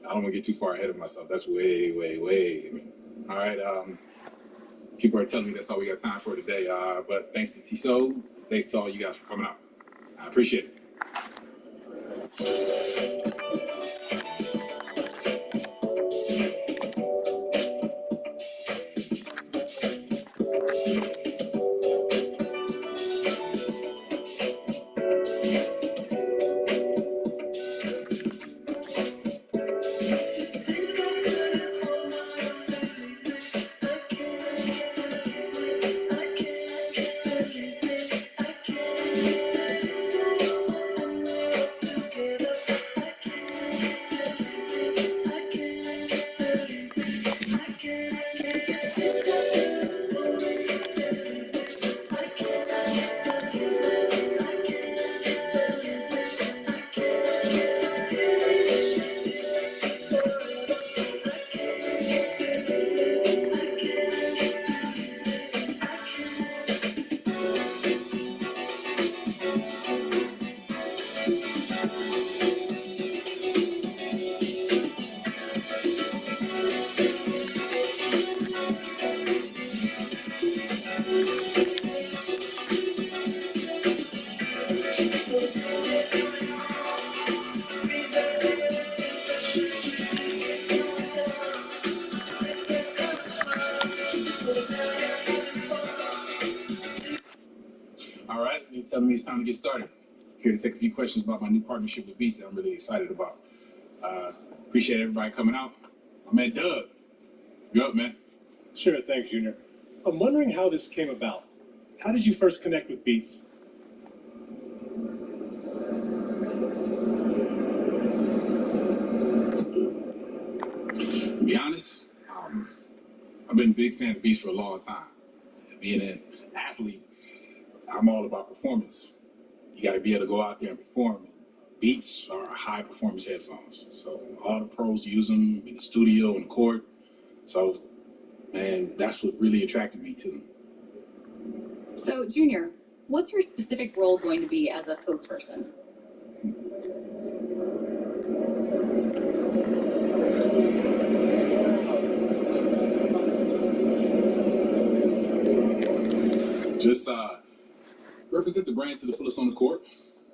don't want to get too far ahead of myself. That's way, way, way. All right, people are telling me that's all we got time for today. But thanks to Tissot, thanks to all you guys for coming out. I appreciate it. telling me it's time to get started. Here to take a few questions about my new partnership with Beast that I'm really excited about. Appreciate everybody coming out. I'm at Doug. You up, man? Sure, thanks, Junior. I'm wondering how this came about. How did you first connect with Beats? To be honest, I've been a big fan of Beats for a long time. Being an athlete, I'm all about performance. You got to be able to go out there and perform. Beats are high performance headphones. So all the pros use them in the studio and the court. So, man, that's what really attracted me to them. So, Junior, what's your specific role going to be as a spokesperson? Just represent the brand to the fullest on the court.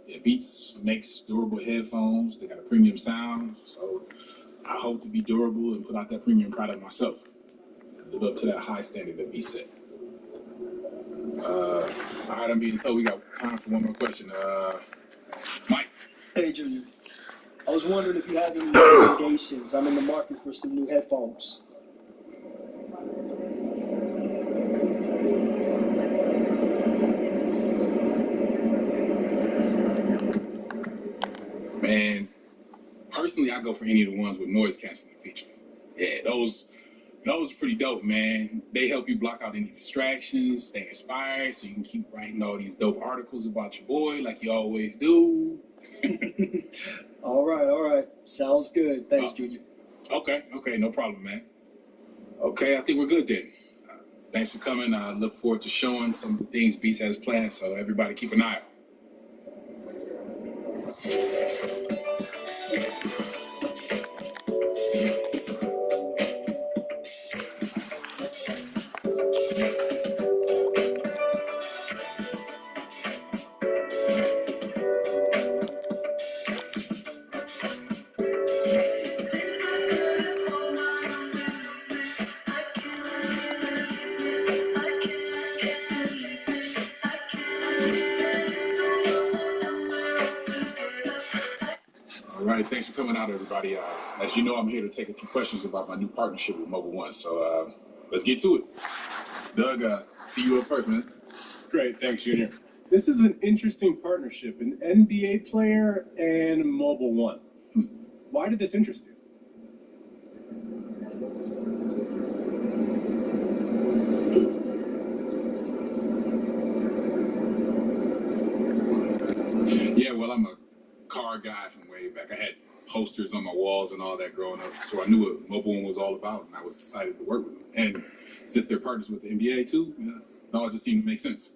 Yeah, Beats makes durable headphones. They got a premium sound, so I hope to be durable and put out that premium product myself. Live up to that high standard that Beats set. All right, I'm being told we got time for one more question. Mike. Hey, Junior. I was wondering if you have any recommendations. I'm in the market for some new headphones. Man, personally, I go for any of the ones with noise canceling feature. Yeah, those are pretty dope, man. They help you block out any distractions, stay inspired, so you can keep writing all these dope articles about your boy like you always do. All right. Sounds good. Thanks, Junior. Okay, no problem, man. Okay, I think we're good then. Thanks for coming. I look forward to showing some of the things Beats has planned, so everybody keep an eye out. All right, thanks for coming out, everybody. As you know, I'm here to take a few questions about my new partnership with Mobile One. So let's get to it. Doug, see you up first, man. Great, thanks, Junior. This is an interesting partnership, an NBA player and Mobile One. Why did this interest you? Yeah, well, I'm a car guy from way back. I had posters on my walls and all that growing up, so I knew what Mobile One was all about, and I was excited to work with them. And since they're partners with the NBA too, it all just seemed to make sense.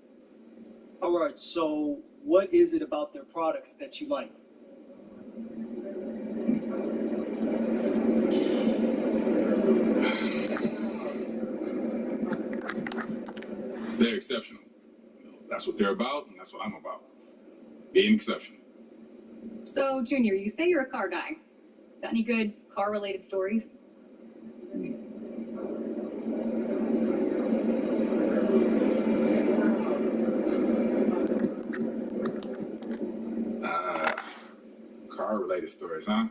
All right, so what is it about their products that you like? They're exceptional. That's what they're about, and that's what I'm about. Being exceptional. So, Junior, you say you're a car guy. Got any good car-related stories? Car-related stories, huh?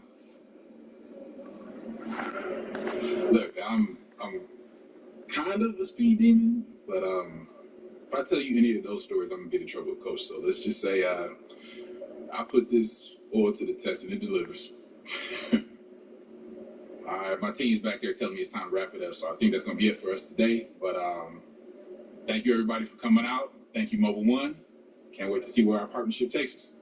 Look, I'm kind of a speed demon, but if I tell you any of those stories, I'm gonna get in trouble with Coach. So let's just say I put this oil to the test and it delivers. All right, my team's back there telling me it's time to wrap it up, so I think that's gonna be it for us today. But thank you everybody for coming out. Thank you, Mobile One. Can't wait to see where our partnership takes us.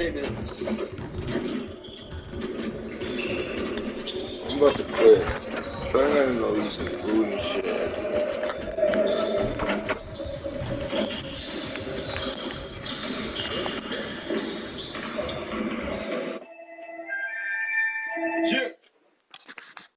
I'm about to quit. I gotta go eat some food and shit after that. Yeah.